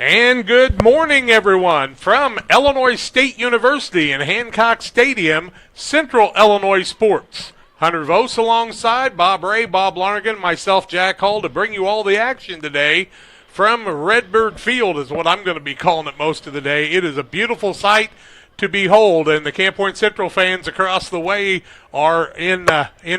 And good morning, everyone, from Illinois State University in Hancock Stadium, Central Illinois Sports. Hunter Vos alongside Bob Ray, Bob Larnigan, myself, Jack Hall, to bring you all the action today from Redbird Field is what I'm going to be calling it most of the day. It is a beautiful sight to behold, and the Camp Point Central fans across the way are in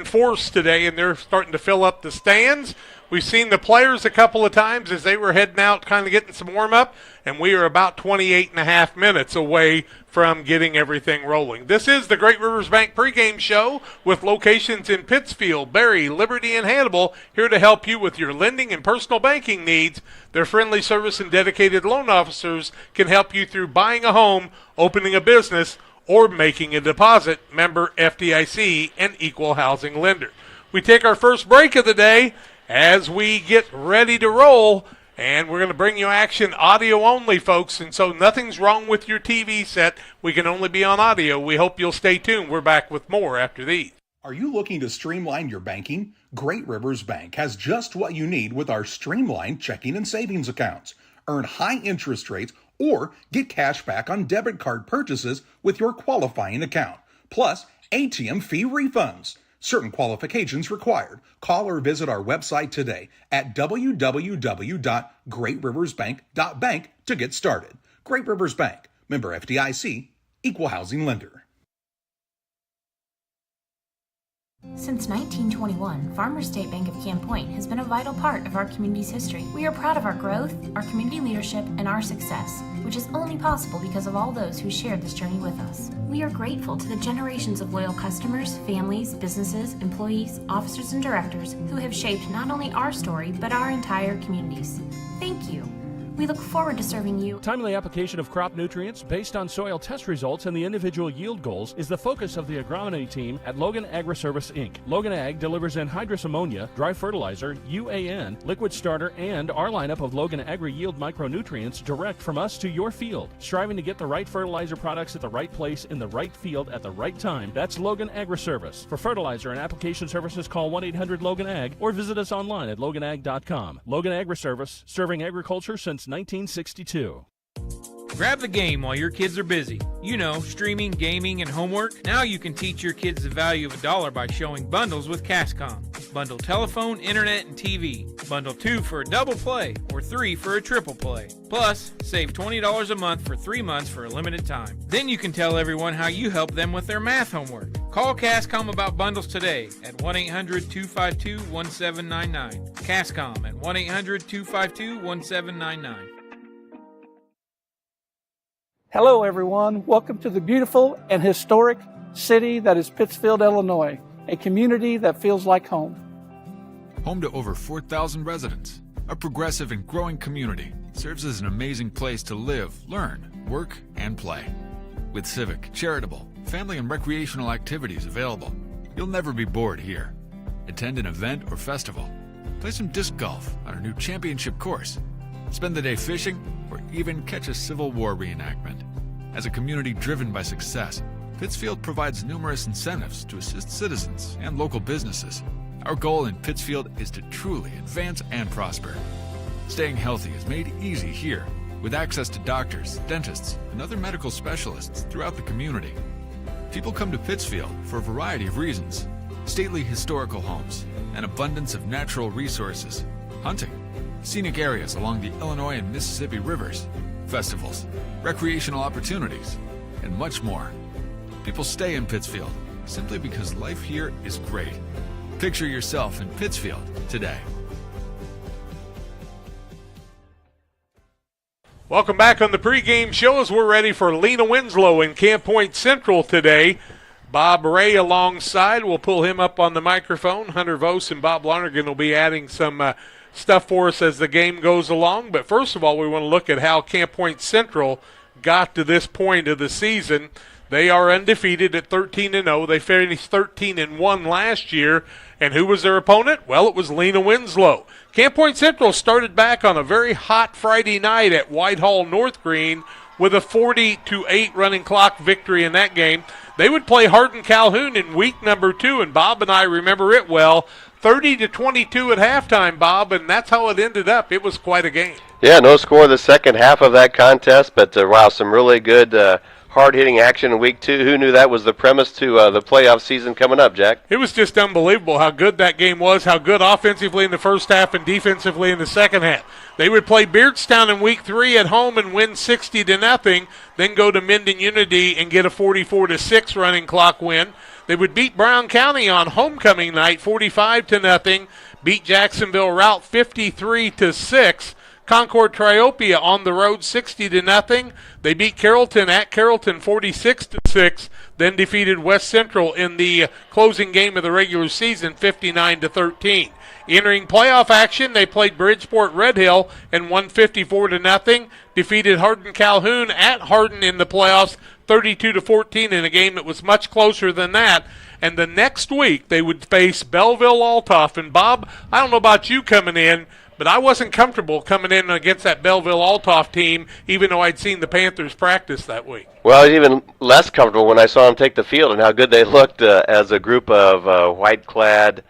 force today, and they're starting to fill up the stands. We've seen the players a couple of times as they were heading out, kind of getting some warm-up, and we are about 28 and a half minutes away from getting everything rolling. This is the Great Rivers Bank pregame show with locations in Pittsfield, Berry, Liberty, and Hannibal, here to help you with your lending and personal banking needs. Their friendly service and dedicated loan officers can help you through buying a home, opening a business, or making a deposit. Member FDIC and equal housing lender. We take our first break of the day as we get ready to roll, and we're going to bring you action audio only, folks, and so nothing's wrong with your TV set. We can only be on audio. We hope you'll stay tuned. We're back with more after these. Are you looking to streamline your banking? Great Rivers Bank has just what you need with our streamlined checking and savings accounts. Earn high interest rates or get cash back on debit card purchases with your qualifying account, plus ATM fee refunds. Certain qualifications required. Call or visit our website today at www.greatriversbank.bank to get started. Great Rivers Bank, member FDIC, equal housing lender. Since 1921, Farmers State Bank of Camp Point has been a vital part of our community's history. We are proud of our growth, our community leadership, and our success, which is only possible because of all those who shared this journey with us. We are grateful to the generations of loyal customers, families, businesses, employees, officers, and directors who have shaped not only our story, but our entire communities. Thank you. We look forward to serving you. Timely application of crop nutrients based on soil test results and the individual yield goals is the focus of the agronomy team at Logan Agri-Service, Inc. Logan Ag delivers anhydrous ammonia, dry fertilizer, UAN, liquid starter, and our lineup of Logan Agri-Yield micronutrients direct from us to your field. Striving to get the right fertilizer products at the right place in the right field at the right time. That's Logan Agri-Service. For fertilizer and application services, call 1-800-LOGAN-AG or visit us online at loganag.com. Logan Agri-Service, serving agriculture since 1962. Grab the game while your kids are busy. You know, streaming, gaming, and homework. Now you can teach your kids the value of $1 by showing bundles with Cascom. Bundle telephone, internet, and TV. Bundle 2 for a double play or 3 for a triple play. Plus, save $20 a month for 3 months for a limited time. Then you can tell everyone how you help them with their math homework. Call Cascom about bundles today at 1-800-252-1799. Cascom at 1-800-252-1799. Hello, everyone. Welcome to the beautiful and historic city that is Pittsfield, Illinois, a community that feels like home. Home to over 4,000 residents, a progressive and growing community serves as an amazing place to live, learn, work, and play. With civic, charitable, family, and recreational activities available, you'll never be bored here. Attend an event or festival. Play some disc golf on our new championship course. Spend the day fishing, or even catch a Civil War reenactment. As a community driven by success, Pittsfield provides numerous incentives to assist citizens and local businesses. Our goal in Pittsfield is to truly advance and prosper. Staying healthy is made easy here, with access to doctors, dentists, and other medical specialists throughout the community. People come to Pittsfield for a variety of reasons: stately historical homes, an abundance of natural resources, hunting, scenic areas along the Illinois and Mississippi rivers, festivals, recreational opportunities, and much more. People stay in Pittsfield simply because life here is great. Picture yourself in Pittsfield today. Welcome back on the pregame show as we're ready for Lena Winslow in Camp Point Central today. Bob Ray alongside. We'll pull him up on the microphone. Hunter Vos and Bob Larnigan will be adding some stuff for us as the game goes along. But first of all, we want to look at how Camp Point Central got to this point of the season. They are undefeated at 13-0. They finished 13-1 last year. And who was their opponent? Well, it was Lena Winslow. Camp Point Central started back on a very hot Friday night at Whitehall North Green with a 40-8 running clock victory in that game. They would play Hardin Calhoun in week number 2, and Bob and I remember it well. 30-22 at halftime, Bob, and that's how it ended up. It was quite a game. Yeah, no score the second half of that contest, but wow, some really good hard-hitting action in week 2. Who knew that was the premise to the playoff season coming up, Jack? It was just unbelievable how good that game was, how good offensively in the first half and defensively in the second half. They would play Beardstown in week 3 at home and win 60-0, then go to Minden Unity and get a 44-6 running clock win. They would beat Brown County on homecoming night 45-0, beat Jacksonville Route 53-6. Concord Triopia on the road 60-0. They beat Carrollton at Carrollton 46-6, then defeated West Central in the closing game of the regular season 59-13. Entering playoff action, they played Bridgeport Red Hill and won 54-0, defeated Hardin Calhoun at Hardin in the playoffs 32-14 in a game that was much closer than that. And the next week they would face Belleville-Altoff. And Bob, I don't know about you coming in, but I wasn't comfortable coming in against that Belleville-Altoff team, even though I'd seen the Panthers practice that week. Well, I was even less comfortable when I saw them take the field and how good they looked as a group of white-clad,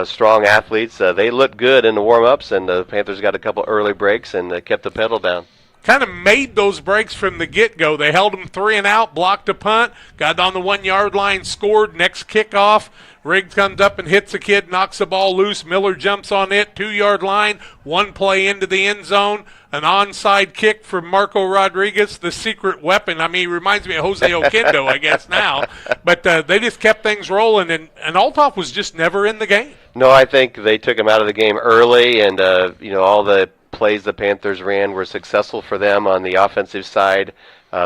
strong athletes. They looked good in the warm-ups, and the Panthers got a couple early breaks and kept the pedal down. Kind of made those breaks from the get-go. They held them 3 and out, blocked a punt, got on the 1-yard line, scored. Next kickoff, Riggs comes up and hits a kid, knocks the ball loose. Miller jumps on it, 2-yard line, one play into the end zone, an onside kick from Marco Rodriguez, the secret weapon. I mean, he reminds me of Jose Oquendo, I guess, now. But they just kept things rolling, and Altoff was just never in the game. No, I think they took him out of the game early, and, all the plays the Panthers ran were successful for them on the offensive side.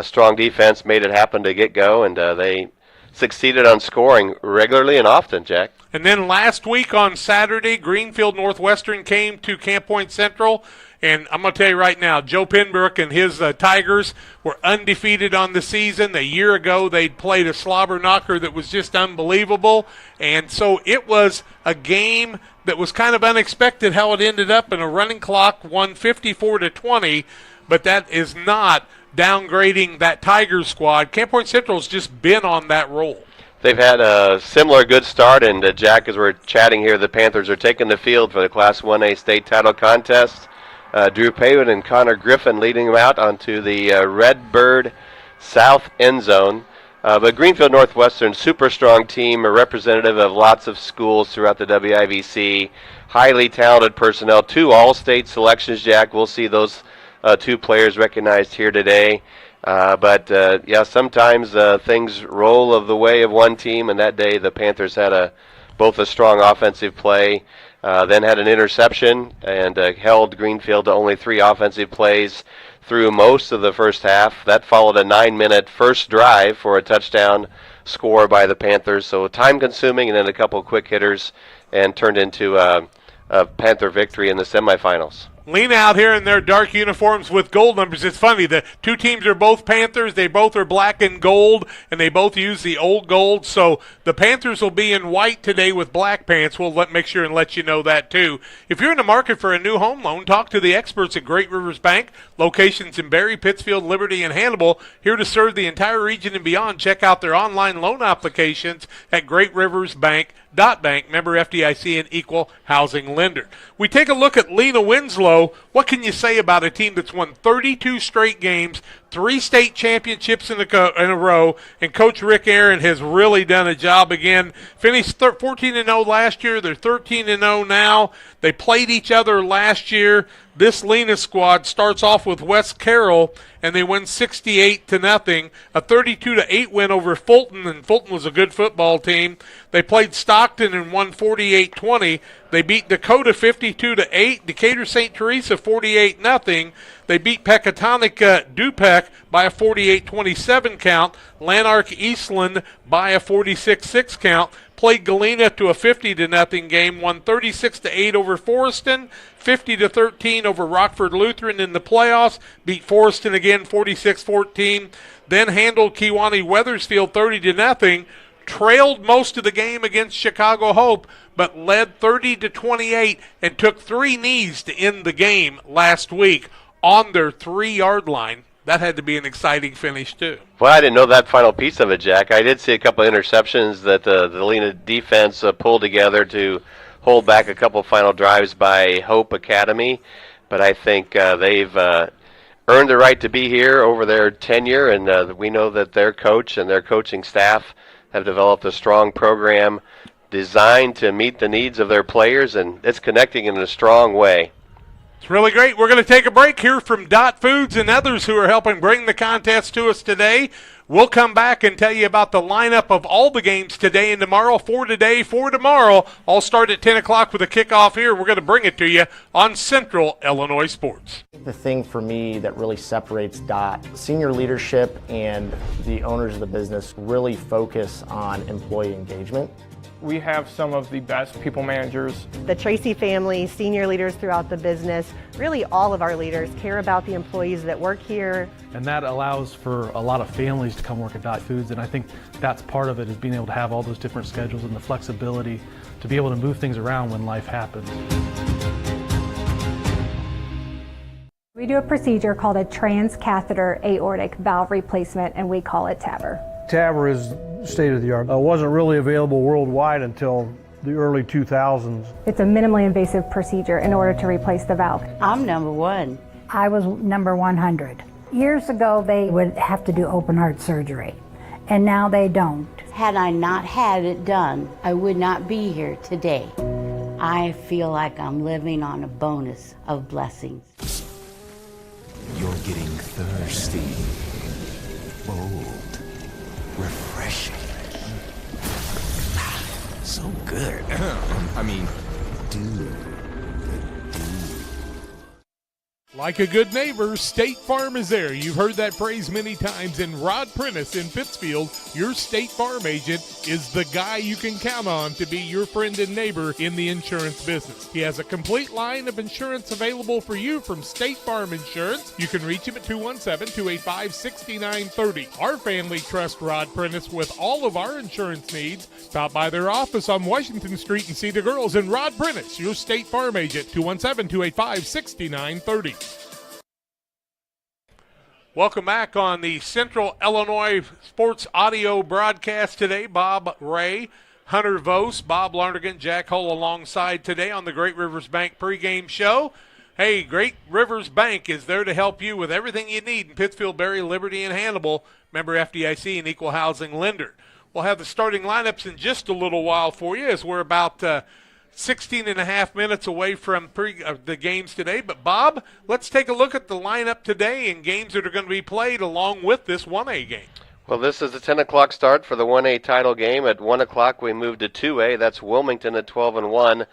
Strong defense made it happen to get go, and they succeeded on scoring regularly and often, Jack. And then last week on Saturday, Greenfield Northwestern came to Camp Point Central, and I'm going to tell you right now, Joe Pinbrook and his Tigers were undefeated on the season. A year ago, they'd played a slobber knocker that was just unbelievable, and so it was a game that was kind of unexpected how it ended up in a running clock, won 54-20, but that is not downgrading that Tigers squad. Camp Point Central's just been on that roll. They've had a similar good start, and Jack, as we're chatting here, the Panthers are taking the field for the Class 1A state title contest. Drew Paywood and Connor Griffin leading them out onto the Redbird South end zone. But Greenfield Northwestern, super strong team, a representative of lots of schools throughout the WIVC, highly talented personnel, 2 all-state selections, Jack. We'll see those 2 players recognized here today. Sometimes things roll of the way of one team, and that day the Panthers had both a strong offensive play, then had an interception, and held Greenfield to only 3 offensive plays through most of the first half. That followed a 9-minute first drive for a touchdown score by the Panthers. So time-consuming, and then a couple of quick hitters, and turned into a Panther victory in the semifinals. Lena out here in their dark uniforms with gold numbers. It's funny, the 2 teams are both Panthers. They both are black and gold, and they both use the old gold. So the Panthers will be in white today with black pants. We'll make sure and let you know that, too. If you're in the market for a new home loan, talk to the experts at Great Rivers Bank. Locations in Barry, Pittsfield, Liberty, and Hannibal. Here to serve the entire region and beyond. Check out their online loan applications at greatriversbank.bank. Member FDIC and equal housing lender. We take a look at Lena Winslow. What can you say about a team that's won 32 straight games, 3 state championships in a row, and Coach Rick Aaron has really done a job again. Finished 14-0 last year. They're 13-0 now. They played each other last year. This Lena squad starts off with West Carroll, and they win 68-0. A 32-8 win over Fulton, and Fulton was a good football team. They played Stockton and won 48-20. They beat Dakota 52-8. Decatur St. Teresa 48-0. They beat Pecatonic Dupec by a 48-27 count. Lanark Eastland by a 46-6 count. Played Galena to a 50-0 game. Won 36-8 over Forreston. 50-13 over Rockford Lutheran in the playoffs. Beat Forreston again 46-14. Then handled Kewanee Wethersfield 30-0. Trailed most of the game against Chicago Hope, but led 30-28 and took 3 knees to end the game last week on their 3-yard line. That had to be an exciting finish, too. Well, I didn't know that final piece of it, Jack. I did see a couple of interceptions that the Lena defense pulled together to hold back a couple final drives by Hope Academy. But I think they've earned the right to be here over their tenure, and we know that their coach and their coaching staff have developed a strong program designed to meet the needs of their players, and it's connecting in a strong way. It's really great. We're going to take a break here from Dot Foods and others who are helping bring the contest to us today. We'll come back and tell you about the lineup of all the games today and tomorrow, for today, for tomorrow. All start at 10 o'clock with a kickoff here. We're going to bring it to you on Central Illinois Sports. The thing for me that really separates DOT, senior leadership and the owners of the business really focus on employee engagement. We have some of the best people managers. The Tracy family, senior leaders throughout the business, really all of our leaders care about the employees that work here. And that allows for a lot of families to come work at Dot Foods, and I think that's part of it, is being able to have all those different schedules and the flexibility to be able to move things around when life happens. We do a procedure called a transcatheter aortic valve replacement, and we call it TAVR. TAVR is state of the art. It wasn't really available worldwide until the early 2000s. It's a minimally invasive procedure in order to replace the valve. I'm number 1. I was number 100. Years ago, they would have to do open heart surgery, and now they don't. Had I not had it done, I would not be here today. I feel like I'm living on a bonus of blessings. You're getting thirsty, bold, refreshing. So good. I mean, dude. Like a good neighbor, State Farm is there. You've heard that phrase many times, and Rod Prentice in Pittsfield, your State Farm agent, is the guy you can count on to be your friend and neighbor in the insurance business. He has a complete line of insurance available for you from State Farm Insurance. You can reach him at 217-285-6930. Our family trusts Rod Prentice with all of our insurance needs. Stop by their office on Washington Street and see the girls. And Rod Prentice, your State Farm agent, 217-285-6930. Welcome back on the Central Illinois Sports Audio broadcast today. Bob Ray, Hunter Vos, Bob Larnigan, Jack Hull alongside today on the Great Rivers Bank pregame show. Hey, Great Rivers Bank is there to help you with everything you need in Pittsfield, Berry, Liberty, and Hannibal. Member FDIC and equal housing lender. We'll have the starting lineups in just a little while for you, as we're about 16 and a half minutes away from the games today. But, Bob, let's take a look at the lineup today and games that are going to be played along with this 1A game. Well, this is the 10 o'clock start for the 1A title game. At 1 o'clock, we move to 2A. That's Wilmington at 12-1,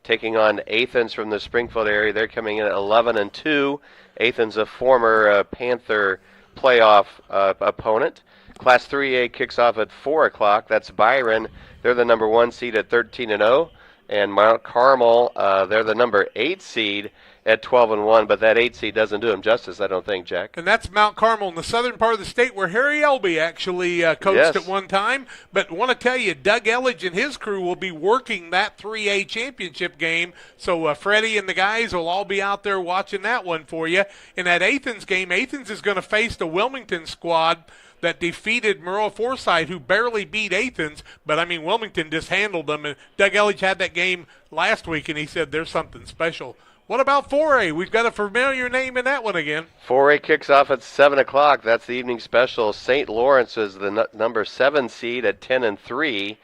taking on Athens from the Springfield area. They're coming in at 11-2. Athens, a former Panther playoff opponent. Class 3A kicks off at 4 o'clock. That's Byron. They're the number 1 seed at 13-0. And Mount Carmel, they're the number 8 seed at 12-1, but that 8 seed doesn't do them justice, I don't think, Jack. And that's Mount Carmel in the southern part of the state where Harry Elby actually coached at one time. But I want to tell you, Doug Elledge and his crew will be working that 3A championship game. So Freddie and the guys will all be out there watching that one for you. In that Athens game, Athens is going to face the Wilmington squad that defeated Merle Forsyth, who barely beat Athens, but, I mean, Wilmington just handled them. And Doug Elledge had that game last week, and he said there's something special. What about 4A? We've got a familiar name in that one again. 4A kicks off at 7 o'clock. That's the evening special. St. Lawrence is the number 7 seed at 10-3,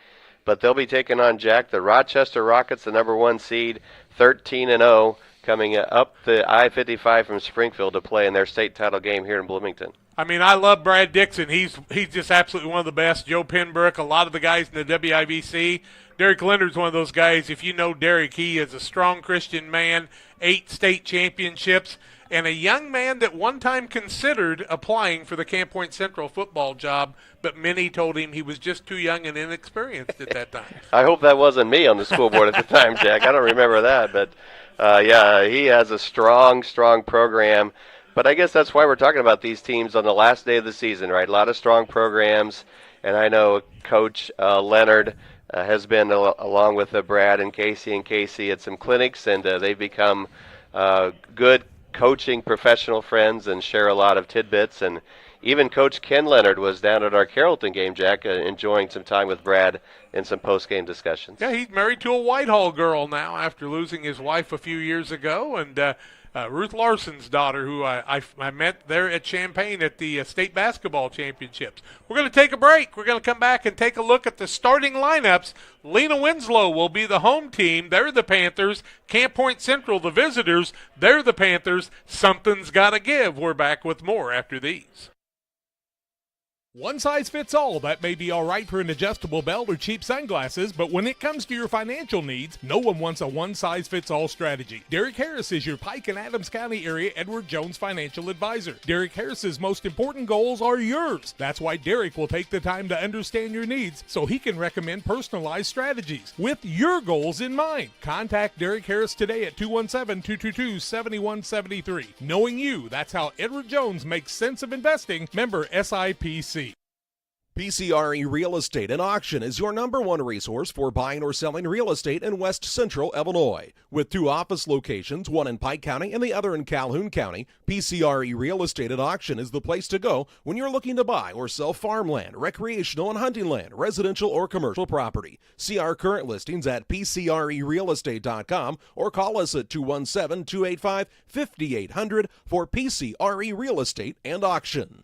but they'll be taking on, Jack, the Rochester Rockets, the number 1 seed, 13-0, coming up the I-55 from Springfield to play in their state title game here in Bloomington. I mean, I love Brad Dixon. He's just absolutely one of the best. Joe Penbrook, a lot of the guys in the WIBC. Derek Linder's one of those guys. If you know Derek, he is a strong Christian man, 8 state championships, and a young man that one time considered applying for the Camp Point Central football job, but many told him he was just too young and inexperienced at that time. I hope that wasn't me on the school board at the time, Jack. I don't remember that, but, yeah, he has a strong program. But I guess that's why we're talking about these teams on the last day of the season, right? A lot of strong programs, and I know Coach Leonard has been, along with Brad and Casey at some clinics, and they've become good coaching professional friends and share a lot of tidbits. And Even Coach Ken Leonard was down at our Carrollton game, Jack, enjoying some time with Brad in some post-game discussions. Yeah, he's married to a Whitehall girl now after losing his wife a few years ago, and Ruth Larson's daughter, who I met there at Champaign at the state basketball championships. We're going to take a break. We're going to come back and take a look at the starting lineups. Lena Winslow will be the home team. They're the Panthers. Camp Point Central, the visitors. They're the Panthers. Something's got to give. We're back with more after these. One size fits all. That may be all right for an adjustable belt or cheap sunglasses, but when it comes to your financial needs, no one wants a one-size-fits-all strategy. Derek Harris is your Pike and Adams County area Edward Jones financial advisor. Derek Harris's most important goals are yours. That's why Derek will take the time to understand your needs so he can recommend personalized strategies with your goals in mind. Contact Derek Harris today at 217-222-7173. Knowing you, that's how Edward Jones makes sense of investing. Member SIPC. PCRE Real Estate and Auction is your #1 resource for buying or selling real estate in West Central Illinois. With 2 office locations, one in Pike County and the other in Calhoun County, PCRE Real Estate and Auction is the place to go when you're looking to buy or sell farmland, recreational and hunting land, residential or commercial property. See our current listings at PCRERealestate.com or call us at 217-285-5800 for PCRE Real Estate and Auction.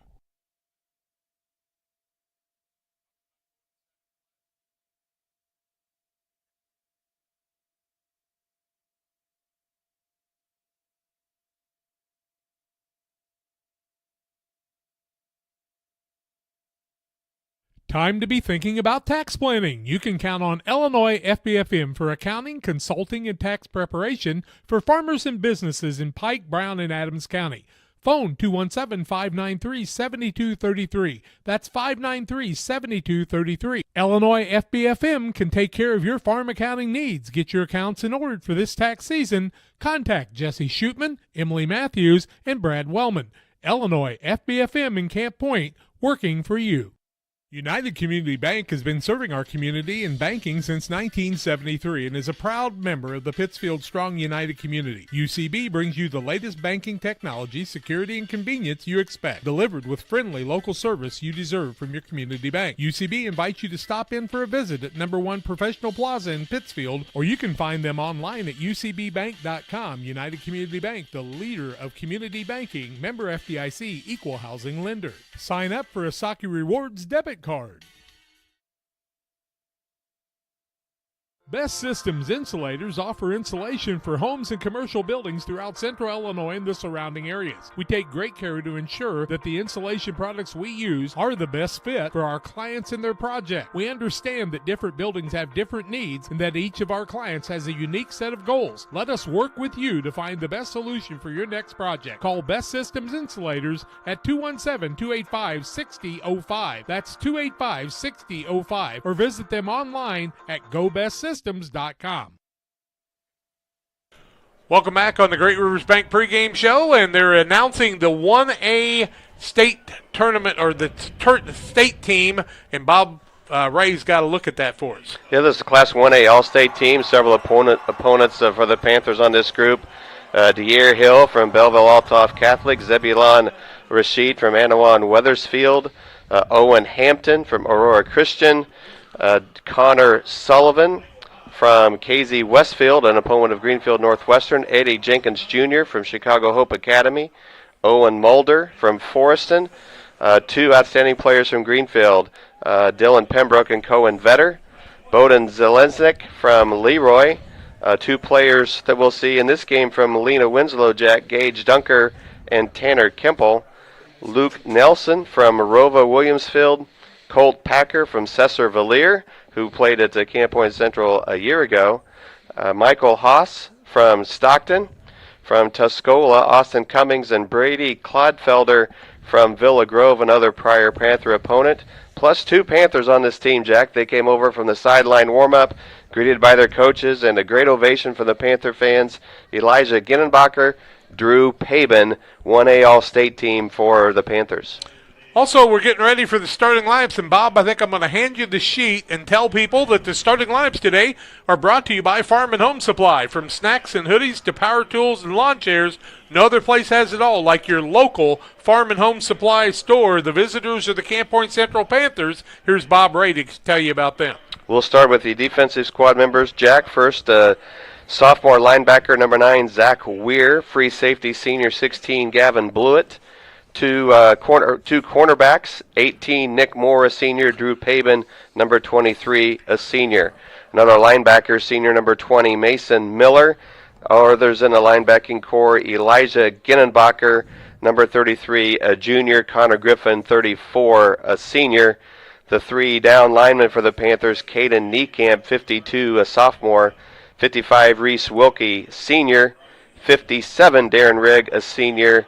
Time to be thinking about tax planning. You can count on Illinois FBFM for accounting, consulting, and tax preparation for farmers and businesses in Pike, Brown, and Adams County. Phone 217-593-7233. That's 593-7233. Illinois FBFM can take care of your farm accounting needs. Get your accounts in order for this tax season. Contact Jesse Shootman, Emily Matthews, and Brad Wellman. Illinois FBFM in Camp Point, working for you. United Community Bank has been serving our community in banking since 1973 and is a proud member of the Pittsfield Strong United community. UCB brings you the latest banking technology, security, and convenience you expect, delivered with friendly local service you deserve from your community bank. UCB invites you to stop in for a visit at #1 Professional Plaza in Pittsfield, or you can find them online at ucbbank.com. United Community Bank, the leader of community banking, member FDIC, equal housing lender. Sign up for a Saki Rewards debit card. Best Systems Insulators offer insulation for homes and commercial buildings throughout central Illinois and the surrounding areas. We take great care to ensure that the insulation products we use are the best fit for our clients and their project. We understand that different buildings have different needs and that each of our clients has a unique set of goals. Let us work with you to find the best solution for your next project. Call Best Systems Insulators at 217-285-6005. That's 285-6005, or visit them online at GoBestSystems.com. Welcome back on the Great Rivers Bank pregame show, and they're announcing the 1A state tournament, or the state team, and Bob Ray's got to look at that for us. Yeah, this is Class 1A All-State team. Several opponents for the Panthers on this group. Deere Hill from Belleville-Altoff Catholic, Zebulon Rashid from Anawan-Weathersfield, Owen Hampton from Aurora Christian, Connor Sullivan from KZ Westfield, an opponent of Greenfield Northwestern, Eddie Jenkins Jr. from Chicago Hope Academy, Owen Mulder from Forreston, 2 outstanding players from Greenfield, Dylan Pembroke and Cohen Vetter, Bowden Zelensnik from Leroy, 2 players that we'll see in this game from Lena Winslow, Jack Gage Dunker and Tanner Kemple, Luke Nelson from Rova Williamsfield, Colt Packer from Cesar Valier, who played at Camp Point Central a year ago, Michael Haas from Stockton, from Tuscola, Austin Cummings, and Brady Clodfelder from Villa Grove, another prior Panther opponent, plus 2 Panthers on this team, Jack. They came over from the sideline warm-up, greeted by their coaches, and a great ovation for the Panther fans. Elijah Ginnenbacher, Drew Paben, 1A All-State team for the Panthers. Also, we're getting ready for the starting lineups, and Bob, I think I'm going to hand you the sheet and tell people that the starting lineups today are brought to you by Farm and Home Supply. From snacks and hoodies to power tools and lawn chairs, no other place has it all, like your local Farm and Home Supply store. The visitors are the Camp Point Central Panthers. Here's Bob Ray to tell you about them. We'll start with the defensive squad members. Jack, first, sophomore linebacker, number 9, Zach Weir. Free safety, senior 16, Gavin Blewett. Two cornerbacks, 18, Nick Moore, a senior, Drew Pabin, number 23, a senior. Another linebacker, senior number 20, Mason Miller. Others in the linebacking core, Elijah Ginnenbacher, number 33, a junior, Connor Griffin, 34, a senior. The 3 down linemen for the Panthers, Caden Niekamp, 52, a sophomore, 55, Reese Wilkie, senior, 57, Darren Rigg, a senior,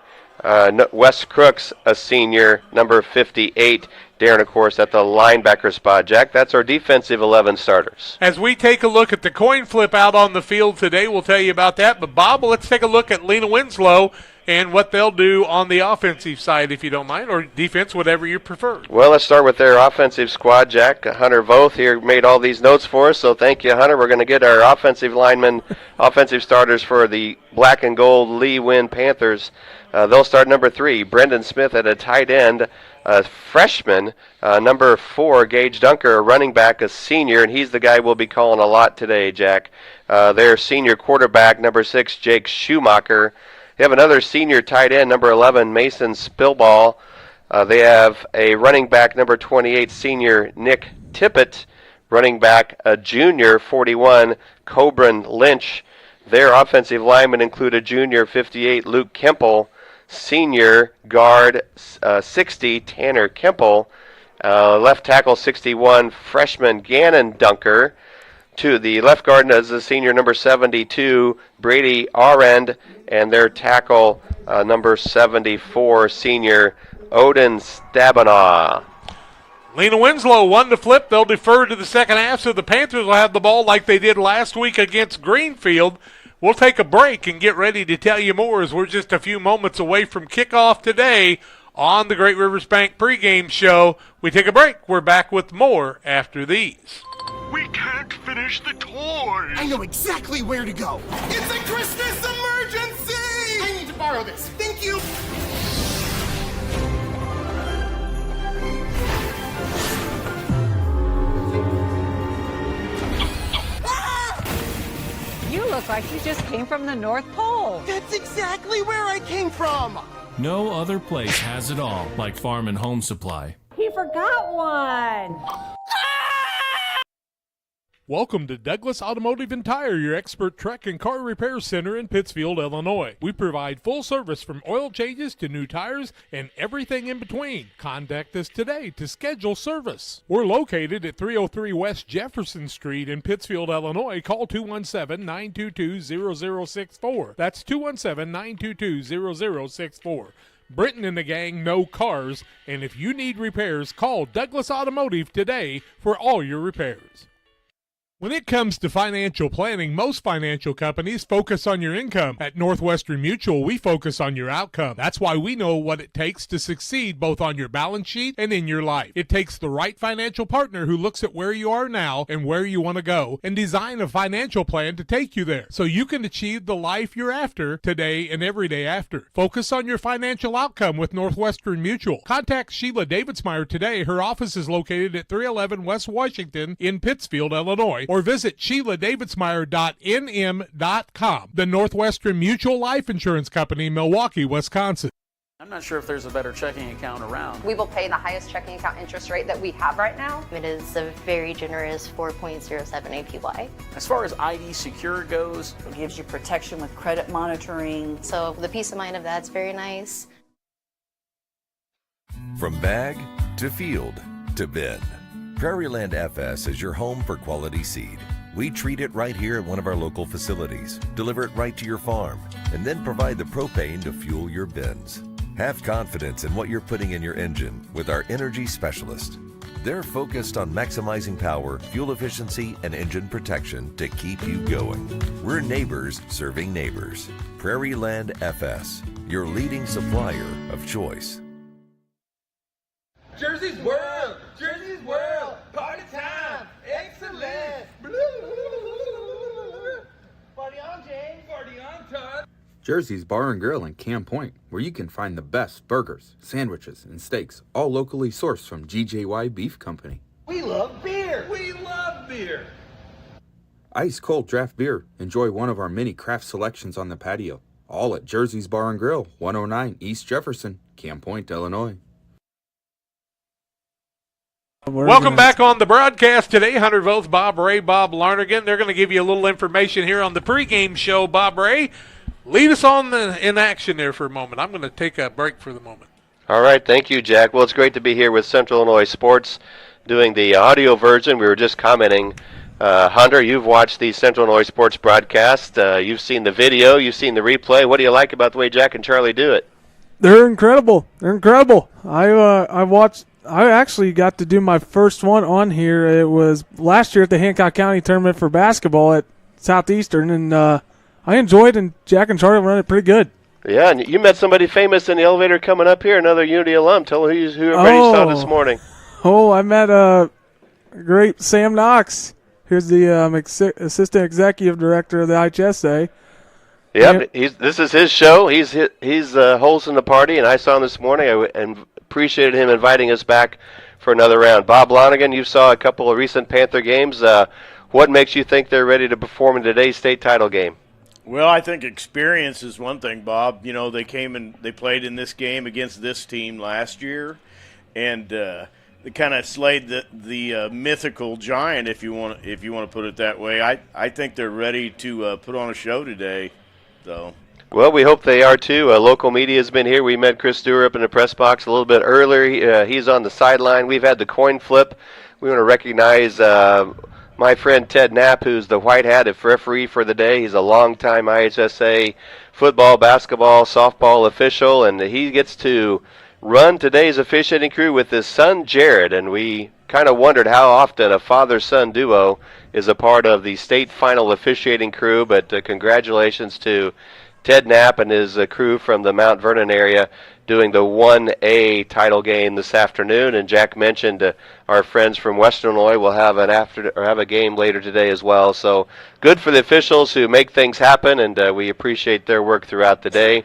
Wes Crooks, a senior, number 58. Darren, of course, at the linebacker spot. Jack, that's our defensive 11 starters. As we take a look at the coin flip out on the field today, we'll tell you about that. But, Bob, let's take a look at Lena Winslow and what they'll do on the offensive side, if you don't mind, or defense, whatever you prefer. Well, let's start with their offensive squad, Jack. Hunter Voth here made all these notes for us, so thank you, Hunter. We're going to get our offensive linemen, offensive starters for the black and gold Lee Win Panthers. They'll start number 3, Brendan Smith at a tight end, a freshman. Number 4, Gage Dunker, a running back, a senior, and he's the guy we'll be calling a lot today, Jack. Their senior quarterback, number 6, Jake Schumacher. They have another senior tight end, number 11, Mason Spillball. They have a running back, number 28, senior Nick Tippett. Running back, a junior, 41, Coburn Lynch. Their offensive linemen include a junior, 58, Luke Kemple. Senior guard, 60, Tanner Kemple. Left tackle, 61, freshman Gannon Dunker. To the left guard is the senior number 72, Brady Arend. And their tackle, number 74, senior Odin Stabanaw. Lena Winslow won the flip. They'll defer to the second half, so the Panthers will have the ball like they did last week against Greenfield. We'll take a break and get ready to tell you more as we're just a few moments away from kickoff today on the Great Rivers Bank pregame show. We take a break. We're back with more after these. We can't finish the tours. I know exactly where to go. It's a Christmas emergency! I need to borrow this. Thank you. You look like you just came from the North Pole. That's exactly where I came from. No other place has it all like Farm and Home Supply. He forgot one. Welcome to Douglas Automotive and Tire, your expert truck and car repair center in Pittsfield, Illinois. We provide full service from oil changes to new tires and everything in between. Contact us today to schedule service. We're located at 303 West Jefferson Street in Pittsfield, Illinois. Call 217-922-0064. That's 217-922-0064. Britton and the gang know cars, and if you need repairs, call Douglas Automotive today for all your repairs. When it comes to financial planning, most financial companies focus on your income. At Northwestern Mutual, we focus on your outcome. That's why we know what it takes to succeed both on your balance sheet and in your life. It takes the right financial partner who looks at where you are now and where you want to go and design a financial plan to take you there so you can achieve the life you're after today and every day after. Focus on your financial outcome with Northwestern Mutual. Contact Sheila Davidsmeyer today. Her office is located at 311 West Washington in Pittsfield, Illinois, or visit SheilaDavidsmeyer.nm.com. The Northwestern Mutual Life Insurance Company, Milwaukee, Wisconsin. I'm not sure if there's a better checking account around. We will pay the highest checking account interest rate that we have right now. It is a very generous 4.07 APY. As far as ID Secure goes, it gives you protection with credit monitoring. So the peace of mind of that's very nice. From bag to field to bin, Prairieland FS is your home for quality seed. We treat it right here at one of our local facilities, deliver it right to your farm, and then provide the propane to fuel your bins. Have confidence in what you're putting in your engine with our energy specialist. They're focused on maximizing power, fuel efficiency, and engine protection to keep you going. We're neighbors serving neighbors. Prairieland FS, your leading supplier of choice. Jersey's Bar and Grill in Camp Point, where you can find the best burgers, sandwiches, and steaks, all locally sourced from GJY Beef Company. We love beer. We love beer. Ice cold draft beer. Enjoy one of our many craft selections on the patio. All at Jersey's Bar and Grill, 109 East Jefferson, Camp Point, Illinois. Welcome back on the broadcast today. Hunter Voth, Bob Ray, Bob Larnigan. They're going to give you a little information here on the pregame show. Bob Ray, lead us on in action there for a moment. I'm going to take a break for the moment. All right, thank you, Jack. Well, it's great to be here with Central Illinois Sports doing the audio version. We were just commenting. Hunter, you've watched the Central Illinois Sports broadcast. You've seen the video. You've seen the replay. What do you like about the way Jack and Charlie do it? They're incredible. They're incredible. I watched. I actually got to do my first one on here. It was last year at the Hancock County Tournament for basketball at Southeastern, and I enjoyed, and Jack and Charlie run it pretty good. Yeah, and you met somebody famous in the elevator coming up here, another Unity alum. Tell who everybody saw this morning. Oh, I met great Sam Knox, who's the assistant executive director of the IHSA. Yep, this is his show. He's hosting the party, and I saw him this morning and appreciated him inviting us back for another round. Bob Lonigan, you saw a couple of recent Panther games. What makes you think they're ready to perform in today's state title game? Well, I think experience is one thing, Bob. You know, they came and they played in this game against this team last year, and they kind of slayed the mythical giant, if you want to put it that way. I think they're ready to put on a show today. So. Well, we hope they are too. Local media has been here. We met Chris Stewart up in the press box a little bit earlier. He's on the sideline. We've had the coin flip. We want to recognize my friend Ted Knapp, who's the white hat referee for the day. He's a longtime IHSA football, basketball, softball official, and he gets to run today's officiating crew with his son Jared. And we kind of wondered how often a father-son duo is a part of the state final officiating crew, but congratulations to Ted Knapp and his crew from the Mount Vernon area doing the 1A title game this afternoon. And Jack mentioned our friends from Western Illinois will have a game later today as well. So good for the officials who make things happen, and we appreciate their work throughout the day.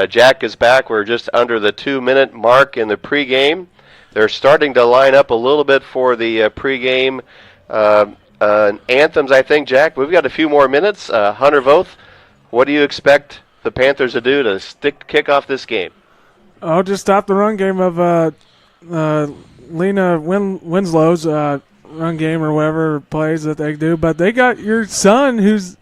Jack is back. We're just under the 2-minute mark in the pregame. They're starting to line up a little bit for the pregame anthems, I think, Jack. We've got a few more minutes. Hunter Voth, what do you expect the Panthers to do to kick off this game? Oh, just stop the run game of Lena Winslow's run game or whatever plays that they do. But they got your son, who's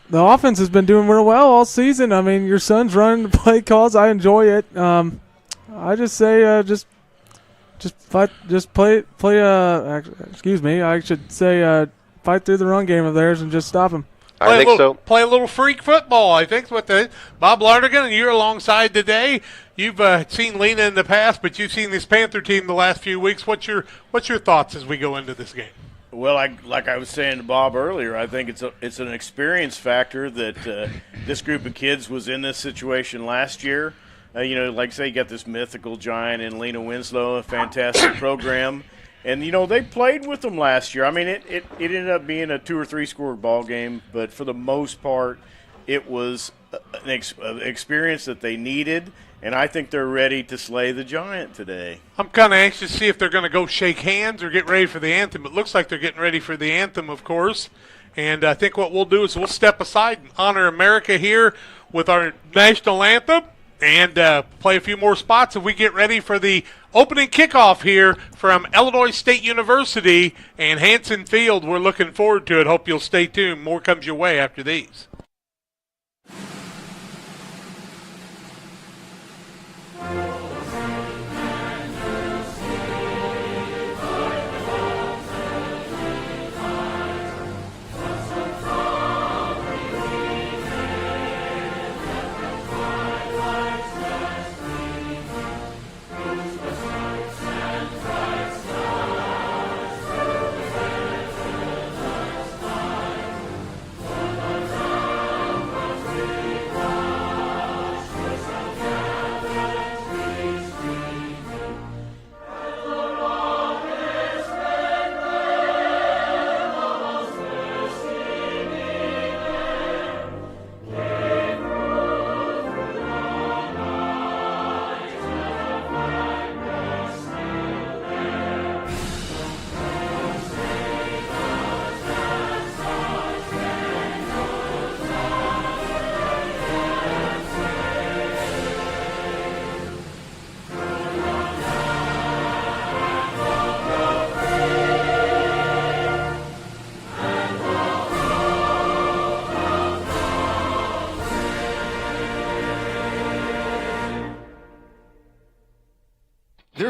the offense has been doing real well all season. I mean, your son's running the play calls. I enjoy it. I just say just fight. Just play. Excuse me. I should say fight through the run game of theirs and just stop them. I think so. Play a little freak football, I think, with Bob Larnigan, and you're alongside today. You've seen Lena in the past, but you've seen this Panther team the last few weeks. What's your thoughts as we go into this game? Well, like I was saying to Bob earlier, I think it's an experience factor that this group of kids was in this situation last year. You know, like say you got this mythical giant in Lena Winslow, a fantastic program. And, you know, they played with them last year. I mean, it ended up being a 2 or 3 score ball game, but for the most part, it was an experience that they needed, and I think they're ready to slay the giant today. I'm kind of anxious to see if they're going to go shake hands or get ready for the anthem. It looks like they're getting ready for the anthem, of course. And I think what we'll do is we'll step aside and honor America here with our national anthem and play a few more spots if we get ready for the opening kickoff here from Illinois State University and Hanson Field. We're looking forward to it. Hope you'll stay tuned. More comes your way after these.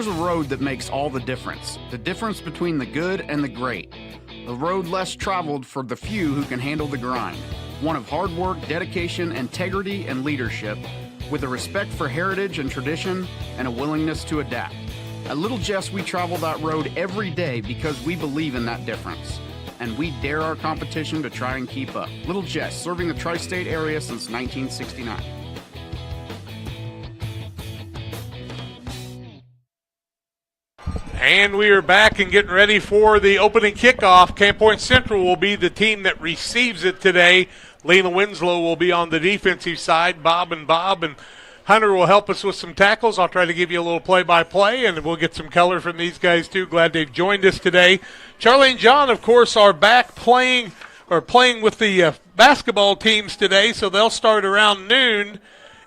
There's a road that makes all the difference between the good and the great. A road less traveled for the few who can handle the grind. One of hard work, dedication, integrity, and leadership, with a respect for heritage and tradition and a willingness to adapt. At Little Jess, we travel that road every day because we believe in that difference. And we dare our competition to try and keep up. Little Jess, serving the tri-state area since 1969. And we are back and getting ready for the opening kickoff. Camp Point Central will be the team that receives it today. Lena Winslow will be on the defensive side. Bob and Hunter will help us with some tackles. I'll try to give you a little play-by-play, and we'll get some color from these guys too. Glad they've joined us today. Charlie and John, of course, are back playing with the basketball teams today, so they'll start around noon.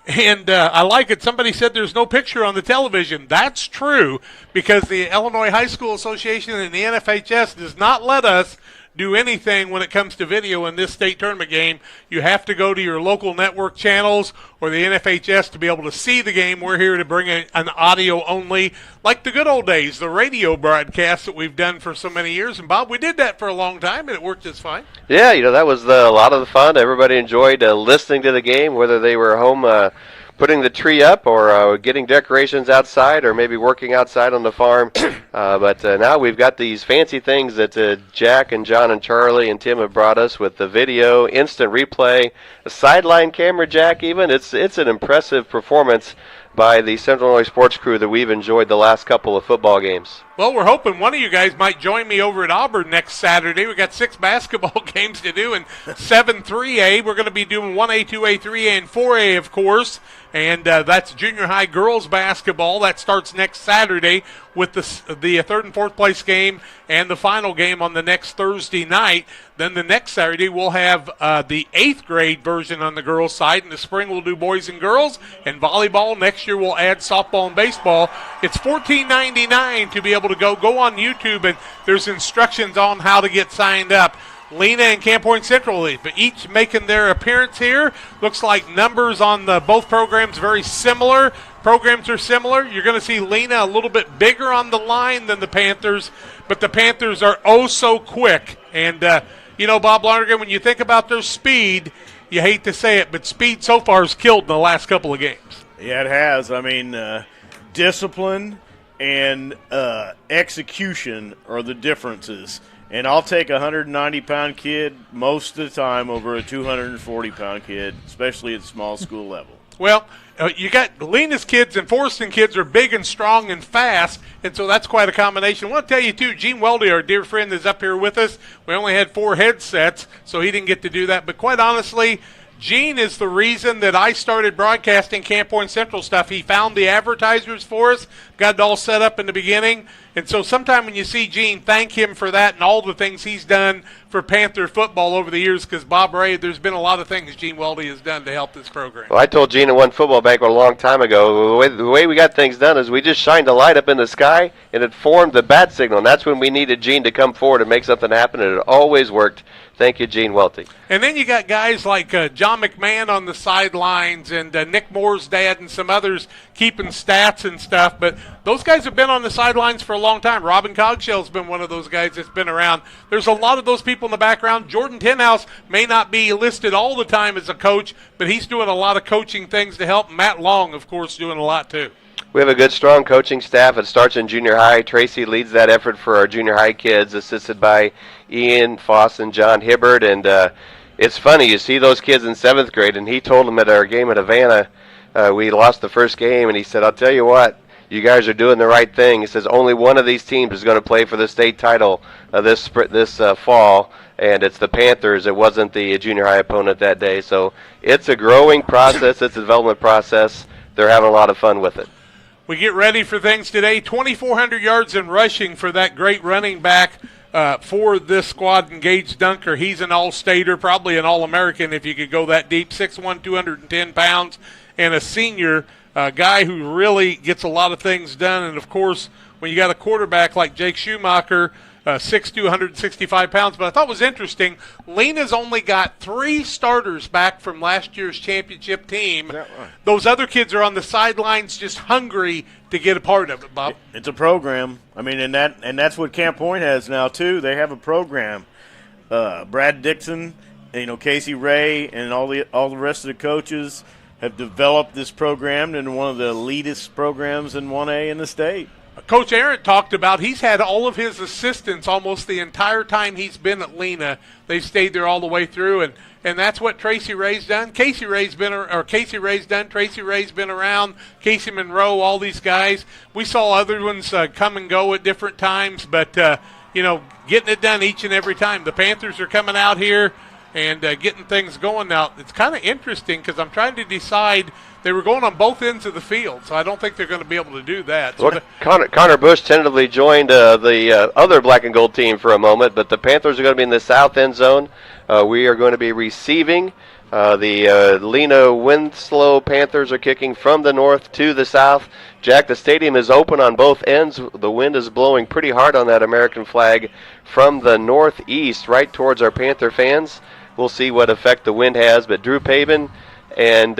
And I like it. Somebody said there's no picture on the television. That's true, because the Illinois High School Association and the NFHS does not let us do anything when it comes to video in this state tournament game. You have to go to your local network channels or the NFHS to be able to see the game. We're here to bring an audio only, like the good old days, the radio broadcast that we've done for so many years. And, Bob, we did that for a long time, and it worked just fine. Yeah, that was a lot of the fun. Everybody enjoyed listening to the game, whether they were home putting the tree up or getting decorations outside or maybe working outside on the farm. But now we've got these fancy things that Jack and John and Charlie and Tim have brought us with the video, instant replay, a sideline camera, Jack, even. It's an impressive performance by the Central Illinois sports crew that we've enjoyed the last couple of football games. Well, we're hoping one of you guys might join me over at Auburn next Saturday. We've got 6 basketball games to do and 7 3A. We're going to be doing 1A, 2A, 3A, and 4A, of course. And that's junior high girls basketball. That starts next Saturday with the third and fourth place game and the final game on the next Thursday night. Then the next Saturday we'll have the 8th grade version on the girls' side. In the spring we'll do boys and girls and volleyball. Next year we'll add softball and baseball. It's $14.99 to be able to go on YouTube, and there's instructions on how to get signed up. Lena and Camp Point Central, each making their appearance here. Looks like numbers on both programs very similar. Programs are similar. You're going to see Lena a little bit bigger on the line than the Panthers, but the Panthers are oh so quick. And, Bob Lonergan, when you think about their speed, you hate to say it, but speed so far has killed in the last couple of games. Yeah, it has. I mean, discipline and execution are the differences. And I'll take a 190-pound kid most of the time over a 240-pound kid, especially at small school level. Well, you got Lena's kids and Forston kids are big and strong and fast, and so that's quite a combination. I want to tell you, too, Gene Weldy, our dear friend, is up here with us. We only had 4 headsets, so he didn't get to do that. But quite honestly, Gene is the reason that I started broadcasting Camp Point Central stuff. He found the advertisers for us, got it all set up in the beginning. And so sometime when you see Gene, thank him for that and all the things he's done for Panther football over the years, because, Bob Ray, there's been a lot of things Gene Weldy has done to help this program. Well, I told Gene at one football banquet a long time ago, the way we got things done is we just shined a light up in the sky, and it formed the bat signal. And that's when we needed Gene to come forward and make something happen, and it always worked. Thank you, Gene Welty. And then you got guys like John McMahon on the sidelines and Nick Moore's dad and some others keeping stats and stuff. But those guys have been on the sidelines for a long time. Robin Cogshell's been one of those guys that's been around. There's a lot of those people in the background. Jordan Tenhouse may not be listed all the time as a coach, but he's doing a lot of coaching things to help. Matt Long, of course, doing a lot too. We have a good, strong coaching staff. It starts in junior high. Tracy leads that effort for our junior high kids, assisted by Ian Foss and John Hibbert. And it's funny, you see those kids in 7th grade, and he told them at our game at Havana, we lost the first game, and he said, I'll tell you what, you guys are doing the right thing. He says only one of these teams is going to play for the state title this fall, and it's the Panthers. It wasn't the junior high opponent that day. So it's a growing process. It's a development process. They're having a lot of fun with it. We get ready for things today. 2,400 yards in rushing for that great running back for this squad, and Gage Dunker. He's an all-stater, probably an all-American if you could go that deep, 6'1", 210 pounds, and a senior guy who really gets a lot of things done. And, of course, when you got a quarterback like Jake Schumacher 6'2", 165 pounds. But I thought it was interesting, Lena's only got 3 starters back from last year's championship team. Right? Those other kids are on the sidelines just hungry to get a part of it, Bob. It's a program. I mean, and that's what Camp Point has now, too. They have a program. Brad Dixon, Casey Ray, and all the rest of the coaches have developed this program into one of the elitist programs in 1A in the state. Coach Aaron talked about he's had all of his assistants almost the entire time he's been at Lena. They've stayed there all the way through, and that's what Tracy Ray's done. Tracy Ray's been around. Casey Monroe, all these guys. We saw other ones come and go at different times, but getting it done each and every time. The Panthers are coming out here and getting things going. Now, it's kind of interesting because I'm trying to decide. They were going on both ends of the field, so I don't think they're going to be able to do that. So Connor Bush tentatively joined the other black and gold team for a moment, but the Panthers are going to be in the south end zone. We are going to be receiving. The Lena Winslow Panthers are kicking from the north to the south. Jack, the stadium is open on both ends. The wind is blowing pretty hard on that American flag from the northeast right towards our Panther fans. We'll see what effect the wind has, but Drew Pavin and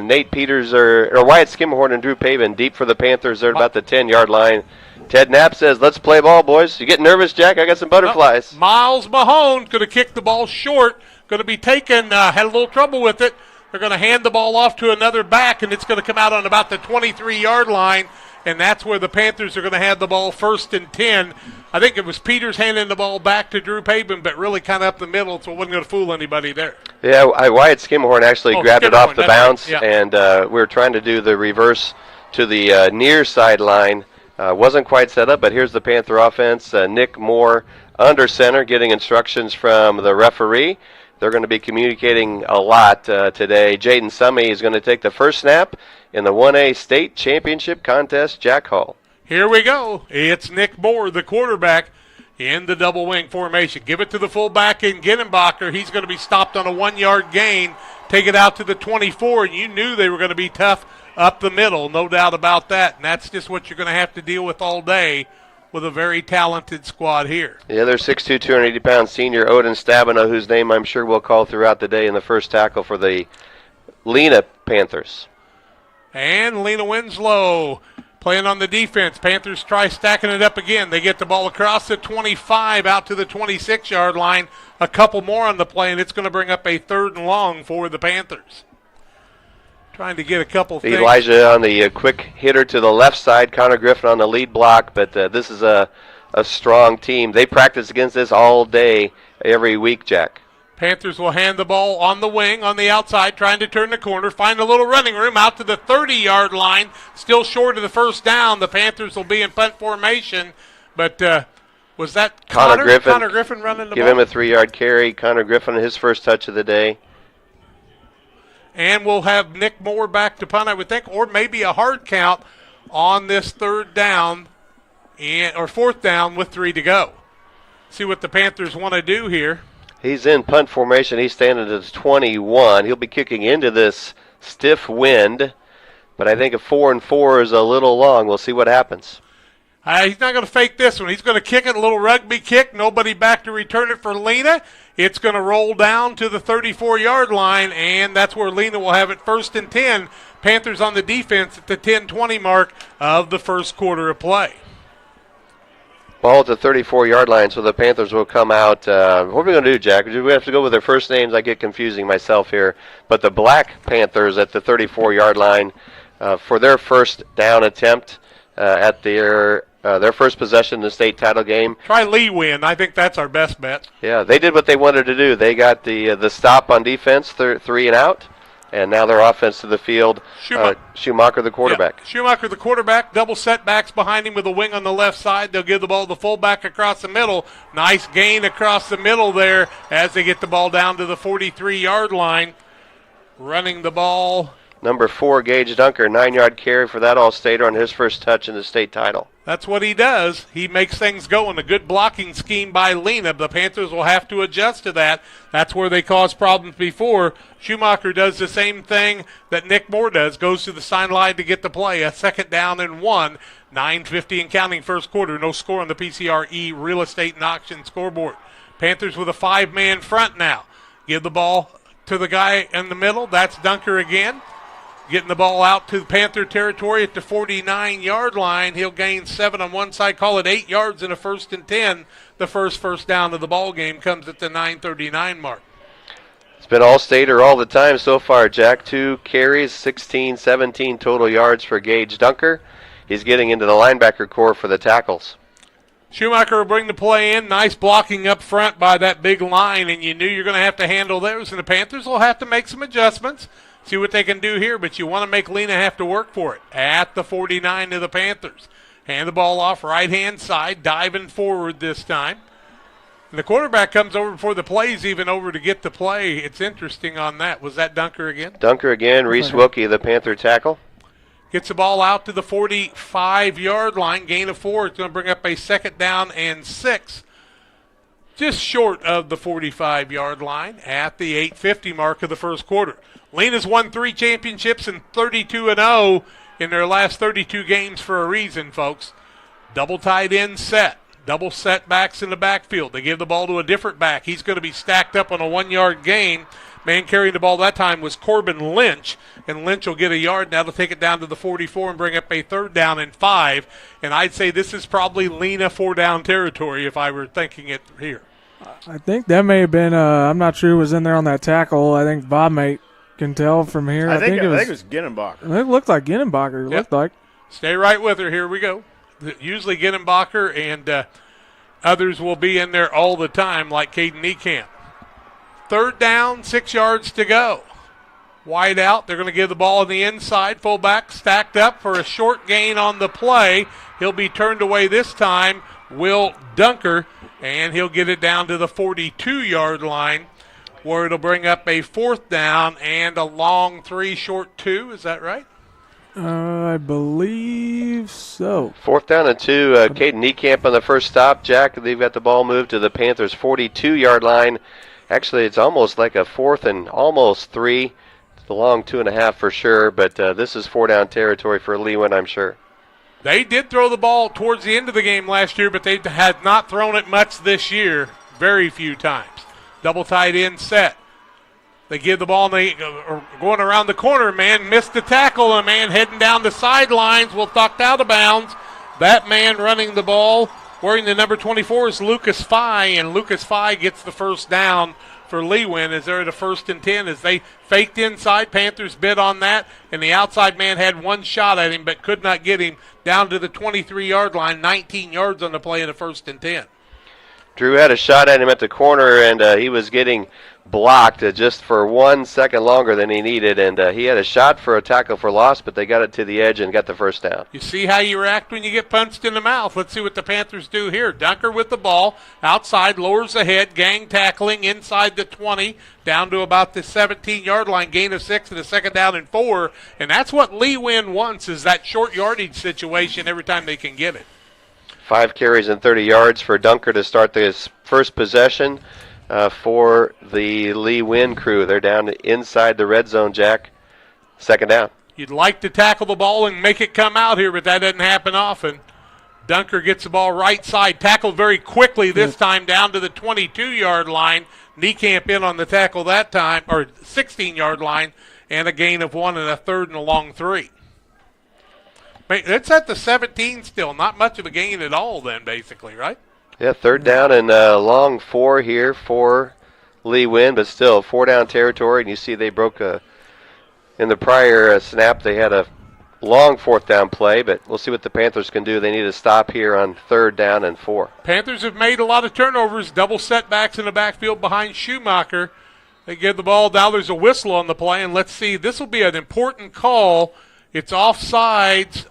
Nate Peters or Wyatt Skimmerhorn and Drew Pavin deep for the Panthers. They're about the 10-yard line. Ted Knapp says, let's play ball, boys. You getting nervous, Jack? I got some butterflies. Miles Mahone going to kick the ball short. Going to be taken, had a little trouble with it. They're going to hand the ball off to another back, and it's going to come out on about the 23-yard line, and that's where the Panthers are going to have the ball 1st and 10. I think it was Peters handing the ball back to Drew Pavin, but really kind of up the middle, so it wasn't going to fool anybody there. Yeah, Wyatt Skimmerhorn actually grabbed it off the bounce, right. And we were trying to do the reverse to the near sideline. Wasn't quite set up, but here's the Panther offense. Nick Moore under center getting instructions from the referee. They're going to be communicating a lot today. Jaden Summey is going to take the first snap in the 1A state championship contest, Jack Hall. Here we go. It's Nick Moore, the quarterback, in the double wing formation. Give it to the fullback in Ginnenbacher. He's going to be stopped on a 1-yard gain. Take it out to the 24, and you knew they were going to be tough up the middle, no doubt about that. And that's just what you're going to have to deal with all day with a very talented squad here. The other 6'2", 280-pound senior, Odin Stabino, whose name I'm sure we'll call throughout the day in the first tackle for the Lena Panthers. And Lena Winslow playing on the defense. Panthers try stacking it up again. They get the ball across the 25 out to the 26-yard line. A couple more on the play, and it's going to bring up a 3rd and long for the Panthers. Trying to get a couple things. Elijah on the quick hitter to the left side. Connor Griffin on the lead block, but this is a strong team. They practice against this all day, every week, Jack. Panthers will hand the ball on the wing, on the outside, trying to turn the corner, find a little running room out to the 30-yard line, still short of the first down. The Panthers will be in punt formation, but was that Connor Griffin? Connor Griffin running the ball? Give him a 3-yard carry. Connor Griffin, his first touch of the day. And we'll have Nick Moore back to punt, I would think, or maybe a hard count on this 3rd down or 4th down with 3 to go. See what the Panthers want to do here. He's in punt formation. He's standing at 21. He'll be kicking into this stiff wind, but I think a 4-and-4 is a little long. We'll see what happens. He's not going to fake this one. He's going to kick it, a little rugby kick. Nobody back to return it for Lena. It's going to roll down to the 34-yard line, and that's where Lena will have it 1st and 10. Panthers on the defense at the 10-20 mark of the first quarter of play. Ball at the 34-yard line, so the Panthers will come out. What are we going to do, Jack? Do we have to go with their first names? I get confusing myself here. But the Black Panthers at the 34-yard line for their first down attempt at their first possession in the state title game. Try Lee win. I think that's our best bet. Yeah, they did what they wanted to do. They got the stop on defense, 3 and out. And now their offense to the field, Schumacher the quarterback. Yeah. Schumacher the quarterback, double setbacks behind him with a wing on the left side. They'll give the ball to the fullback across the middle. Nice gain across the middle there as they get the ball down to the 43-yard line. Running the ball Number 4, Gage Dunker, 9-yard carry for that All-Stater on his first touch in the state title. That's what he does. He makes things go in a good blocking scheme by Lena. The Panthers will have to adjust to that. That's where they caused problems before. Schumacher does the same thing that Nick Moore does, goes to the sideline to get the play. A 2nd down and 1. 9:50 and counting first quarter. No score on the PCRE Real Estate and Auction scoreboard. Panthers with a 5-man front now. Give the ball to the guy in the middle. That's Dunker again. Getting the ball out to the Panther territory at the 49-yard line. He'll gain 7 on one side, call it 8 yards in a 1st and 10. The first down of the ball game comes at the 9:39 mark. It's been All-Stater all the time so far, Jack. 2 carries, 16, 17 total yards for Gage Dunker. He's getting into the linebacker core for the tackles. Schumacher will bring the play in. Nice blocking up front by that big line, and you knew you're going to have to handle those, and the Panthers will have to make some adjustments. See what they can do here, but you want to make Lena have to work for it. At the 49 of the Panthers. Hand the ball off right-hand side, diving forward this time. And the quarterback comes over before the play's even over to get the play. It's interesting on that. Was that Dunker again? Dunker again. Reese Wilkie, the Panther tackle. Gets the ball out to the 45-yard line. Gain of 4. It's going to bring up a 2nd down and 6. Just short of the 45-yard line at the 8:50 mark of the first quarter. Lena's won 3 championships and 32-0 in their last 32 games for a reason, folks. Double tight end set. Double set backs in the backfield. They give the ball to a different back. He's going to be stacked up on a 1-yard gain. Man carrying the ball that time was Corbin Lynch, and Lynch will get a yard. Now they'll take it down to the 44 and bring up a 3rd down and 5. And I'd say this is probably Lena 4-down territory if I were thinking it here. I think that may have been, I'm not sure who was in there on that tackle. I think Bob Mate can tell from here. I think it was Ginnenbacher. It looked like Ginnenbacher. It looked like. Stay right with her. Here we go. Usually Ginnenbacher and others will be in there all the time like Caden Niekamp. 3rd down, 6 yards to go. Wide out. They're going to give the ball on the inside. Fullback stacked up for a short gain on the play. He'll be turned away this time. Will Dunker, and he'll get it down to the 42-yard line where it'll bring up a 4th down and a long 3, short 2. Is that right? I believe so. 4th down and 2. Caden Niekamp on the first stop. Jack, they've got the ball moved to the Panthers' 42-yard line. Actually, it's almost like a 4th and almost 3. It's a long 2.5 for sure, but this is 4-down territory for Lewin, I'm sure. They did throw the ball towards the end of the game last year, but they had not thrown it much this year. Very few times. Double tight end set. They give the ball, and they are going around the corner. Man missed the tackle, and a man heading down the sidelines will knocked out of bounds. That man running the ball, wearing the number 24, is Lucas Fye, and Lucas Fye gets the 1st down for Lewin as they're at a 1st and 10 as they faked inside. Panthers bid on that, and the outside man had one shot at him but could not get him down to the 23-yard line. 19 yards on the play in the 1st and 10. Drew had a shot at him at the corner, and he was getting blocked just for 1 second longer than he needed, and he had a shot for a tackle for loss, but they got it to the edge and got the 1st down. You see how you react when you get punched in the mouth. Let's see what the Panthers do here. Dunker with the ball, outside, lowers the head, gang tackling inside the 20, down to about the 17-yard line, gain of 6 and a 2nd down and 4, and that's what Lewin wants, is that short yardage situation every time they can get it. 5 carries and 30 yards for Dunker to start this first possession for the Lee Wynn crew. They're down inside the red zone, Jack. 2nd down. You'd like to tackle the ball and make it come out here, but that doesn't happen often. Dunker gets the ball right side, tackled very quickly this time down to the 22-yard line. Niekamp in on the tackle that time, or 16-yard line, and a gain of 1 and a 3rd and a long 3. It's at the 17 still. Not much of a gain at all then, basically, right? Yeah, 3rd down and long 4 here for Lee Wynn, but still 4-down territory. And you see they broke in the prior snap. They had a long 4th down play, but we'll see what the Panthers can do. They need to stop here on 3rd down and 4. Panthers have made a lot of turnovers, double setbacks in the backfield behind Schumacher. They give the ball. Now there's a whistle on the play, and let's see. This will be an important call. It's offsides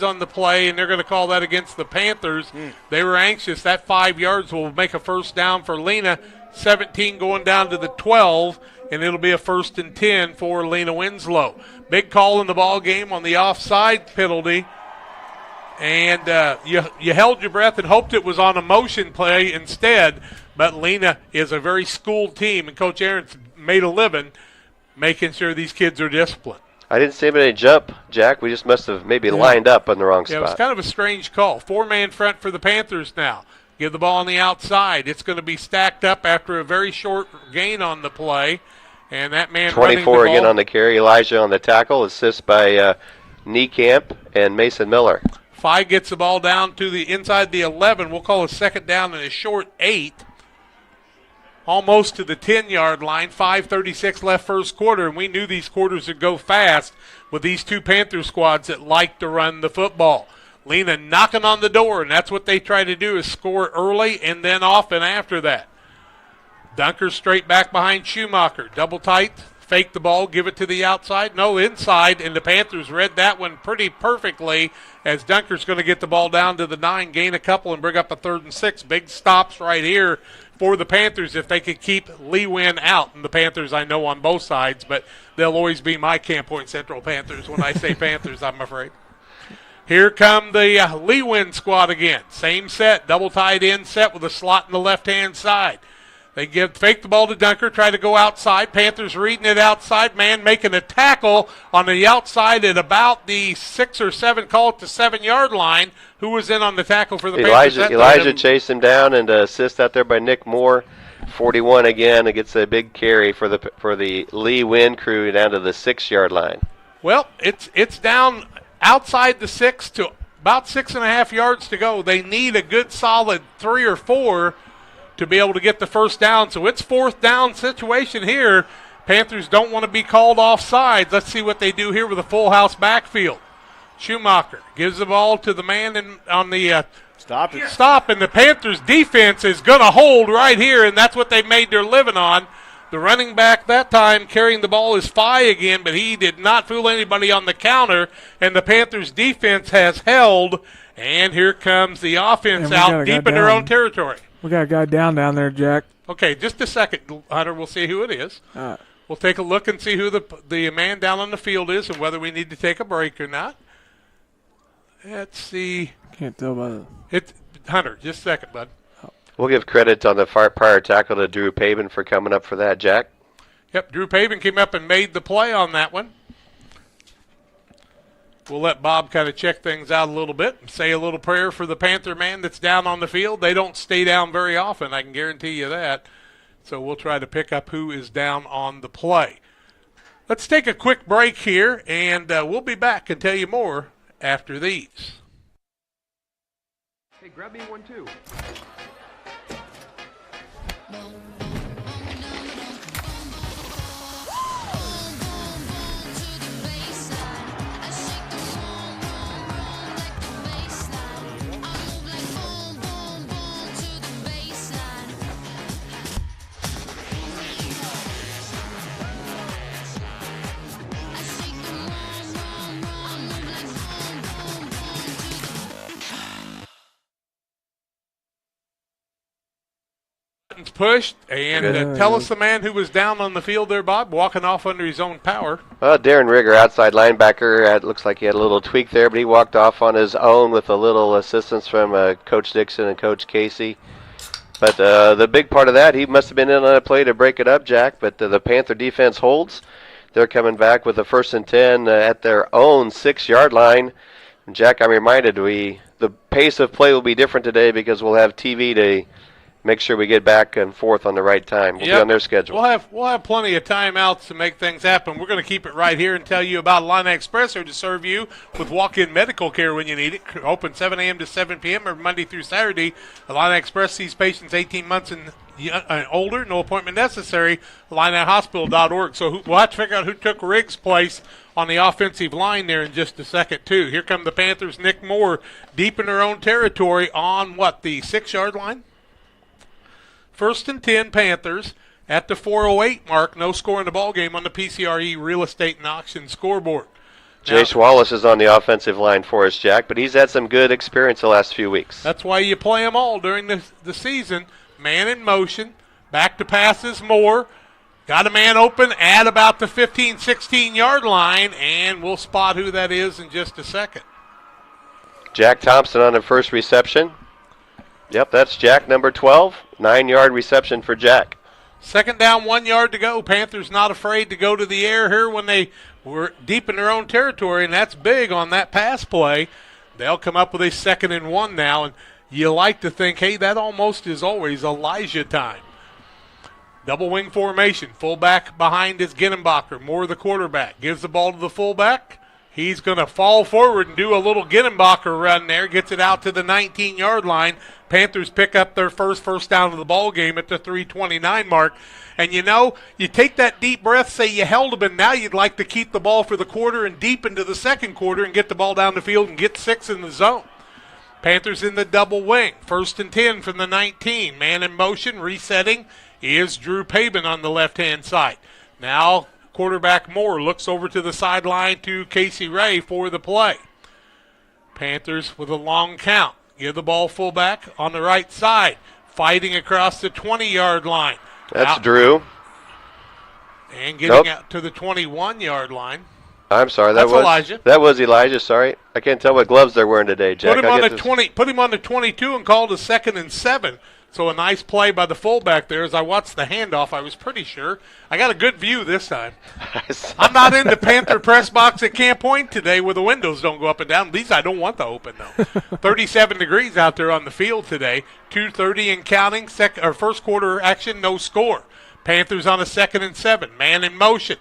on the play, and they're going to call that against the Panthers. They were anxious. That 5 yards will make a 1st down for Lena. 17 going down to the 12, and it'll be a 1st and 10 for Lena Winslow. Big call in the ball game on the offside penalty. And you held your breath and hoped it was on a motion play instead. But Lena is a very schooled team, and Coach Aaron's made a living making sure these kids are disciplined. I didn't see anybody jump, Jack. We just must have maybe lined up on the wrong spot. It was kind of a strange call. 4-man front for the Panthers now. Give the ball on the outside. It's going to be stacked up after a very short gain on the play. And that man 24 again on the carry. Elijah on the tackle. Assist by Niekamp and Mason Miller. Phi gets the ball down to the inside the 11. We'll call a 2nd down and a short 8. Almost to the 10-yard line. 5:36 left first quarter, and we knew these quarters would go fast with these two Panther squads that like to run the football. Lena knocking on the door, and that's what they try to do is score early and then often after that. Dunker straight back behind Schumacher. Double tight, fake the ball, give it to the outside. No, inside, and the Panthers read that one pretty perfectly as Dunker's going to get the ball down to the 9, gain a couple, and bring up a 3rd and 6. Big stops right here for the Panthers if they could keep Lee Wynn out. And the Panthers I know on both sides, but they'll always be my Camp Point Central Panthers when I say Panthers, I'm afraid. Here come the Lee Wynn squad again. Same set, double tight end set with a slot in the left-hand side. They fake the ball to Dunker, try to go outside. Panthers reading it outside. Man making a tackle on the outside at about the 6 or 7, call it the 7-yard line. Who was in on the tackle for the Panthers? Elijah chased him down and assist out there by Nick Moore. 41 again. It gets a big carry for the Lee Wynn crew down to the 6-yard line. Well, it's down outside the 6 to about 6.5 yards to go. They need a good solid 3 or 4 to be able to get the first down. So it's 4th down situation here. Panthers don't want to be called offsides. Let's see what they do here with a full house backfield. Schumacher gives the ball to the man on the stop, and the Panthers defense is going to hold right here, and that's what they made their living on. The running back that time carrying the ball is Phi again, but he did not fool anybody on the counter, and the Panthers defense has held, and here comes the offense out deep in their own territory. We got a guy down there, Jack. Okay, just a second, Hunter. We'll see who it is. We'll take a look and see who the man down on the field is and whether we need to take a break or not. Let's see. Can't tell by the... Hunter, just a second, bud. We'll give credit on the prior tackle to Drew Pavin for coming up for that, Jack. Yep, Drew Pavin came up and made the play on that one. We'll let Bob kind of check things out a little bit and say a little prayer for the Panther man that's down on the field. They don't stay down very often, I can guarantee you that. So we'll try to pick up who is down on the play. Let's take a quick break here, and we'll be back and tell you more after these. Hey, grab me one too. Pushed, and tell us the man who was down on the field there, Bob, walking off under his own power. Darren Rigger, outside linebacker. It looks like he had a little tweak there, but he walked off on his own with a little assistance from Coach Dixon and Coach Casey. But the big part of that, he must have been in on a play to break it up, Jack, but the Panther defense holds. They're coming back with a 1st and 10 at their own 6-yard line. And Jack, I'm reminded the pace of play will be different today because we'll have TV to make sure we get back and forth on the right time. We'll be on their schedule. We'll have plenty of timeouts to make things happen. We're going to keep it right here and tell you about Illini Express, here to serve you with walk-in medical care when you need it. Open 7 a.m. to 7 p.m. or Monday through Saturday. Illini Express sees patients 18 months and older, no appointment necessary. IlliniHospital.org. So we'll have to figure out who took Riggs' place on the offensive line there in just a second, too. Here come the Panthers. Nick Moore deep in their own territory on, the 6-yard line? 1st and 10 Panthers at the 4:08 mark. No score in the ball game on the PCRE Real Estate and Auction scoreboard. Jace Wallace is on the offensive line for us, Jack, but he's had some good experience the last few weeks. That's why you play them all during the season. Man in motion, back to passes Moore. Got a man open at about the 15, 16-yard line, and we'll spot who that is in just a second. Jack Thompson on the first reception. Yep, that's Jack, number 12. 9-yard reception for Jack. Second down, 1 yard to go. Panthers not afraid to go to the air here when they were deep in their own territory, and that's big on that pass play. They'll come up with a 2nd and 1 now, and you like to think, hey, that almost is always Elijah time. Double wing formation. Fullback behind is Ginnenbacher. Moore the quarterback. Gives the ball to the fullback. He's going to fall forward and do a little Ginnenbacher run there. Gets it out to the 19-yard line. Panthers pick up their first down of the ball game at the 3:29 mark. And you take that deep breath, say you held them, and now you'd like to keep the ball for the quarter and deep into the second quarter and get the ball down the field and get 6 in the zone. Panthers in the double wing. 1st and 10 from the 19. Man in motion, resetting, is Drew Pabin on the left-hand side. Now quarterback Moore looks over to the sideline to Casey Ray for the play. Panthers with a long count. Give the ball fullback on the right side. Fighting across the 20-yard line. That's Drew. And getting out to the 21-yard line. I'm sorry, That's Elijah. That was Elijah, sorry. I can't tell what gloves they're wearing today, Jack. Put him on the 22 and called a 2nd and 7. So a nice play by the fullback there. As I watched the handoff, I was pretty sure. I got a good view this time. I'm not in the Panther press box at Camp Point today where the windows don't go up and down. These I don't want to open, though. 37 degrees out there on the field today. 2:30 and counting. First quarter action, no score. Panthers on a 2nd and 7. Man in motion.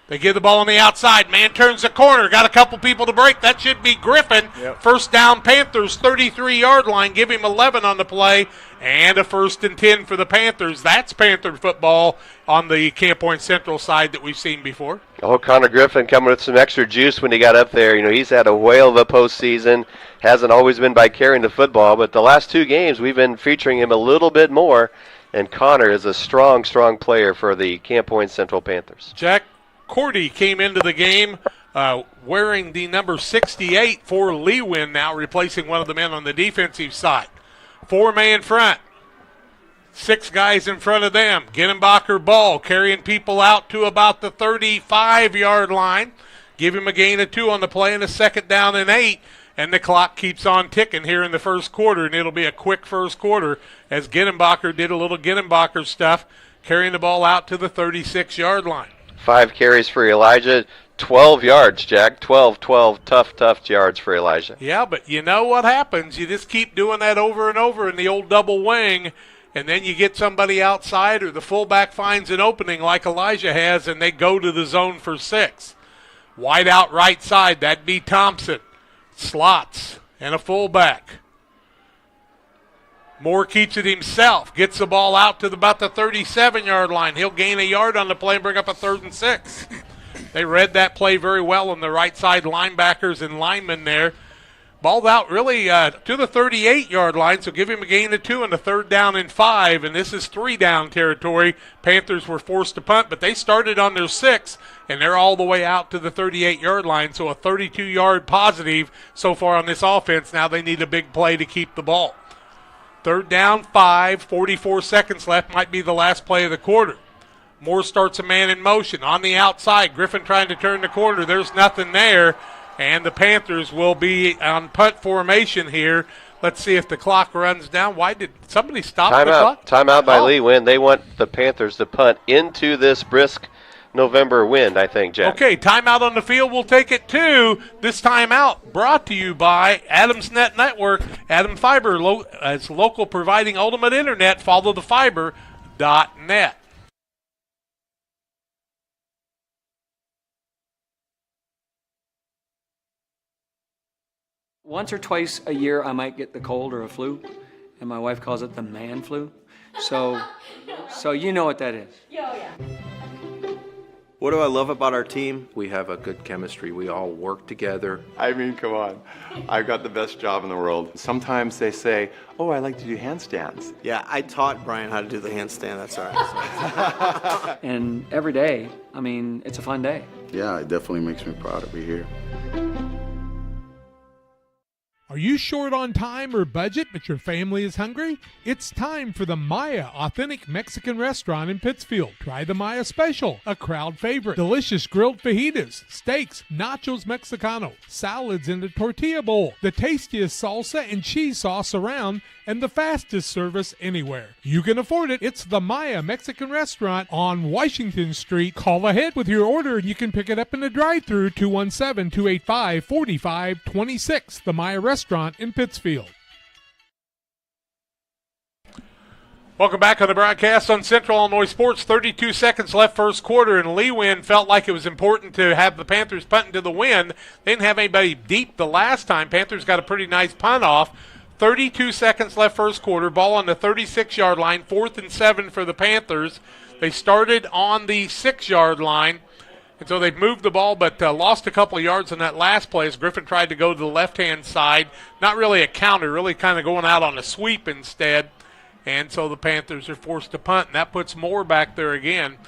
They give the ball on the outside. Man turns the corner. Got a couple people to break. That should be Griffin. Yep. First down, Panthers, 33-yard line. Give him 11 on the play. And a 1st and 10 for the Panthers. That's Panther football on the Camp Point Central side that we've seen before. Oh, Connor Griffin coming with some extra juice when he got up there. He's had a whale of a postseason. Hasn't always been by carrying the football, but the last 2 games we've been featuring him a little bit more. And Connor is a strong, strong player for the Camp Point Central Panthers. Jack Cordy came into the game wearing the number 68 for Lewin, now replacing one of the men on the defensive side. 4-man front. 6 guys in front of them. Ginnenbacher ball, carrying people out to about the 35-yard line. Give him a gain of 2 on the play and a 2nd down and 8. And the clock keeps on ticking here in the first quarter, and it'll be a quick first quarter as Ginnenbacher did a little Ginnenbacher stuff, carrying the ball out to the 36-yard line. 5 carries for Elijah, 12 yards, Jack. 12, tough yards for Elijah. Yeah, but you know what happens? You just keep doing that over and over in the old double wing, and then you get somebody outside or the fullback finds an opening like Elijah has, and they go to the zone for 6. Wide out right side, that'd be Thompson. Slots and a fullback. Moore keeps it himself, gets the ball out to about the 37-yard line. He'll gain a yard on the play and bring up a 3rd and 6. They read that play very well on the right side linebackers and linemen there. Balled out really to the 38-yard line, so give him a gain of 2 and a 3rd down and 5, and this is 3-down territory. Panthers were forced to punt, but they started on their 6, and they're all the way out to the 38-yard line, so a 32-yard positive so far on this offense. Now they need a big play to keep the ball. 3rd down, 5, 44 seconds left, might be the last play of the quarter. Moore starts a man in motion on the outside. Griffin trying to turn the corner. There's nothing there, and the Panthers will be on punt formation here. Let's see if the clock runs down. Why did somebody stop the clock? Timeout by Lee Wynn. They want the Panthers to punt into this brisk November wind, I think, Jack. Okay, timeout on the field. We'll take it to this timeout brought to you by Adams Net Network. Adam Fiber as local providing ultimate internet. Follow the fiber.net. Once or twice a year, I might get the cold or a flu, and my wife calls it the man flu. So you know what that is. Yeah. What do I love about our team? We have a good chemistry. We all work together. I mean, come on. I've got the best job in the world. Sometimes they say, oh, I like to do handstands. Yeah, I taught Brian how to do the handstand. That's all right. And every day, it's a fun day. Yeah, it definitely makes me proud to be here. Are Are you short on time or budget, but your family is hungry? It's time for the Maya Authentic Mexican Restaurant in Pittsfield. Try the Maya Special, a crowd favorite. Delicious grilled fajitas, steaks, nachos Mexicano, salads in a tortilla bowl, the tastiest salsa and cheese sauce around, and the fastest service anywhere. You can afford it. It's the Maya Mexican Restaurant on Washington Street. Call ahead with your order and you can pick it up in the drive-thru, 217-285-4526. The Maya Restaurant in Pittsfield. Welcome back on the broadcast on Central Illinois Sports. 32 seconds left first quarter, and Lewin felt like it was important to have the Panthers punt into the wind. They didn't have anybody deep the last time. Panthers got a pretty nice punt off. 32 seconds left first quarter. Ball on the 36-yard line. 4th and 7 for the Panthers. They started on the 6-yard line. And so they've moved the ball, but lost a couple of yards in that last play as Griffin tried to go to the left-hand side. Not really a counter, really kind of going out on a sweep instead. And so the Panthers are forced to punt, and that puts Moore back there again.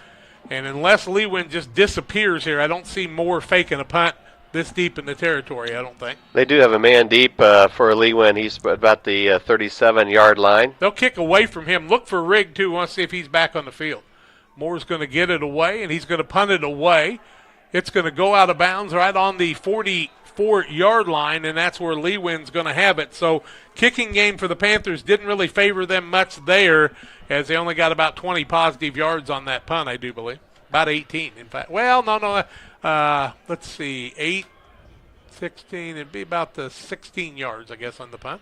And unless Lewin just disappears here, I don't see Moore faking a punt this deep in the territory, I don't think. They do have a man deep for Lewin. He's about the 37-yard line. They'll kick away from him. Look for Rigg, too. Want to see if he's back on the field. Moore's going to get it away, and he's going to punt it away. It's going to go out of bounds right on the 44-yard line, and that's where Lewin's going to have it. So kicking game for the Panthers didn't really favor them much there, as they only got about 20 positive yards on that punt, I do believe. About 18, in fact. Well, no. Let's see. 8, 16. It'd be about the 16 yards, I guess, on the punt.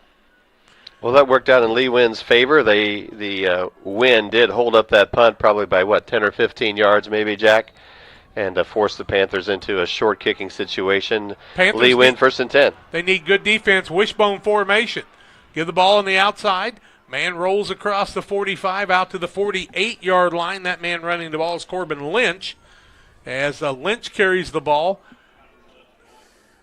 Well, that worked out in Lewin's favor. The wind did hold up that punt probably by, 10 or 15 yards maybe, Jack, and forced the Panthers into a short kicking situation. Lewin, 1st and 10. They need good defense, wishbone formation. Give the ball on the outside. Man rolls across the 45 out to the 48-yard line. That man running the ball is Corbin Lynch. As Lynch carries the ball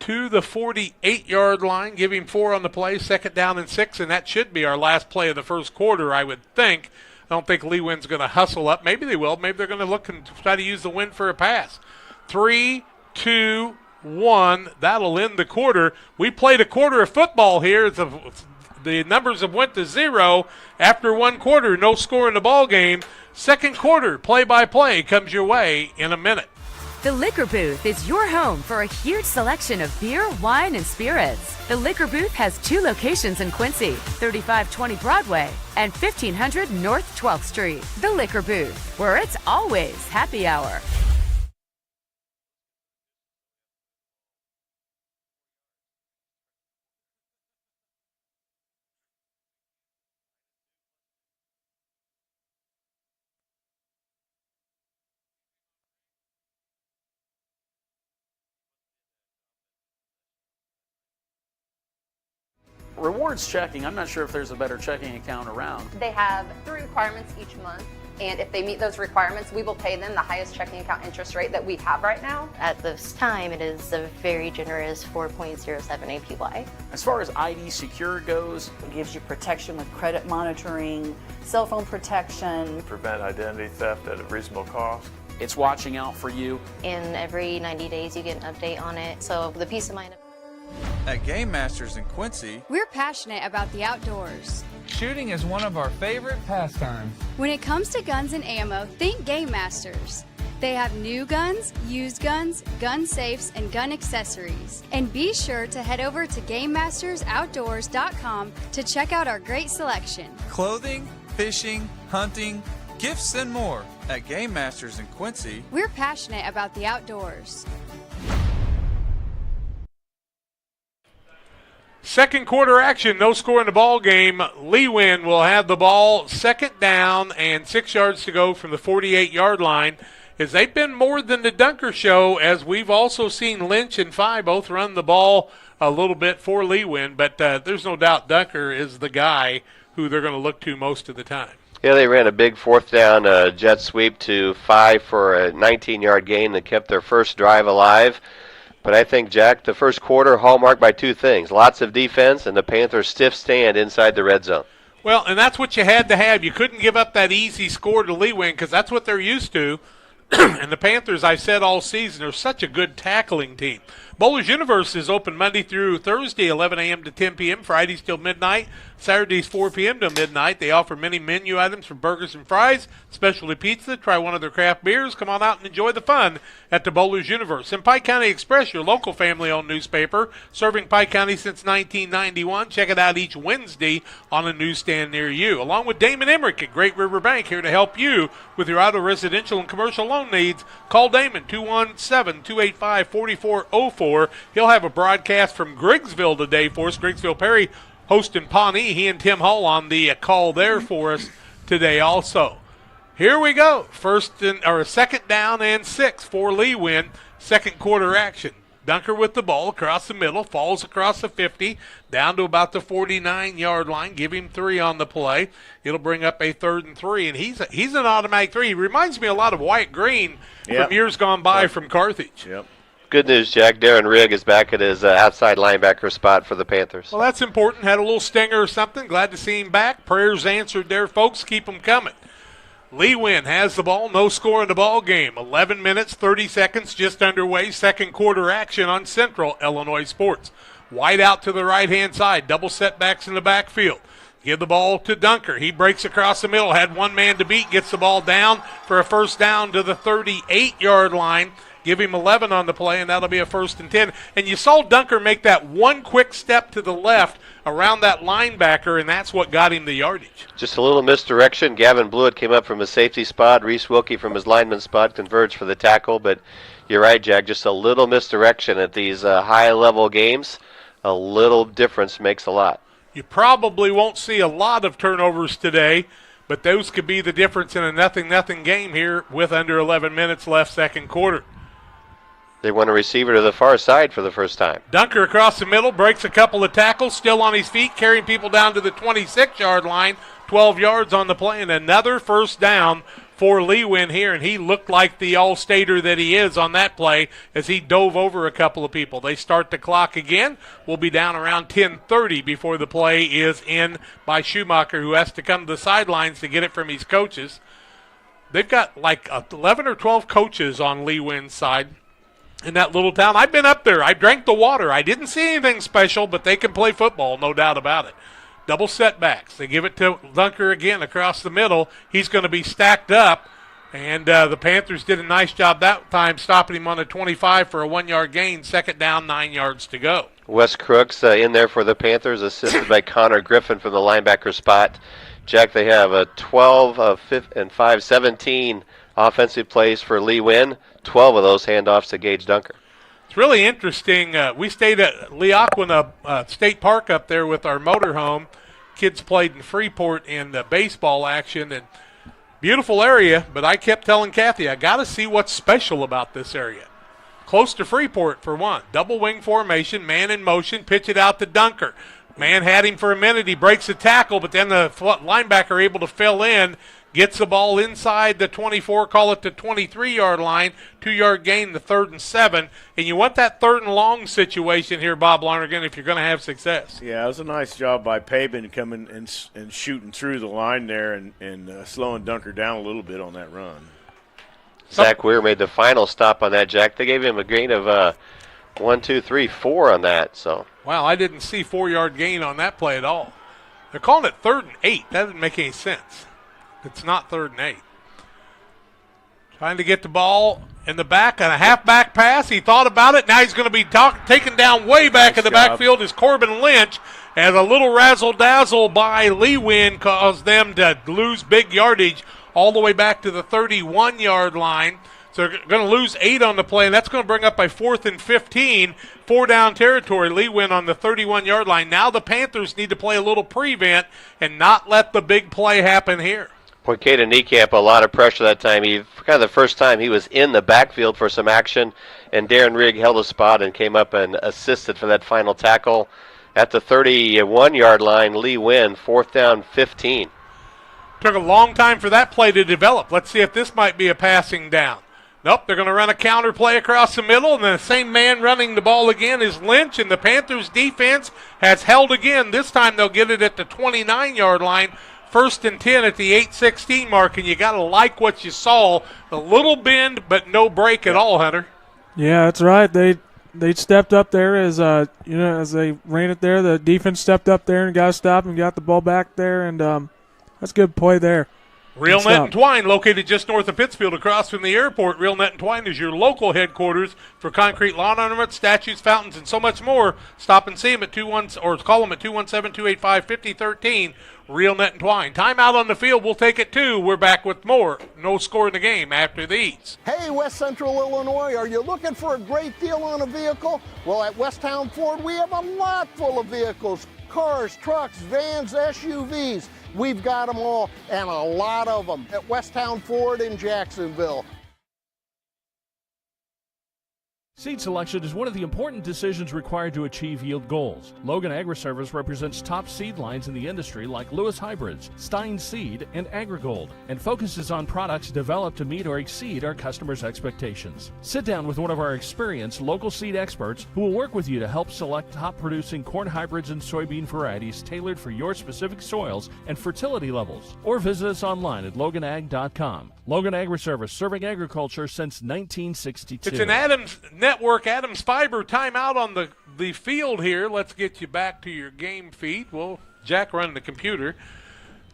to the 48-yard line, giving 4 on the play, 2nd down and 6, and that should be our last play of the first quarter, I would think. I don't think Lewin's going to hustle up. Maybe they will. Maybe they're going to look and try to use the wind for a pass. 3, 2, 1. That'll end the quarter. We played a quarter of football here. The numbers have went to 0 after 1 quarter. No score in the ball game. Second quarter, play-by-play, comes your way in a minute. The Liquor Booth is your home for a huge selection of beer, wine, and spirits. The Liquor Booth has 2 locations in Quincy, 3520 Broadway and 1500 North 12th Street. The Liquor Booth, where it's always happy hour. Rewards checking, I'm not sure if there's a better checking account around. They have 3 requirements each month, and if they meet those requirements, we will pay them the highest checking account interest rate that we have right now. At this time, it is a very generous 4.07 APY. As far as ID Secure goes, It gives you protection with credit monitoring, cell phone protection. Prevent identity theft at a reasonable cost. it's watching out for you. And every 90 days you get an update on it, so the peace of mind. At Game Masters in Quincy, we're passionate about the outdoors. Shooting is one of our favorite pastimes. When it comes to guns and ammo, think Game Masters. They have new guns, used guns, gun safes, and gun accessories. And be sure to head over to GameMastersOutdoors.com to check out our great selection. Clothing, fishing, hunting, gifts, and more. At Game Masters in Quincy, we're passionate about the outdoors. Second quarter action, no score in the ball game. Lewin will have the ball, second down and 6 yards to go from the 48-yard line. As they've been more than the Dunker show, as we've also seen Lynch and Phi both run the ball a little bit for Lewin, but there's no doubt Dunker is the guy who they're going to look to most of the time. Yeah, they ran a big fourth down jet sweep to Phi for a 19-yard gain that kept their first drive alive. But I think, Jack, the first quarter hallmarked by two things: lots of defense and the Panthers' stiff stand inside the red zone. Well, and that's what you had to have. You couldn't give up that easy score to Lewin because that's what they're used to. And the Panthers, I said all season, are such a good tackling team. Bowlers Universe is open Monday through Thursday, 11 a.m. to 10 p.m., Fridays till midnight, Saturdays 4 p.m. to midnight. They offer many menu items from burgers and fries, specialty pizza. Try one of their craft beers. Come on out and enjoy the fun at the Bowlers Universe. And Pike County Express, your local family-owned newspaper, serving Pike County since 1991. Check it out each Wednesday on a newsstand near you. Along with Damon Emmerich at Great River Bank, here to help you with your auto, residential, and commercial loan needs. Call Damon, 217-285-4404. He'll have a broadcast from Griggsville today for us. Griggsville Perry hosting Pawnee. He and Tim Hull on the call there for us today also. Here we go. Second down and 6 for Lee Win. Second quarter action. Dunker with the ball across the middle, falls across the 50, down to about the 49-yard line. Give him 3 on the play. It'll bring up a 3rd and 3, and he's an automatic 3. He reminds me a lot of Wyatt Green from years gone by from Carthage. Yep. Good news, Jack. Darren Rigg is back at his outside linebacker spot for the Panthers. Well, that's important. Had a little stinger or something. Glad to see him back. Prayers answered there, folks. Keep them coming. Lee Win has the ball. No score in the ball game. 11 minutes, 30 seconds just underway. Second quarter action on Central Illinois Sports. Wide out to the right-hand side. Double setbacks in the backfield. Give the ball to Dunker. He breaks across the middle. Had one man to beat. Gets the ball down for a first down to the 38-yard line. Give him 11 on the play, and that'll be a 1st and 10. And you saw Dunker make that one quick step to the left around that linebacker, and that's what got him the yardage. Just a little misdirection. Gavin Blewett came up from his safety spot. Reese Wilkie from his lineman spot converged for the tackle. But you're right, Jack, just a little misdirection at these high-level games. A little difference makes a lot. You probably won't see a lot of turnovers today, but those could be the difference in a 0-0 game here with under 11 minutes left second quarter. They want a receiver to the far side for the first time. Dunker across the middle, breaks a couple of tackles, still on his feet, carrying people down to the 26-yard line, 12 yards on the play, and another first down for Lee Win here, and he looked like the all-stater that he is on that play as he dove over a couple of people. They start the clock again. We'll be down around 10:30 before the play is in by Schumacher, who has to come to the sidelines to get it from his coaches. They've got like 11 or 12 coaches on Lee Win's side in that little town. I've been up there. I drank the water. I didn't see anything special, but they can play football, no doubt about it. Double setbacks. They give it to Dunker again across the middle. He's going to be stacked up, and the Panthers did a nice job that time stopping him on a 25 for a 1-yard gain. Second down, 9 yards to go. Wes Crooks in there for the Panthers, assisted by Connor Griffin from the linebacker spot. Jack, they have a 12 and 5, 17 offensive plays for Lee Win. 12 of those handoffs to Gage Dunker. It's really interesting. We stayed at Leaquina State Park up there with our motorhome. Kids played in Freeport in the baseball action, and beautiful area, but I kept telling Kathy, I got to see what's special about this area. Close to Freeport for one. Double wing formation, man in motion, pitch it out to Dunker. Man had him for a minute. He breaks the tackle, but then the linebacker able to fill in, gets the ball inside the 24, call it the 23-yard line, 2-yard gain, the 3rd and 7. And you want that 3rd and long situation here, Bob Lonergan, if you're going to have success. Yeah, it was a nice job by Pabin coming and shooting through the line there and slowing Dunker down a little bit on that run. Zach Weir made the final stop on that, Jack. They gave him a gain of 1, 2, 3, 4 on that. So. Wow, I didn't see 4-yard gain on that play at all. They're calling it 3rd and 8. That doesn't make any sense. It's not 3rd and 8. Trying to get the ball in the back on a halfback pass. He thought about it. Now he's going to be taken down way back in the backfield is Corbin Lynch. And a little razzle-dazzle by Lee Win caused them to lose big yardage all the way back to the 31-yard line. So they're going to lose 8 on the play, and that's going to bring up a 4th and 15, 4-down territory. Lee Win on the 31-yard line. Now the Panthers need to play a little prevent and not let the big play happen here. Poincato Niekamp, a lot of pressure that time. He kind of the first time he was in the backfield for some action, and Darren Rigg held a spot and came up and assisted for that final tackle. At the 31-yard line, Lee Win, 4th down, 15. Took a long time for that play to develop. Let's see if this might be a passing down. Nope, they're going to run a counter play across the middle, and the same man running the ball again is Lynch, and the Panthers' defense has held again. This time they'll get it at the 29-yard line. 1st and 10 at the 8:16 mark, and you got to like what you saw. A little bend, but no break at all, Hunter. Yeah, that's right. They stepped up there as as they ran it there. The defense stepped up there and got a stop and got the ball back there, and that's good play there. Real Net and Twine, located just north of Pittsfield, across from the airport. Real Net and Twine is your local headquarters for concrete lawn ornaments, statues, fountains, and so much more. Stop and see them at call them at 217-285-5013. Real Net and Twine. Timeout on the field. We'll take it too. We're back with more. No score in the game after these. Hey, West Central Illinois, are you looking for a great deal on a vehicle? Well, at Westtown Ford, we have a lot full of vehicles. Cars, trucks, vans, SUVs. We've got them all, and a lot of them at Westtown Ford in Jacksonville. Seed selection is one of the important decisions required to achieve yield goals. Logan Agri-Service represents top seed lines in the industry like Lewis Hybrids, Stein Seed, and AgriGold, and focuses on products developed to meet or exceed our customers' expectations. Sit down with one of our experienced local seed experts who will work with you to help select top-producing corn hybrids and soybean varieties tailored for your specific soils and fertility levels. Or visit us online at loganag.com. Logan Agri-Service, serving agriculture since 1962. It's an Adams Network, Adams Fiber timeout on the field here. Let's get you back to your game feed. Well, Jack running the computer.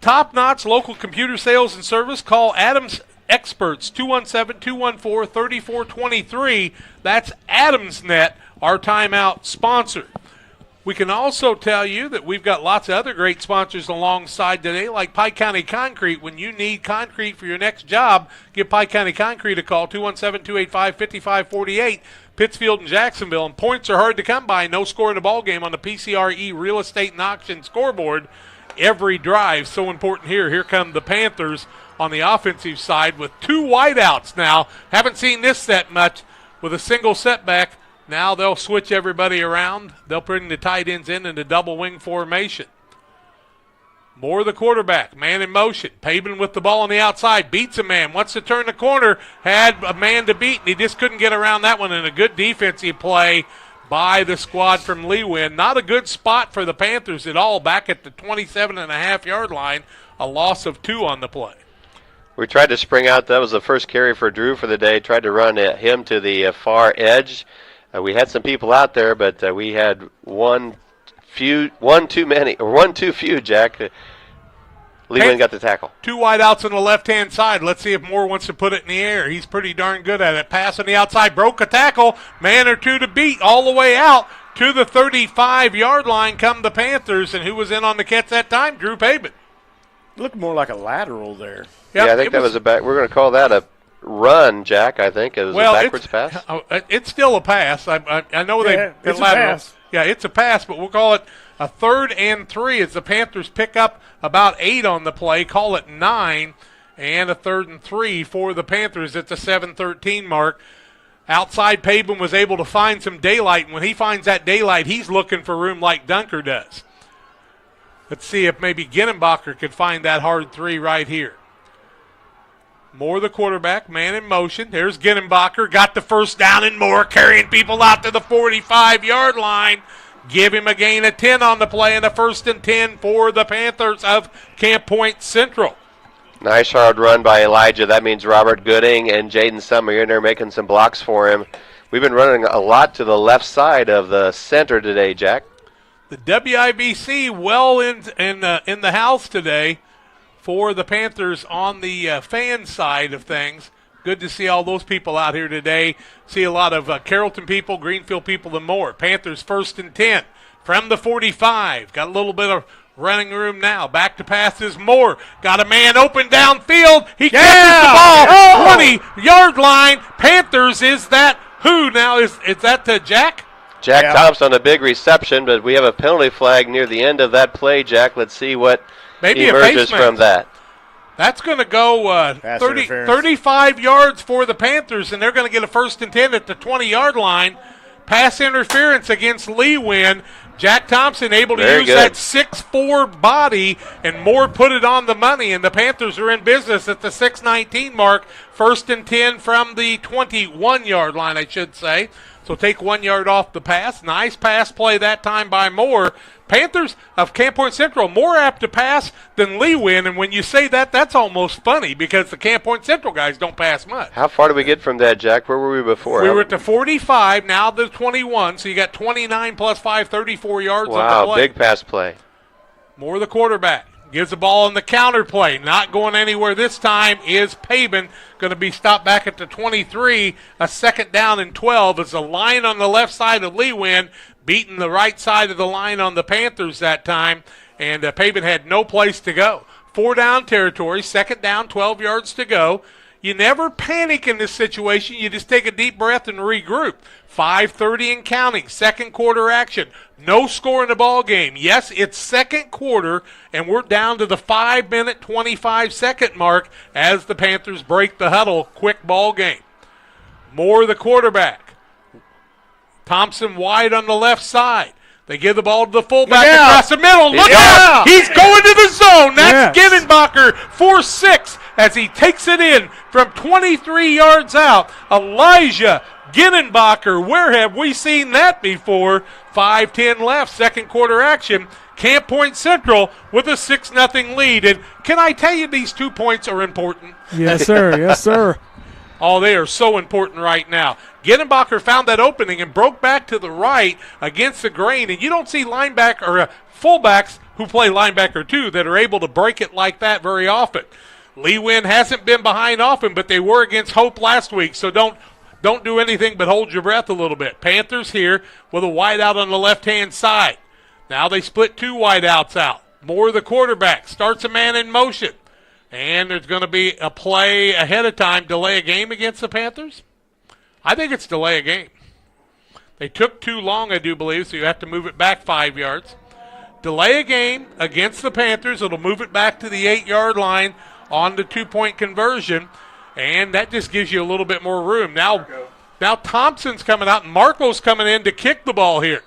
Top-notch local computer sales and service. Call Adams Experts, 217-214-3423. That's AdamsNet, our timeout sponsor. We can also tell you that we've got lots of other great sponsors alongside today, like Pike County Concrete. When you need concrete for your next job, give Pike County Concrete a call, 217-285-5548, Pittsfield and Jacksonville. And points are hard to come by. No score in the ball game on the PCRE Real Estate and Auction scoreboard. Every drive so important here. Here come the Panthers on the offensive side with two wideouts now. Haven't seen this set much with a single setback. Now they'll switch everybody around. They'll bring the tight ends in the double wing formation. Moore, the quarterback, man in motion. Pabin with the ball on the outside, beats a man, wants to turn the corner, had a man to beat, and he just couldn't get around that one. And a good defensive play by the squad from Leewin. Not a good spot for the Panthers at all, back at the 27.5-yard line, a loss of 2 on the play. We tried to spring out. That was the first carry for Drew for the day. Tried to run him to the far edge. We had some people out there, but we had one too few, Jack. Leland got the tackle. Two wideouts on the left-hand side. Let's see if Moore wants to put it in the air. He's pretty darn good at it. Pass on the outside, broke a tackle. Man or two to beat all the way out to the 35-yard line come the Panthers. And who was in on the catch that time? Drew Pabin. Looked more like a lateral there. Yep, yeah, I think that was a back. We're going to call that a run, Jack. I think it was a backwards pass. It's still a pass. I know it's a pass. Yeah, it's a pass, but we'll call it a 3rd and 3 as the Panthers pick up about 8 on the play. Call it 9, and a 3rd and 3 for the Panthers at the 7:13 mark. Outside, Pabin was able to find some daylight, and when he finds that daylight, he's looking for room like Dunker does. Let's see if maybe Ginnenbacher could find that hard 3 right here. Moore, the quarterback, man in motion. There's Ginnenbacher, got the first down, and Moore carrying people out to the 45-yard line. Give him a gain of 10 on the play, and a 1st and 10 for the Panthers of Camp Point Central. Nice hard run by Elijah. That means Robert Gooding and Jaden Summer are in there making some blocks for him. We've been running a lot to the left side of the center today, Jack. The WIBC well in the house today for the Panthers on the fan side of things. Good to see all those people out here today. See a lot of Carrollton people, Greenfield people, and more. Panthers 1st and 10 from the 45. Got a little bit of running room now. Back to passes. Moore got a man open downfield. He catches the ball. 20-yard line. Panthers, is that who now? Is that Jack? Jack Thompson on a big reception, but we have a penalty flag near the end of that play, Jack. Let's see what emerges from that. That's going to go 35 yards for the Panthers, and they're going to get a 1st and 10 at the 20-yard line. Pass interference against Leewin. Jack Thompson able to use that 6'4" body, and Moore put it on the money, and the Panthers are in business at the 6:19 mark. 1st and 10 from the 21-yard line, I should say. So So take 1 yard off the pass. Nice pass play that time by Moore. Panthers of Camp Point Central more apt to pass than Lewin, and when you say that, that's almost funny because the Camp Point Central guys don't pass much. How far did we get from that, Jack? Where were we before? We were at the 45, now the 21, so you got 29 plus 5, 34 yards on the Wow, play. big pass play. Moore, the quarterback, gives the ball on the counter play. Not going anywhere this time is Pabin. Going to be stopped back at the 23. A second down and 12 as the line on the left side of Lewin beating the right side of the line on the Panthers that time. And Pabin had no place to go. 4 down territory, second down, 12 yards to go. You never panic in this situation. You just take a deep breath and regroup. 5:30 and counting, second quarter action. No score in the ball game. Yes, it's second quarter, and we're down to the 5-minute, 25-second mark as the Panthers break the huddle. Quick ball game. Moore, the quarterback. Thompson wide on the left side. They give the ball to the fullback across the middle. Look out! He's going to the zone. That's Ginnenbacher, 4-6, as he takes it in from 23 yards out. Elijah Ginnenbacher, where have we seen that before? 5:10 left, second quarter action. Camp Point Central with a 6-0 lead. And can I tell you these 2 points are important? Yes, sir. Yes, sir. Oh, they are so important right now. Ginnenbacher found that opening and broke back to the right against the grain. And you don't see linebacker or fullbacks who play linebacker too that are able to break it like that very often. Lewin hasn't been behind often, but they were against Hope last week. So don't do anything but hold your breath a little bit. Panthers here with a wide out on the left-hand side. Now they split 2 wide outs out. Moore, the quarterback, starts a man in motion. And there's going to be a play ahead of time, delay a game against the Panthers. I think it's delay a game. They took too long, I do believe, so you have to move it back 5 yards. Delay a game against the Panthers. It'll move it back to the 8-yard line on the 2-point conversion, and that just gives you a little bit more room. Now Thompson's coming out, and Marco's coming in to kick the ball here.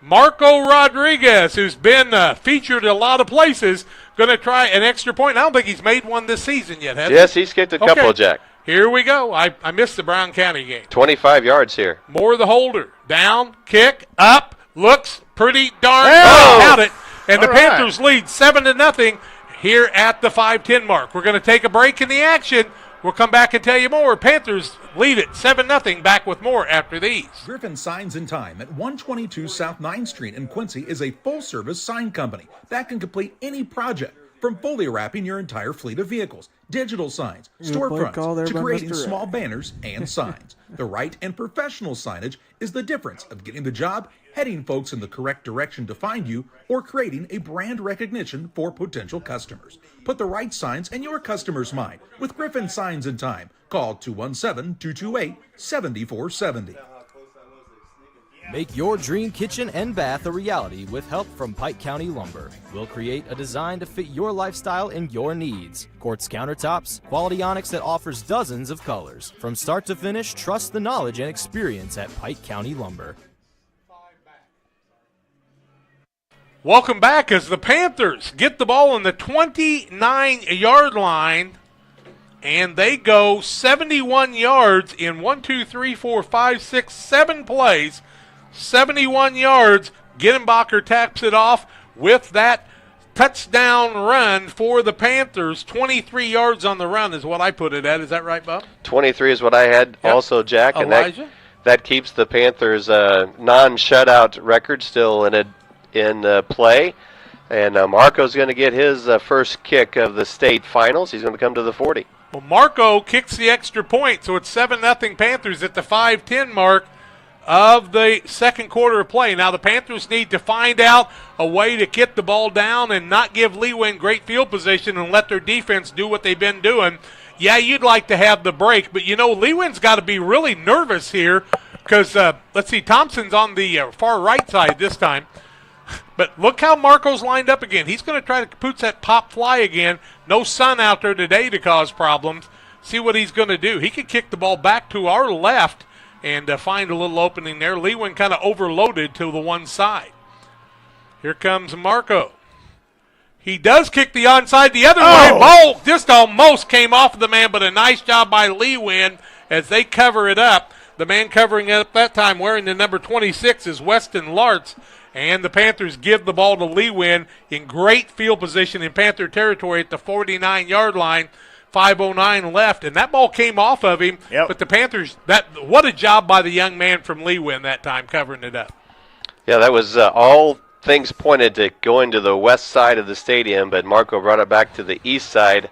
Marco Rodriguez, who's been featured a lot of places, going to try an extra point. I don't think he's made one this season yet, has he? Yes, he's kicked a couple, Jack. Here we go. I missed the Brown County game. 25 yards here. Moore, the holder. Down, kick, up, looks pretty darn good. Count it. And the Panthers lead 7-0 here at the 5:10 mark. We're going to take a break in the action. We'll come back and tell you more. Panthers lead it 7-0. Back with more after these. Griffin Signs and Time at 122 South 9th Street in Quincy is a full-service sign company that can complete any project, from fully wrapping your entire fleet of vehicles, digital signs, storefronts, to creating small banners and signs. The right and professional signage is the difference of getting the job, heading folks in the correct direction to find you, or creating a brand recognition for potential customers. Put the right signs in your customer's mind with Griffin Signs and Time. Call 217-228-7470. Make your dream kitchen and bath a reality with help from Pike County Lumber. We'll create a design to fit your lifestyle and your needs. Quartz countertops, quality onyx that offers dozens of colors. From start to finish, trust the knowledge and experience at Pike County Lumber. Welcome back as the Panthers get the ball on the 29-yard line, and they go 71 yards in 7 plays. 71 yards. Ginnenbacher taps it off with that touchdown run for the Panthers. 23 yards on the run is what I put it at. Is that right, Bob? 23 is what I had also, Jack. And Elijah? that keeps the Panthers' non-shutout record still in play. And Marco's going to get his first kick of the state finals. He's going to come to the 40. Well, Marco kicks the extra point, so it's 7-0 Panthers at the 5:10 mark of the second quarter of play. Now the Panthers need to find out a way to get the ball down and not give Lewin great field position and let their defense do what they've been doing. Yeah, you'd like to have the break, but Lewin's got to be really nervous here because, let's see, Thompson's on the far right side this time. But look how Marco's lined up again. He's going to try to put that pop fly again. No sun out there today to cause problems. See what he's going to do. He could kick the ball back to our left and find a little opening there. Lewin kind of overloaded to the one side. Here comes Marco. He does kick the onside the other way. Ball just almost came off of the man, but a nice job by Lewin as they cover it up. The man covering up that time wearing the number 26 is Weston Lartz. And the Panthers give the ball to Lee Wynn in great field position in Panther territory at the 49-yard line. 5:09 left, and that ball came off of him. Yep. But the Panthers, what a job by the young man from Lee Wynn that time covering it up. Yeah, that was all things pointed to going to the west side of the stadium, but Marco brought it back to the east side,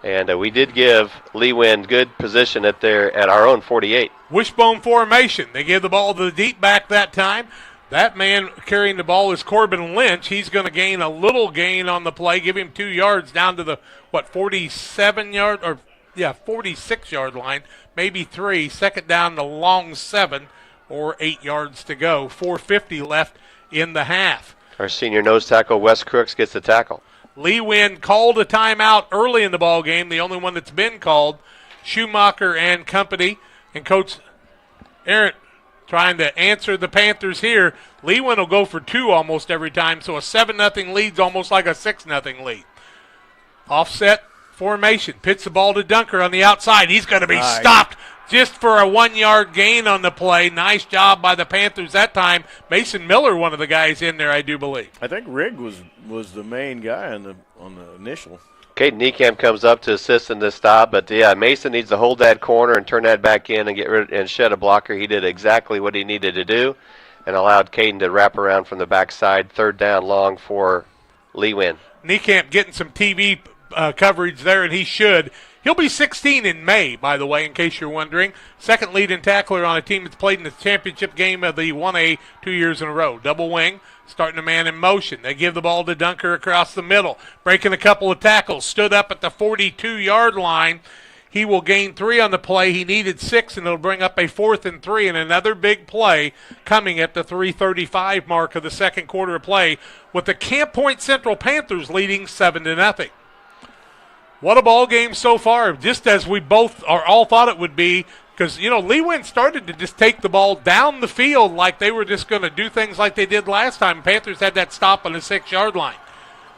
and we did give Lee Wynn good position at our own 48. Wishbone formation. They gave the ball to the deep back that time. That man carrying the ball is Corbin Lynch. He's going to gain a little gain on the play, give him 2 yards down to the, 46-yard line, maybe 3. Second down, the long 7 or 8 yards to go. 4:50 left in the half. Our senior nose tackle, Wes Crooks, gets the tackle. Lee Wynn called a timeout early in the ball game, the only one that's been called. Schumacher and company, and Coach Aaron trying to answer the Panthers here. Lee Wynn will go for 2 almost every time, so a 7-0 lead's almost like a 6-0 lead. Offset formation. Pitch the ball to Dunker on the outside. He's going to be stopped just for a 1-yard gain on the play. Nice job by the Panthers that time. Mason Miller, one of the guys in there, I do believe. I think Rigg was the main guy on the initial. Caden Niekamp comes up to assist in this stop, but Mason needs to hold that corner and turn that back in and get rid and shed a blocker. He did exactly what he needed to do and allowed Caden to wrap around from the backside. 3rd down long for Lee Wynn. Niekamp getting some TV coverage there, and he should. He'll be 16 in May, by the way, in case you're wondering. Second leading tackler on a team that's played in the championship game of the 1A 2 years in a row. Double wing. Starting a man in motion. They give the ball to Dunker across the middle. Breaking a couple of tackles. Stood up at the 42-yard line. He will gain 3 on the play. He needed 6, and it'll bring up a 4th and 3, and another big play coming at the 3:35 mark of the second quarter of play with the Camp Point Central Panthers leading 7-0. What a ball game so far, just as we both all thought it would be. Because, Lee Wynn started to just take the ball down the field like they were just going to do things like they did last time. Panthers had that stop on the 6-yard line.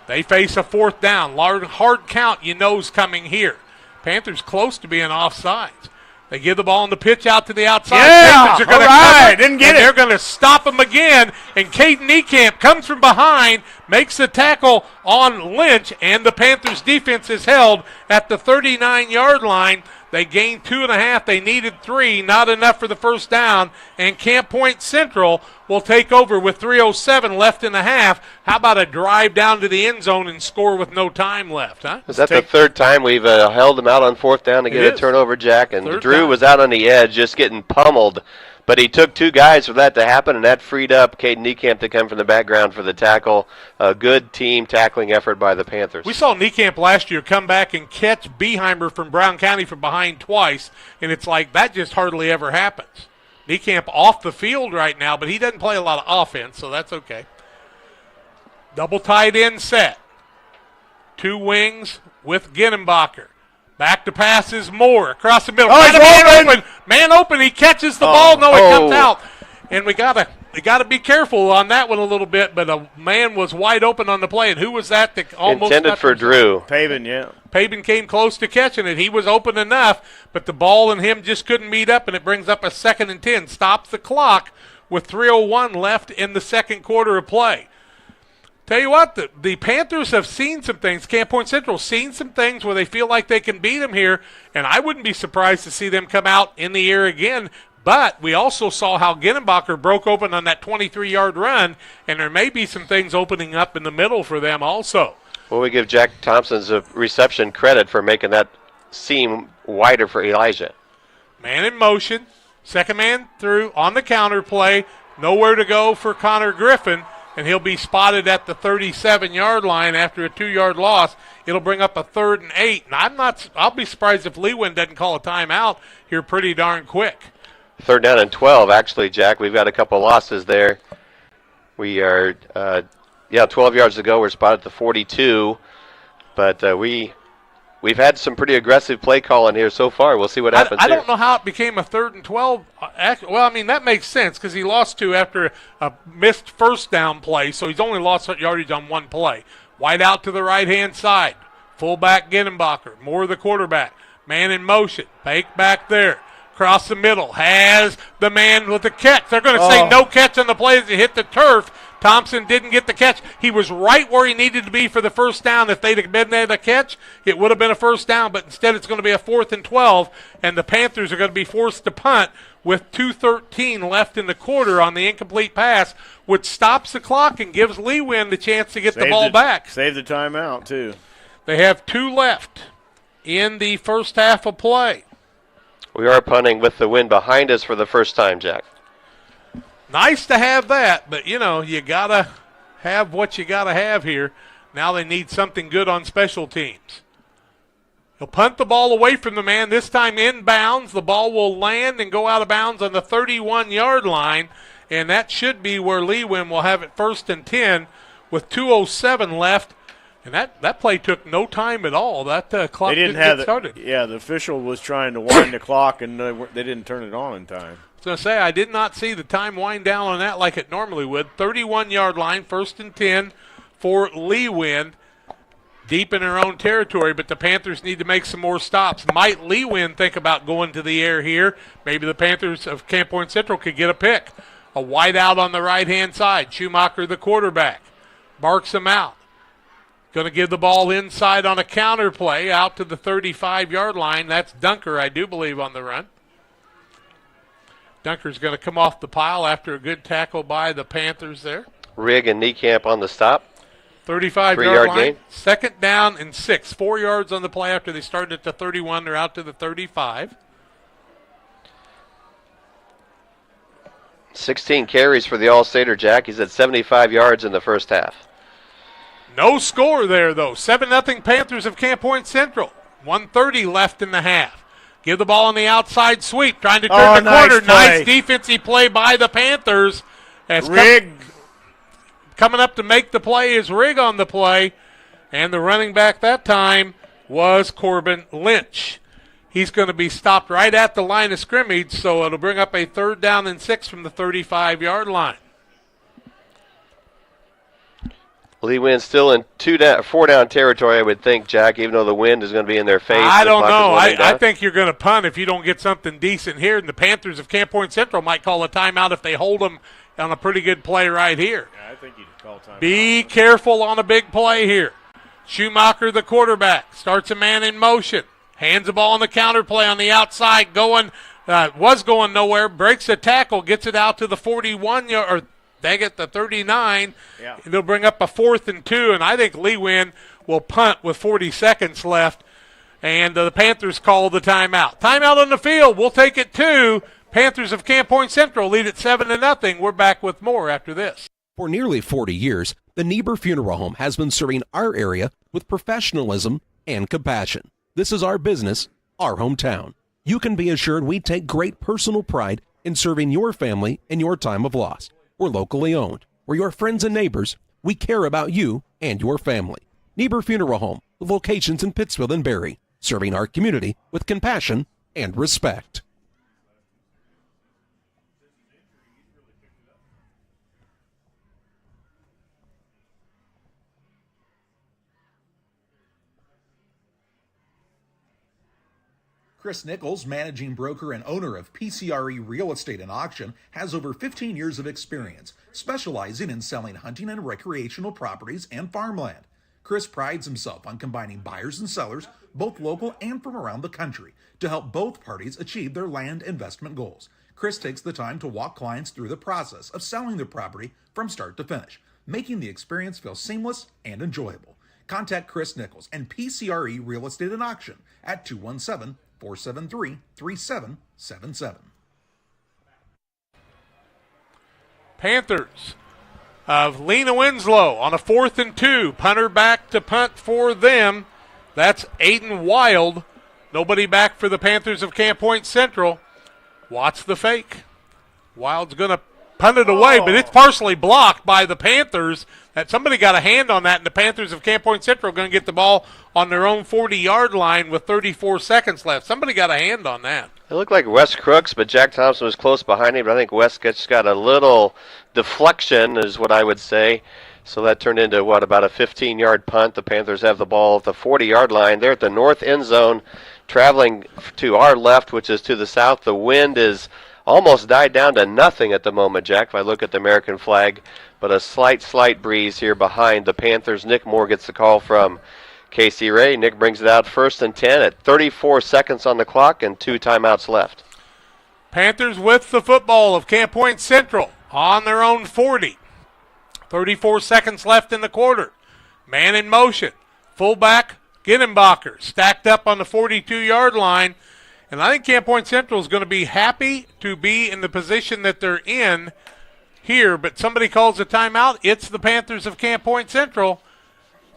They face a 4th down. Hard count, is coming here. Panthers close to being offsides. They give the ball on the pitch out to the outside. Yeah, Panthers are going to cover, didn't get it. They're going to stop him again. And Caden Niekamp comes from behind, makes the tackle on Lynch, and the Panthers defense is held at the 39-yard line. They gained 2.5. They needed 3. Not enough for the first down. And Camp Point Central will take over with 3:07 left in the half. How about a drive down to the end zone and score with no time left, huh? Is that the 3rd time we've held them out on 4th down to get a turnover, Jack? And Drew was out on the edge just getting pummeled. But he took 2 guys for that to happen, and that freed up Caden Niekamp to come from the background for the tackle. A good team tackling effort by the Panthers. We saw Niekamp last year come back and catch Beheimer from Brown County from behind twice, and it's like that just hardly ever happens. Niekamp off the field right now, but he doesn't play a lot of offense, so that's okay. Double tight end set. 2 wings with Ginnenbacher. Back to pass is Moore across the middle. Man open. He catches the ball. No, it comes out. And we gotta be careful on that one a little bit. But a man was wide open on the play. And who was that almost intended for Drew? Pabin, yeah. Pabin came close to catching it. He was open enough, but the ball and him just couldn't meet up. And it brings up a 2nd and 10. Stops the clock with 3:01 left in the second quarter of play. Tell you what, the Panthers have seen some things. Camp Point Central seen some things where they feel like they can beat them here, and I wouldn't be surprised to see them come out in the air again. But we also saw how Ginnenbacher broke open on that 23-yard run, and there may be some things opening up in the middle for them also. Well, we give Jack Thompson's reception credit for making that seam wider for Elijah. Man in motion, second man through on the counter play, nowhere to go for Connor Griffin. And he'll be spotted at the 37-yard line after a 2-yard loss. It'll bring up a 3rd and 8. And I'll be surprised if Lee Wynn doesn't call a timeout here pretty darn quick. 3rd down and 12, actually, Jack. We've got a couple losses there. We are, 12 yards to go. We're spotted at the 42. But we've had some pretty aggressive play calling here so far. We'll see what happens I don't know how it became a 3rd and 12. That makes sense because he lost 2 after a missed first down play, so he's only lost yardage on 1 play. Wide out to the right-hand side. Fullback Ginnenbacher. Moore the quarterback. Man in motion. Fake back there. Across the middle, has the man with the catch. They're going to say no catch on the play as he hit the turf. Thompson didn't get the catch. He was right where he needed to be for the first down. If they'd have been there to catch, it would have been a first down, but instead it's going to be a 4th and 12, and the Panthers are going to be forced to punt with 2:13 left in the quarter on the incomplete pass, which stops the clock and gives Lee Win the chance to get the ball back. Save the timeout, too. They have 2 left in the first half of play. We are punting with the wind behind us for the first time, Jack. Nice to have that, but, you got to have what you got to have here. Now they need something good on special teams. He'll punt the ball away from the man, this time inbounds. The ball will land and go out of bounds on the 31-yard line, and that should be where Lewin will have it 1st and 10 with 2:07 left. And that play took no time at all. That clock didn't get started. Yeah, the official was trying to wind the clock, and they didn't turn it on in time. I was going to say, I did not see the time wind down on that like it normally would. 31-yard line, 1st and 10 for Lewin, deep in their own territory, but the Panthers need to make some more stops. Might Lewin think about going to the air here? Maybe the Panthers of Camp Point Central could get a pick. A wide out on the right-hand side. Schumacher, the quarterback, barks him out. Going to give the ball inside on a counter play out to the 35-yard line. That's Dunker, I do believe, on the run. Dunker's going to come off the pile after a good tackle by the Panthers there. Rigg and Niekamp on the stop. 35-yard line. Gain. 2nd down and 6. 4 yards on the play after they started at the 31. They're out to the 35. 16 carries for the All-Stater, Jack. He's at 75 yards in the first half. No score there, though. 7-0 Panthers of Camp Point Central. 1:30 left in the half. Give the ball on the outside sweep. Trying to turn the corner. Nice defensive play by the Panthers. As Rigg. Coming up to make the play is Rigg on the play. And the running back that time was Corbin Lynch. He's going to be stopped right at the line of scrimmage, so it'll bring up a 3rd down and 6 from the 35-yard line. Lee Win still in 4-down territory, I would think, Jack, even though the wind is going to be in their face. I don't know. I think you're going to punt if you don't get something decent here, and the Panthers of Camp Point Central might call a timeout if they hold them on a pretty good play right here. Yeah, I think you'd call timeout. Be careful on a big play here. Schumacher, the quarterback, starts a man in motion, hands the ball on the counter play on the outside, was going nowhere, breaks a tackle, gets it out to the 41-yard, they get the 39. Yeah. They'll bring up a 4th and 2, and I think Lewin will punt with 40 seconds left. And the Panthers call the timeout. Timeout on the field. We'll take it 2. Panthers of Camp Point Central lead at 7-0. We're back with more after this. For nearly 40 years, the Niebuhr Funeral Home has been serving our area with professionalism and compassion. This is our business, our hometown. You can be assured we take great personal pride in serving your family in your time of loss. We're locally owned. We're your friends and neighbors. We care about you and your family. Niebuhr Funeral Home, with locations in Pittsfield and Barry, serving our community with compassion and respect. Chris Nichols, managing broker and owner of PCRE Real Estate and Auction, has over 15 years of experience, specializing in selling hunting and recreational properties and farmland. Chris prides himself on combining buyers and sellers, both local and from around the country, to help both parties achieve their land investment goals. Chris takes the time to walk clients through the process of selling their property from start to finish, making the experience feel seamless and enjoyable. Contact Chris Nichols and PCRE Real Estate and Auction at 217-473-3777. Panthers of Lena Winslow on a 4th and 2. Punter back to punt for them. That's Aiden Wild. Nobody back for the Panthers of Camp Point Central. Watch the fake. Wild's going to punt it away, but it's partially blocked by the Panthers. That somebody got a hand on that, and the Panthers of Camp Point Central are going to get the ball on their own 40-yard line with 34 seconds left. Somebody got a hand on that. It looked like Wes Crooks, but Jack Thompson was close behind him. But I think Wes just got a little deflection is what I would say. So that turned into, about a 15-yard punt. The Panthers have the ball at the 40-yard line. They're at the north end zone traveling to our left, which is to the south. The wind is almost died down to nothing at the moment, Jack, if I look at the American flag. But a slight breeze here behind the Panthers. Nick Moore gets the call from Casey Ray. Nick brings it out 1st and 10 at 34 seconds on the clock and 2 timeouts left. Panthers with the football of Camp Point Central on their own 40. 34 seconds left in the quarter. Man in motion. Fullback Ginenbacher stacked up on the 42-yard line. And I think Camp Point Central is going to be happy to be in the position that they're in here. But somebody calls a timeout. It's the Panthers of Camp Point Central.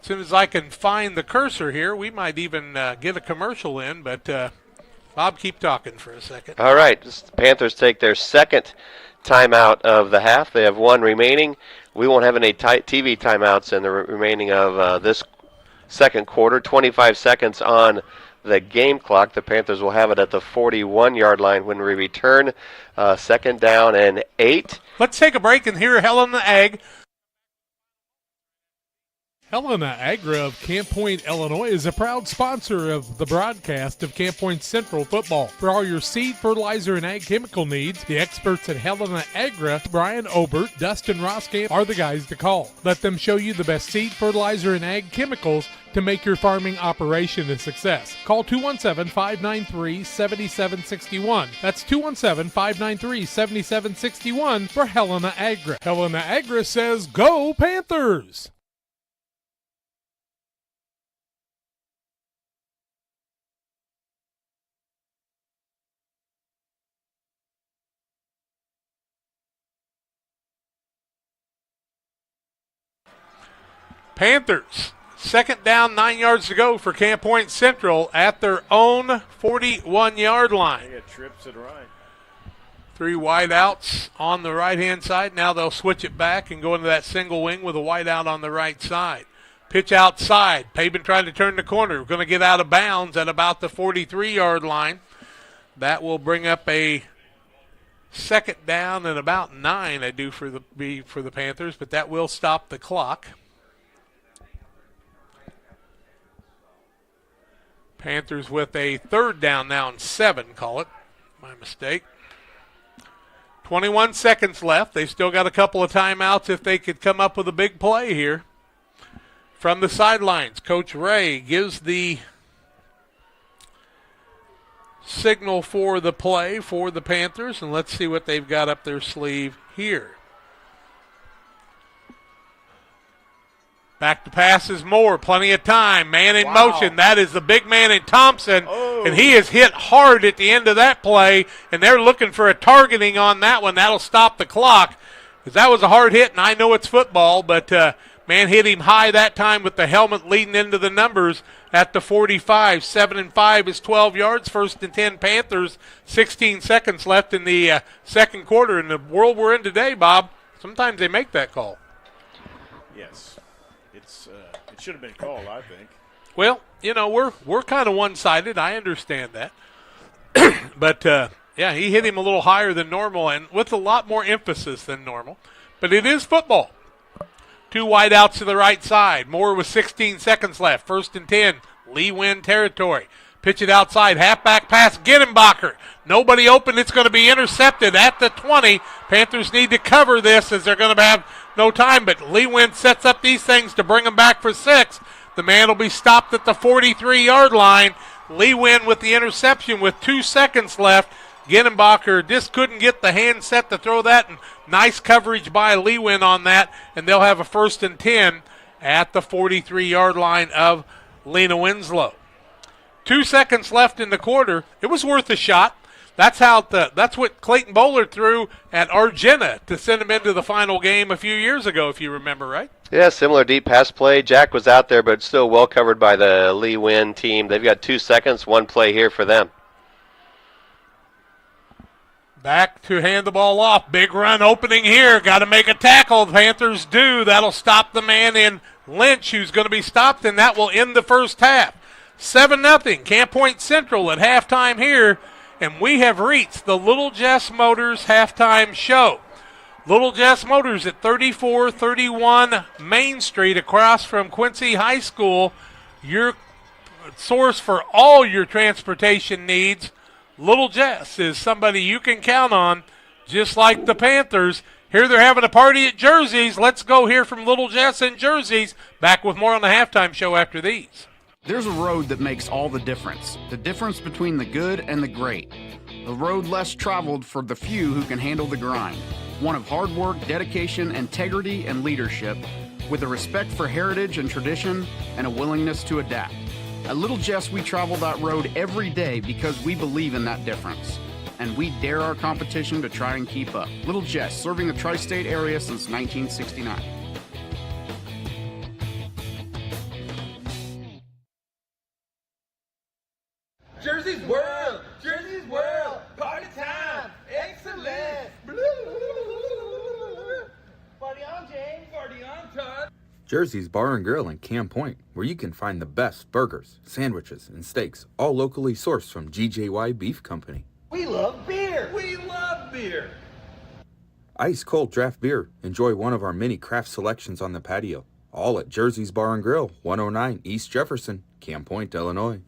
As soon as I can find the cursor here, we might even get a commercial in. But, Bob, keep talking for a second. All right. The Panthers take their second timeout of the half. They have 1 remaining. We won't have any TV timeouts in the remaining of this second quarter. 25 seconds on the game clock. The Panthers will have it at the 41-yard line when we return. 2nd down and 8. Let's take a break and hear Helena Ag. Helena Agra of Camp Point, Illinois is a proud sponsor of the broadcast of Camp Point Central football. For all your seed, fertilizer, and ag chemical needs, the experts at Helena Agra, Brian Obert, Dustin Roskamp, are the guys to call. Let them show you the best seed, fertilizer, and ag chemicals to make your farming operation a success. Call 217-593-7761. That's 217-593-7761 for Helena Agra. Helena Agra says, go Panthers! Panthers, 2nd down, 9 yards to go for Camp Point Central at their own 41-yard line. They got trips to the right. 3 wide outs on the right-hand side. Now they'll switch it back and go into that single wing with a wide out on the right side. Pitch outside. Pabin trying to turn the corner. We're going to get out of bounds at about the 43-yard line. That will bring up a 2nd down and about 9, I do for the Panthers, but that will stop the clock. Panthers with a 3rd down now and 7, call it. My mistake. 21 seconds left. They've still got a couple of timeouts if they could come up with a big play here. From the sidelines, Coach Ray gives the signal for the play for the Panthers, and let's see what they've got up their sleeve here. Back to pass is Moore. Plenty of time. Man in motion. That is the big man in Thompson. Oh. And he is hit hard at the end of that play. And they're looking for a targeting on that one. That'll stop the clock. Because that was a hard hit, and I know it's football. But man hit him high that time with the helmet leading into the numbers at the 45. 7 and 5 is 12 yards. 1st and 10 Panthers. 16 seconds left in the second quarter. In the world we're in today, Bob, sometimes they make that call. Yes. It should have been called, I think. Well, you know, we're kind of one-sided. I understand that. But, yeah, he hit him a little higher than normal and with a lot more emphasis than normal. But it is football. 2 wide outs to the right side. Moore with 16 seconds left. 1st and 10. Lee Win territory. Pitch it outside. Halfback pass. Ginenbacher. Nobody open. It's going to be intercepted at the 20. Panthers need to cover this as they're going to have no time. But Lee Win sets up these things to bring them back for 6. The man will be stopped at the 43-yard line. Lee Win with the interception with 2 seconds left. Ginenbacher just couldn't get the hand set to throw that. And nice coverage by Lee Win on that. And they'll have a 1st and 10 at the 43-yard line of Lena Winslow. 2 seconds left in the quarter. It was worth a shot. That's what Clayton Bowler threw at Argenta to send him into the final game a few years ago, if you remember, right? Yeah, similar deep pass play. Jack was out there, but still well covered by the Lee Win team. They've got 2 seconds, 1 play here for them. Back to hand the ball off. Big run opening here. Got to make a tackle. The Panthers do. That'll stop the man in Lynch, who's going to be stopped, and that will end the first half. 7-0. Camp Point Central at halftime here. And we have reached the Little Jess Motors halftime show. Little Jess Motors at 3431 Main Street across from Quincy High School. Your source for all your transportation needs. Little Jess is somebody you can count on, just like the Panthers. Here they're having a party at Jersey's. Let's go hear from Little Jess and Jersey's. Back with more on the halftime show after these. There's a road that makes all the difference between the good and the great. A road less traveled for the few who can handle the grind. One of hard work, dedication, integrity, and leadership, with a respect for heritage and tradition and a willingness to adapt. At Little Jess, we travel that road every day because we believe in that difference. And we dare our competition to try and keep up. Little Jess, serving the tri-state area since 1969. Jersey's World! Jersey's World! Party time! Excellent! Party on, James! Party on, Todd! Jersey's Bar and Grill in Camp Point, where you can find the best burgers, sandwiches, and steaks, all locally sourced from GJY Beef Company. We love beer! We love beer! Ice cold draft beer. Enjoy one of our many craft selections on the patio. All at Jersey's Bar and Grill, 109 East Jefferson, Camp Point, Illinois.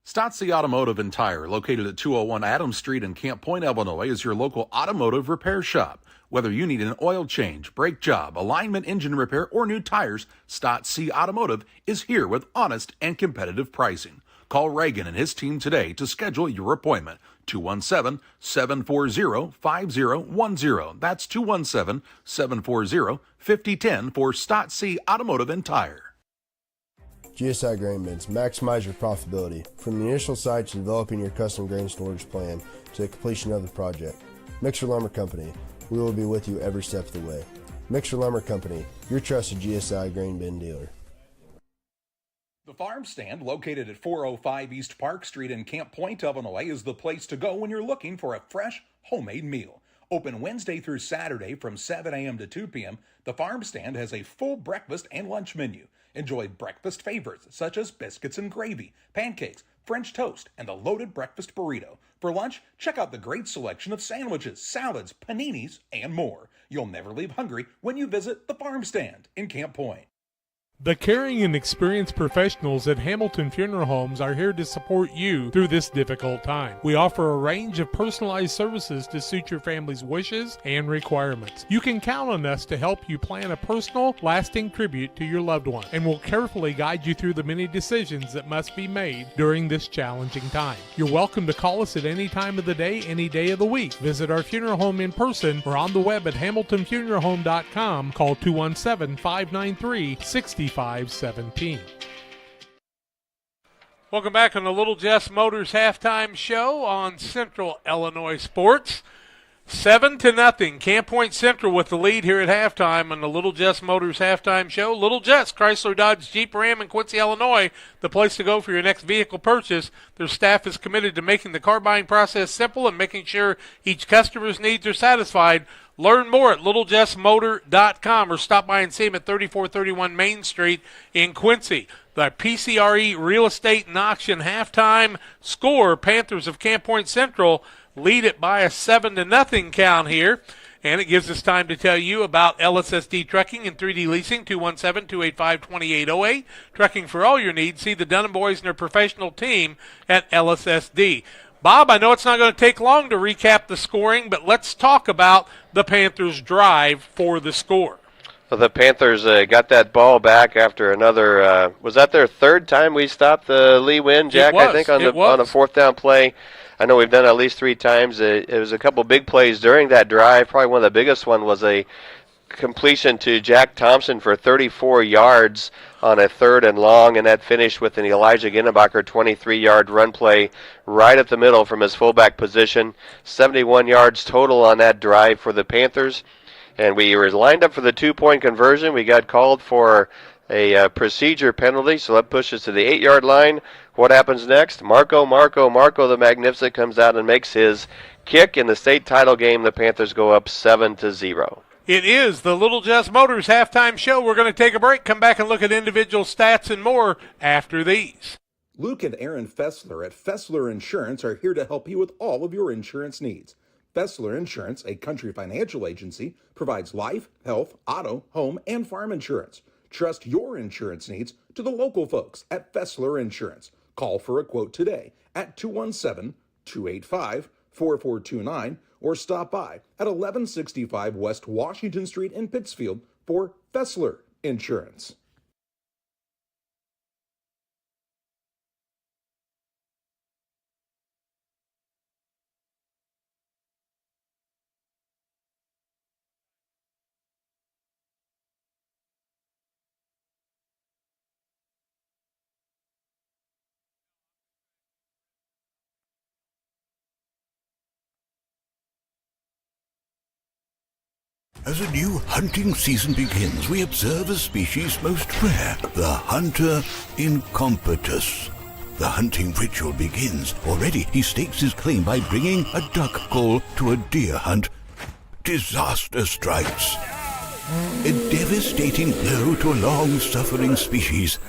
Stotzi Automotive and Tire, located at 201 Adams Street in Camp Point, Illinois, is your local automotive repair shop. Whether you need an oil change, brake job, alignment, engine repair, or new tires, Stotzi Automotive is here with honest and competitive pricing. Call Reagan and his team today to schedule your appointment. 217-740-5010. That's 217-740-5010 for Stotzi Automotive and Tire. GSI Grain Bins. Maximize your profitability. From the initial site to developing your custom grain storage plan to the completion of the project. Mixer Lumber Company. We will be with you every step of the way. Mixer Lumber Company, your trusted GSI Grain Bin dealer. The Farm Stand, located at 405 East Park Street in Camp Point, Illinois, is the place to go when you're looking for a fresh, homemade meal. Open Wednesday through Saturday from 7 a.m. to 2 p.m., the Farm Stand has a full breakfast and lunch menu. Enjoy breakfast favorites such as biscuits and gravy, pancakes, French toast, and the loaded breakfast burrito. For lunch, check out the great selection of sandwiches, salads, paninis, and more. You'll never leave hungry when you visit the Farm Stand in Camp Point. The caring and experienced professionals at Hamilton Funeral Homes are here to support you through this difficult time. We offer a range of personalized services to suit your family's wishes and requirements. You can count on us to help you plan a personal, lasting tribute to your loved one, and we'll carefully guide you through the many decisions that must be made during this challenging time. You're welcome to call us at any time of the day, any day of the week. Visit our funeral home in person or on the web at hamiltonfuneralhome.com. Call 217-593-6517. Welcome back on the Little Jess Motors halftime show on Central Illinois Sports. 7-0. Camp Point Central with the lead here at halftime on the Little Jess Motors halftime show. Little Jess, Chrysler, Dodge, Jeep, Ram in Quincy, Illinois, the place to go for your next vehicle purchase. Their staff is committed to making the car buying process simple and making sure each customer's needs are satisfied. Learn more at littlejessmotor.com or stop by and see them at 3431 Main Street in Quincy. The PCRE Real Estate and Auction halftime score, Panthers of Camp Point Central lead it by a 7-0 count here. And it gives us time to tell you about LSSD Trucking and 3D Leasing, 217-285-2808. Trucking for all your needs. See the Dunham Boys and their professional team at LSSD. Bob, I know it's not going to take long to recap the scoring, but let's talk about the Panthers' drive for the score. Well, the Panthers got that ball back after another, was that their third time we stopped the Lee win, Jack? I think on a fourth down play. I know we've done it at least 3 times. It was a couple big plays during that drive. Probably one of the biggest one was a completion to Jack Thompson for 34 yards on a 3rd and long, and that finished with an Elijah Ginnebacher 23-yard run play right up the middle from his fullback position. 71 yards total on that drive for the Panthers, and we were lined up for the 2-point conversion. We got called for a procedure penalty, so that pushes us to the 8-yard line. What happens next? Marco the Magnificent comes out and makes his kick in the state title game. The Panthers go up 7-0. It is the Little Jess Motors halftime show. We're going to take a break, come back and look at individual stats and more after these. Luke and Aaron Fessler at Fessler Insurance are here to help you with all of your insurance needs. Fessler Insurance, a Country Financial agency, provides life, health, auto, home, and farm insurance. Trust your insurance needs to the local folks at Fessler Insurance. Call for a quote today at 217-285-4429 or stop by at 1165 West Washington Street in Pittsfield for Fessler Insurance. As a new hunting season begins, we observe a species most rare, the hunter incompetus. The hunting ritual begins. Already he stakes his claim by bringing a duck call to a deer hunt. Disaster strikes. A devastating blow to a long-suffering species.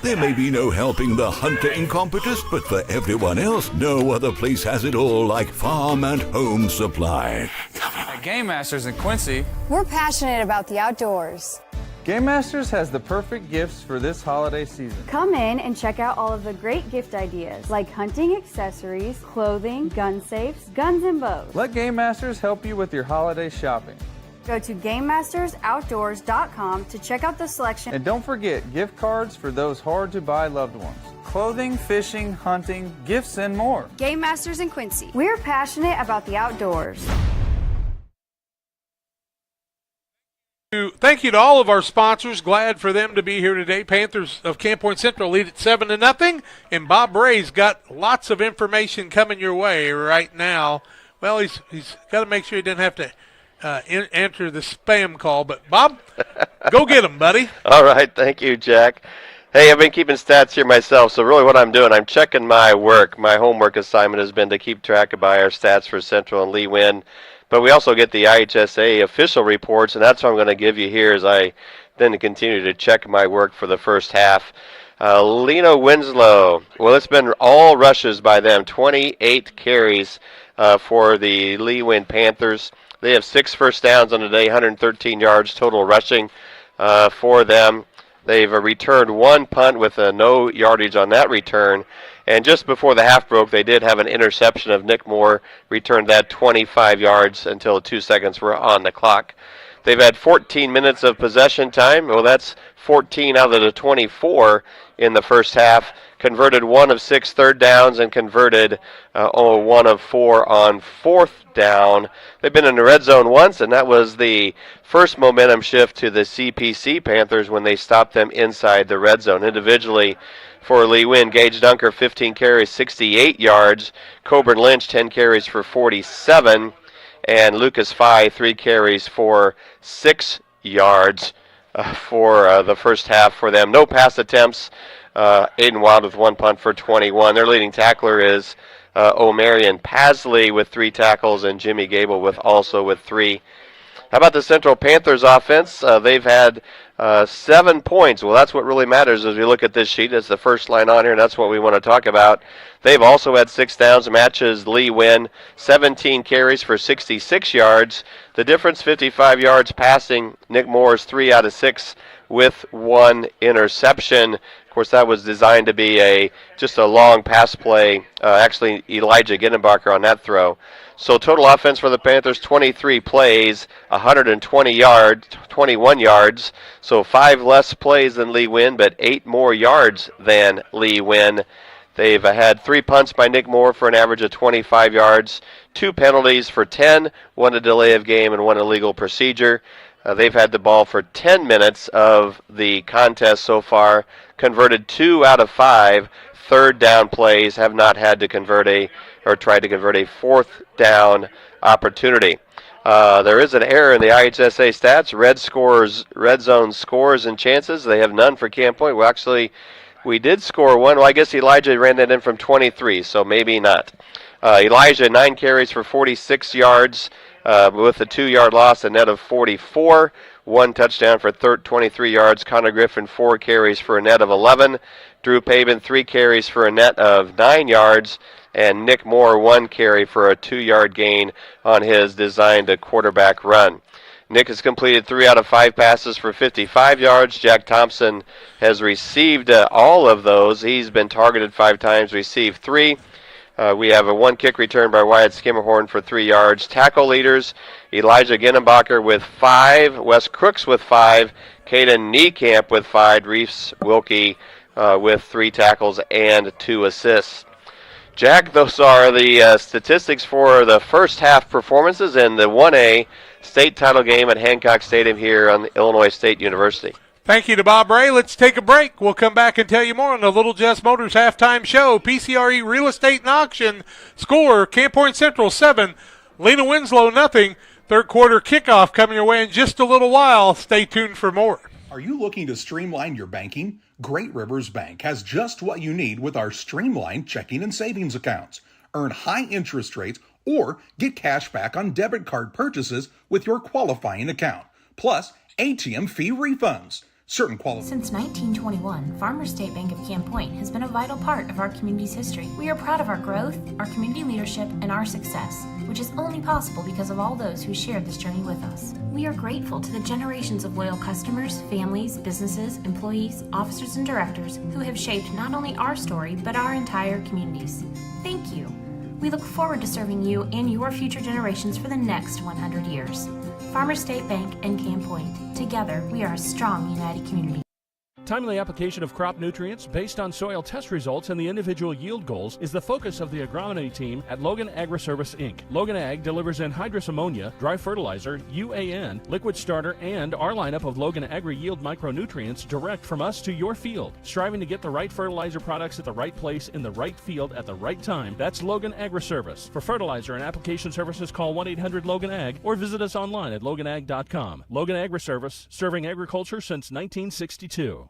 There may be no helping the hunter incompetus, but for everyone else, no other place has it all like Farm and Home Supply. At Game Masters in Quincy, We're passionate about the outdoors. Game Masters has the perfect gifts for this holiday season. Come in and check out all of the great gift ideas like hunting accessories, clothing, gun safes, guns and bows. Let Game Masters help you with your holiday shopping. Go to GameMastersOutdoors.com to check out the selection. And don't forget gift cards for those hard-to-buy loved ones. Clothing, fishing, hunting, gifts, and more. Game Masters in Quincy. We're passionate about the outdoors. Thank you to all of our sponsors. Glad for them to be here today. Panthers of Camp Point Central lead at 7-0, and Bob Ray's got lots of information coming your way right now. Well, he's got to make sure he didn't have to enter the spam call. But, Bob, go get him, buddy. All right. Thank you, Jack. Hey, I've been keeping stats here myself, so really what I'm doing, I'm checking my work. My homework assignment has been to keep track of our stats for Central and Lee Win. But we also get the IHSA official reports, and that's what I'm going to give you here as I then continue to check my work for the first half. Lena Winslow, well, it's been all rushes by them, 28 carries for the Lee Win Panthers. They have 6 first downs on the day, 113 yards total rushing for them. They've returned 1 punt with no yardage on that return. And just before the half broke, they did have an interception of Nick Moore, returned that 25 yards until 2 seconds were on the clock. They've had 14 minutes of possession time. Well, that's 14 out of the 24 in the first half. Converted 1 of 6 third downs and converted 1 of 4 on fourth down. They've been in the red zone once, and that was the first momentum shift to the CPC Panthers when they stopped them inside the red zone. Individually for Lee Win, Gage Dunker, 15 carries, 68 yards. Coburn Lynch, 10 carries for 47. And Lucas Fye, 3 carries for 6 yards for the first half for them. No pass attempts. Aiden Wild with 1 punt for 21. Their leading tackler is O'Marion Pasley with 3 tackles and Jimmy Gable with 3. How about the Central Panthers offense? They've had 7 points. Well, that's what really matters as we look at this sheet. It's the first line on here, and that's what we want to talk about. They've also had 6 downs, matches Lee Win, 17 carries for 66 yards. The difference, 55 yards passing. Nick Moore's 3 out of 6 with 1 interception. Of course, that was designed to be just a long pass play. Actually, Elijah Ginnebacher on that throw. So total offense for the Panthers, 23 plays, 21 yards. So 5 less plays than Lee Win, but 8 more yards than Lee Win. They've had 3 punts by Nick Moore for an average of 25 yards, 2 penalties for 10, 1 a delay of game and 1 illegal procedure. They've had the ball for 10 minutes of the contest so far, converted 2 out of 5 third down plays, have not had to tried to convert a 4th down opportunity. There is an error in the IHSA stats. Red zone scores and chances. They have none for Camp Point. Well, actually, we did score 1. Well, I guess Elijah ran that in from 23, so maybe not. Elijah, 9 carries for 46 yards with a 2-yard loss, a net of 44. 1 touchdown for 23 yards. Connor Griffin, 4 carries for a net of 11. Drew Pabin, 3 carries for a net of 9 yards. And Nick Moore, 1 carry for a 2-yard gain on his designed quarterback run. Nick has completed 3 out of 5 passes for 55 yards. Jack Thompson has received all of those. He's been targeted 5 times, received 3. We have a 1 kick return by Wyatt Skimmerhorn for 3 yards. Tackle leaders, Elijah Ginnenbacher with 5, Wes Crooks with 5, Caden Niekamp with 5, Reese Wilkie with 3 tackles and 2 assists. Jack, those are the statistics for the first half performances in the 1A state title game at Hancock Stadium here on Illinois State University. Thank you to Bob Ray. Let's take a break. We'll come back and tell you more on the Little Jess Motors halftime show. PCRE Real Estate and Auction. Score, Camp Point Central 7, Lena Winslow nothing. Third quarter kickoff coming your way in just a little while. Stay tuned for more. Are you looking to streamline your banking? Great Rivers Bank has just what you need with our streamlined checking and savings accounts. Earn high interest rates or get cash back on debit card purchases with your qualifying account. Plus, ATM fee refunds. Certain Since 1921, Farmers State Bank of Camp Point has been a vital part of our community's history. We are proud of our growth, our community leadership, and our success, which is only possible because of all those who shared this journey with us. We are grateful to the generations of loyal customers, families, businesses, employees, officers, and directors who have shaped not only our story, but our entire communities. Thank you. We look forward to serving you and your future generations for the next 100 years. Farmers State Bank and Camp Point. Together, we are a strong, united community. Timely application of crop nutrients based on soil test results and the individual yield goals is the focus of the agronomy team at Logan Agri-Service, Inc. Logan Ag delivers anhydrous ammonia, dry fertilizer, UAN, liquid starter, and our lineup of Logan Agri-Yield micronutrients direct from us to your field. Striving to get the right fertilizer products at the right place in the right field at the right time, that's Logan Agri-Service. For fertilizer and application services, call 1-800-LOGAN-AG or visit us online at loganag.com. Logan Agri-Service, serving agriculture since 1962.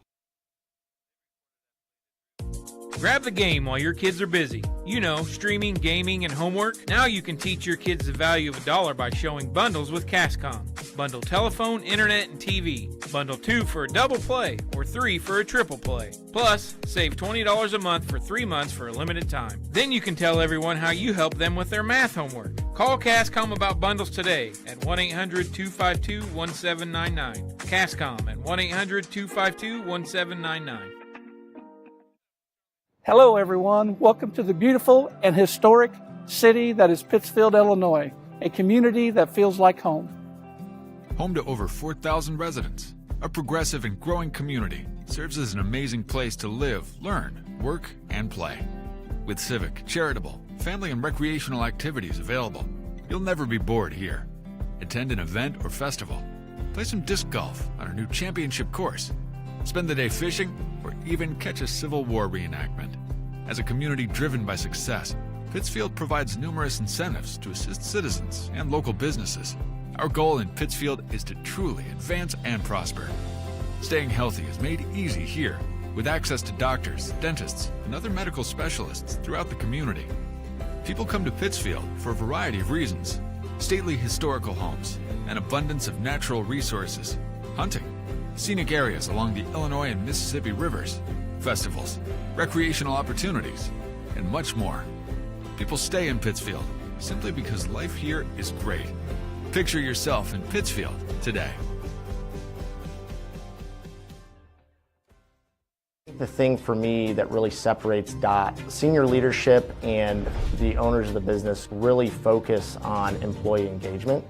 Grab the game while your kids are busy. You know, streaming, gaming, and homework. Now you can teach your kids the value of $1 by showing bundles with Cascom. Bundle telephone, internet, and TV. Bundle 2 for a double play or 3 for a triple play. Plus, save $20 a month for 3 months for a limited time. Then you can tell everyone how you help them with their math homework. Call Cascom about bundles today at 1-800-252-1799. Cascom at 1-800-252-1799. Hello, everyone. Welcome to the beautiful and historic city that is Pittsfield, Illinois, a community that feels like home. Home to over 4,000 residents, a progressive and growing community serves as an amazing place to live, learn, work, and play. With civic, charitable, family, and recreational activities available, you'll never be bored here. Attend an event or festival. Play some disc golf on our new championship course. Spend the day fishing, or even catch a Civil War reenactment. As a community driven by success, Pittsfield provides numerous incentives to assist citizens and local businesses. Our goal in Pittsfield is to truly advance and prosper. Staying healthy is made easy here, with access to doctors, dentists, and other medical specialists throughout the community. People come to Pittsfield for a variety of reasons: stately historical homes, an abundance of natural resources, hunting, scenic areas along the Illinois and Mississippi rivers, festivals, recreational opportunities, and much more. People stay in Pittsfield simply because life here is great. Picture yourself in Pittsfield today. The thing for me that really separates DOT, senior leadership and the owners of the business really focus on employee engagement.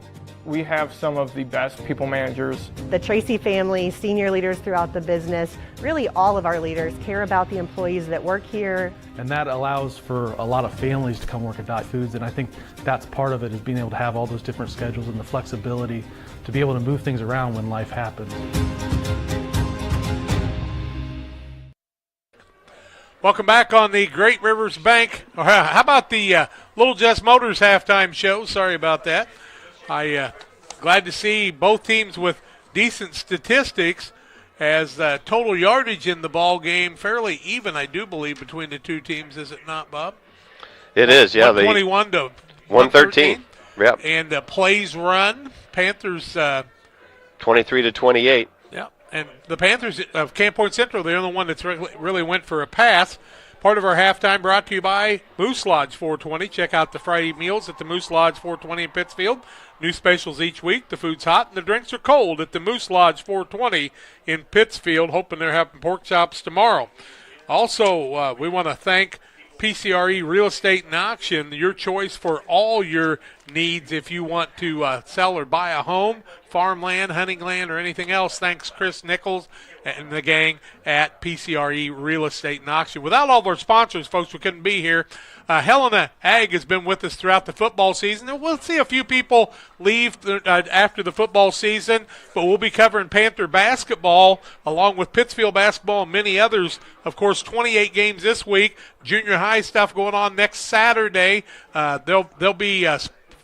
We have some of the best people managers. The Tracy family, senior leaders throughout the business, really all of our leaders care about the employees that work here. And that allows for a lot of families to come work at Dot Foods, and I think that's part of it, is being able to have all those different schedules and the flexibility to be able to move things around when life happens. Welcome back on the Great Rivers Bank. How about the Little Jess Motors halftime show? Sorry about that. Glad to see both teams with decent statistics, as total yardage in the ball game fairly even, I do believe, between the two teams. Is it not, Bob? It is, yeah. 121 to 113. Yep. And plays run, Panthers 23 to 28. Yeah. And the Panthers of Camp Point Central, they're the one that's really went for a pass. Part of our halftime brought to you by Moose Lodge 420. Check out the Friday meals at the Moose Lodge 420 in Pittsfield. New specials each week. The food's hot and the drinks are cold at the Moose Lodge 420 in Pittsfield. Hoping they're having pork chops tomorrow. Also, we want to thank PCRE Real Estate and Auction, your choice for all your needs if you want to sell or buy a home, farmland, hunting land, or anything else. Thanks, Chris Nichols and the gang at PCRE Real Estate and Auction. Without all of our sponsors, folks, we couldn't be here. Helena Ag has been with us throughout the football season, and we'll see a few people leave after the football season, but we'll be covering Panther basketball along with Pittsfield basketball and many others. Of course, 28 games this week, junior high stuff going on next Saturday. There'll be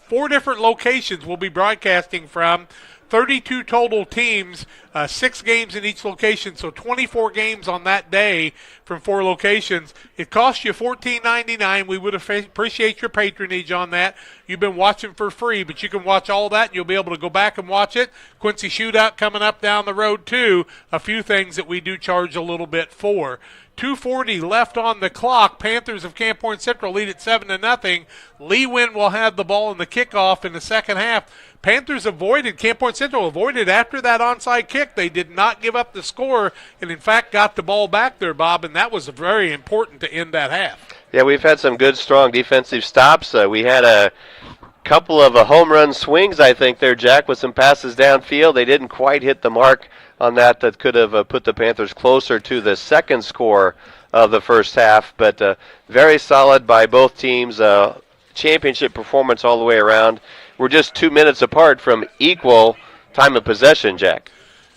4 different locations we'll be broadcasting from. 32 total teams, 6 games in each location, so 24 games on that day from 4 locations. It costs you $14.99. We would appreciate your patronage on that. You've been watching for free, but you can watch all that, and you'll be able to go back and watch it. Quincy Shootout coming up down the road, too. A few things that we do charge a little bit for. 2:40 left on the clock. Panthers of Camp Point Central lead at 7-0. Lee Wynn will have the ball in the kickoff in the second half. Panthers Camp Point Central avoided after that onside kick. They did not give up the score and, in fact, got the ball back there, Bob, and that was very important to end that half. Yeah, we've had some good, strong defensive stops. We had a couple of home run swings, I think, there, Jack, with some passes downfield. They didn't quite hit the mark on that could have put the Panthers closer to the second score of the first half, but very solid by both teams. Championship performance all the way around. We're just 2 minutes apart from equal time of possession, Jack.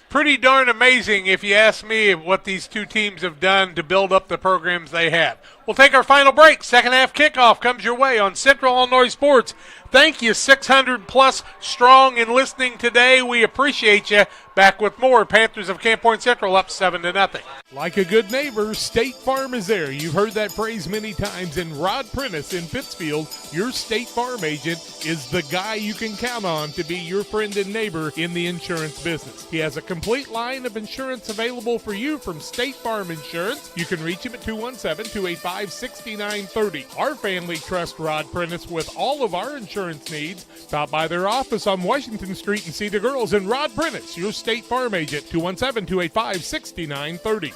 Pretty darn amazing, if you ask me, what these two teams have done to build up the programs they have. We'll take our final break. Second half kickoff comes your way on Central Illinois Sports. Thank you, 600-plus strong and listening today. We appreciate you. Back with more. Panthers of Camp Point Central up 7-0. Like a good neighbor, State Farm is there. You've heard that phrase many times. And Rod Prentice in Pittsfield, your State Farm agent, is the guy you can count on to be your friend and neighbor in the insurance business. He has a complete line of insurance available for you from State Farm Insurance. You can reach him at 217-285-6930. Our family trusts Rod Prentice with all of our insurance needs. Stop by their office on Washington Street and see the girls. And Rod Prentice, your State Farm agent, 217-285-6930.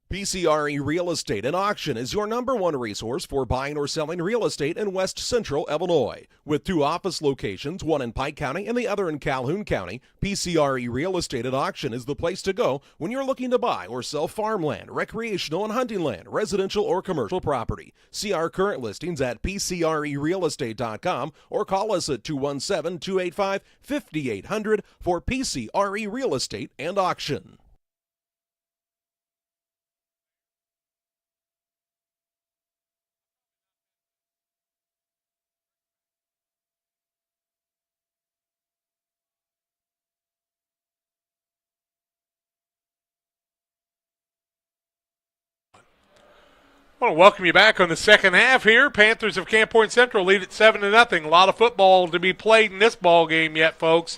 PCRE Real Estate and Auction is your #1 resource for buying or selling real estate in West Central Illinois. With 2 office locations, one in Pike County and the other in Calhoun County, PCRE Real Estate and Auction is the place to go when you're looking to buy or sell farmland, recreational and hunting land, residential or commercial property. See our current listings at PCRERealestate.com or call us at 217-285-5800 for PCRE Real Estate and Auction. I want to welcome you back on the second half here. Panthers of Camp Point Central lead at 7-0. A lot of football to be played in this ball game yet, folks.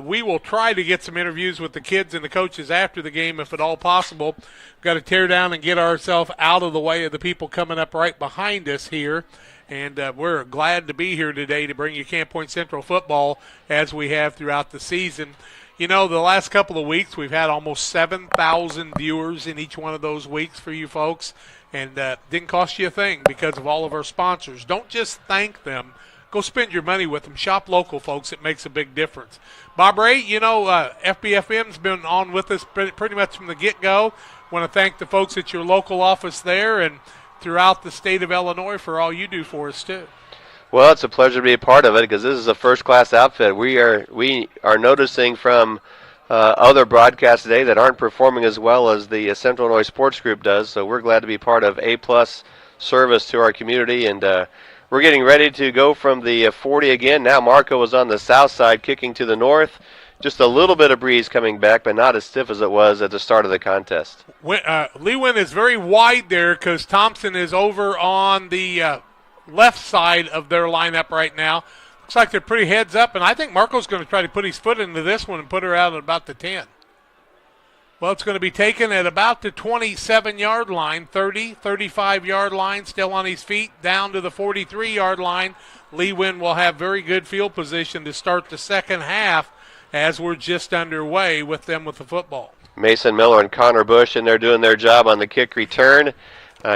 We will try to get some interviews with the kids and the coaches after the game if at all possible. We've got to tear down and get ourselves out of the way of the people coming up right behind us here. And we're glad to be here today to bring you Camp Point Central football as we have throughout the season. You know, the last couple of weeks we've had almost 7,000 viewers in each one of those weeks for you folks. And didn't cost you a thing because of all of our sponsors. Don't just thank them. Go spend your money with them. Shop local, folks. It makes a big difference. Bob Ray, you know, FBFM's been on with us pretty much from the get-go. Want to thank the folks at your local office there and throughout the state of Illinois for all you do for us, too. Well, it's a pleasure to be a part of it because this is a first-class outfit. We are noticing from other broadcasts today that aren't performing as well as the Central Illinois Sports Group does, so we're glad to be part of A-plus service to our community, and we're getting ready to go from the 40 again. Now Marco is on the south side, kicking to the north. Just a little bit of breeze coming back, but not as stiff as it was at the start of the contest. Lee Wynn is very wide there because Thompson is over on the left side of their lineup right now. Looks like they're pretty heads up, and I think Marco's going to try to put his foot into this one and put her out at about the 10. Well, it's going to be taken at about the 27-yard line, 30, 35-yard line, still on his feet, down to the 43-yard line. Lee Wynn will have very good field position to start the second half as we're just underway with them with the football. Mason Miller and Connor Bush in there doing their job on the kick return,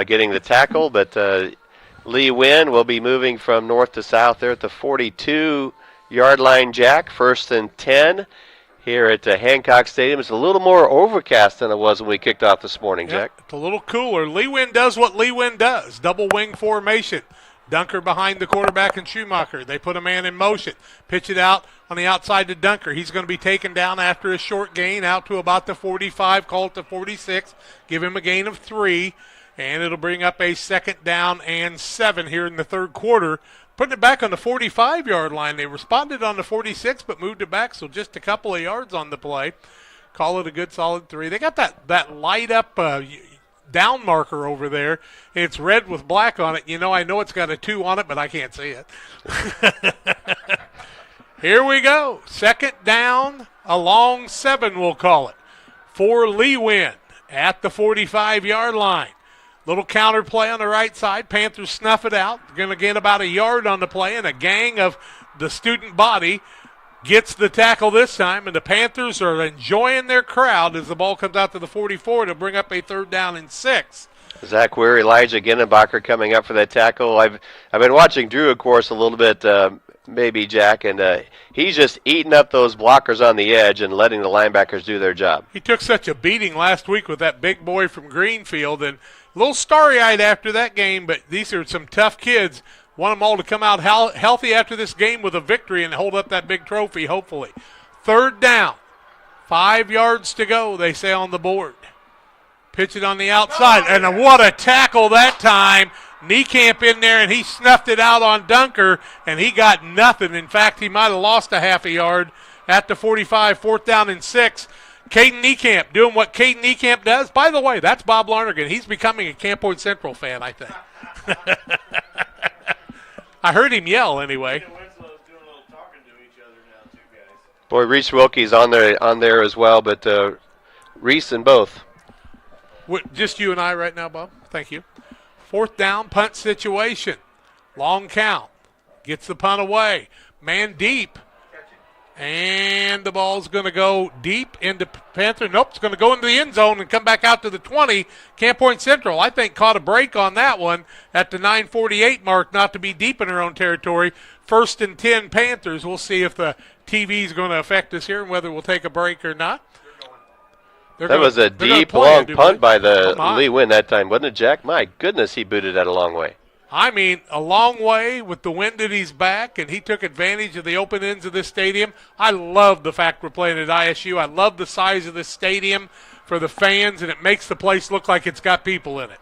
getting the tackle, but Lee Wynn will be moving from north to south there at the 42-yard line, Jack. 1st and 10 here at Hancock Stadium. It's a little more overcast than it was when we kicked off this morning, Jack. It's a little cooler. Lee Wynn does what Lee Wynn does, double wing formation. Dunker behind the quarterback and Schumacher. They put a man in motion. Pitch it out on the outside to Dunker. He's going to be taken down after a short gain out to about the 45, call it the 46. Give him a gain of 3, and it'll bring up a 2nd down and 7 here in the third quarter. Putting it back on the 45-yard line. They responded on the 46 but moved it back, so just a couple of yards on the play. Call it a good solid 3. They got that light up down marker over there. It's red with black on it. I know it's got a 2 on it, but I can't see it. Here we go. 2nd down, a long 7 we'll call it, for Lee Wynn at the 45-yard line. Little counter play on the right side. Panthers snuff it out. They're going to get about a yard on the play, and a gang of the student body gets the tackle this time, and the Panthers are enjoying their crowd as the ball comes out to the 44 to bring up a 3rd down and 6. Zach Weir, Elijah Ginnenbacher coming up for that tackle. I've been watching Drew, of course, a little bit, maybe Jack, and he's just eating up those blockers on the edge and letting the linebackers do their job. He took such a beating last week with that big boy from Greenfield, and a little starry-eyed after that game, but these are some tough kids. Want them all to come out healthy after this game with a victory and hold up that big trophy, hopefully. 3rd down, 5 yards to go, they say on the board. Pitch it on the outside, and what a tackle that time. Niekamp in there, and he snuffed it out on Dunker, and he got nothing. In fact, he might have lost a half a yard at the 45, 4th down and 6. Caden Niekamp doing what Caden Niekamp does. By the way, that's Bob Larnigan. He's becoming a Camp Point Central fan, I think. I heard him yell anyway. Lena Winslow's doing a little talking to each other now, too, guys. Boy, Reese Wilkie's on there as well, but Reese and both. Just you and I right now, Bob. Thank you. 4th down, punt situation. Long count. Gets the punt away. Man deep. And the ball's going to go deep into Panther. Nope, it's going to go into the end zone and come back out to the 20. Camp Point Central, I think, caught a break on that one at the 9:48 mark, not to be deep in their own territory. 1st and 10 Panthers. We'll see if the TV is going to affect us here and whether we'll take a break or not. That was a deep, long punt by the Lee Wynn that time, wasn't it, Jack? My goodness, he booted that a long way. I mean, a long way with the wind at his back, and he took advantage of the open ends of this stadium. I love the fact we're playing at ISU. I love the size of this stadium for the fans, and it makes the place look like it's got people in it.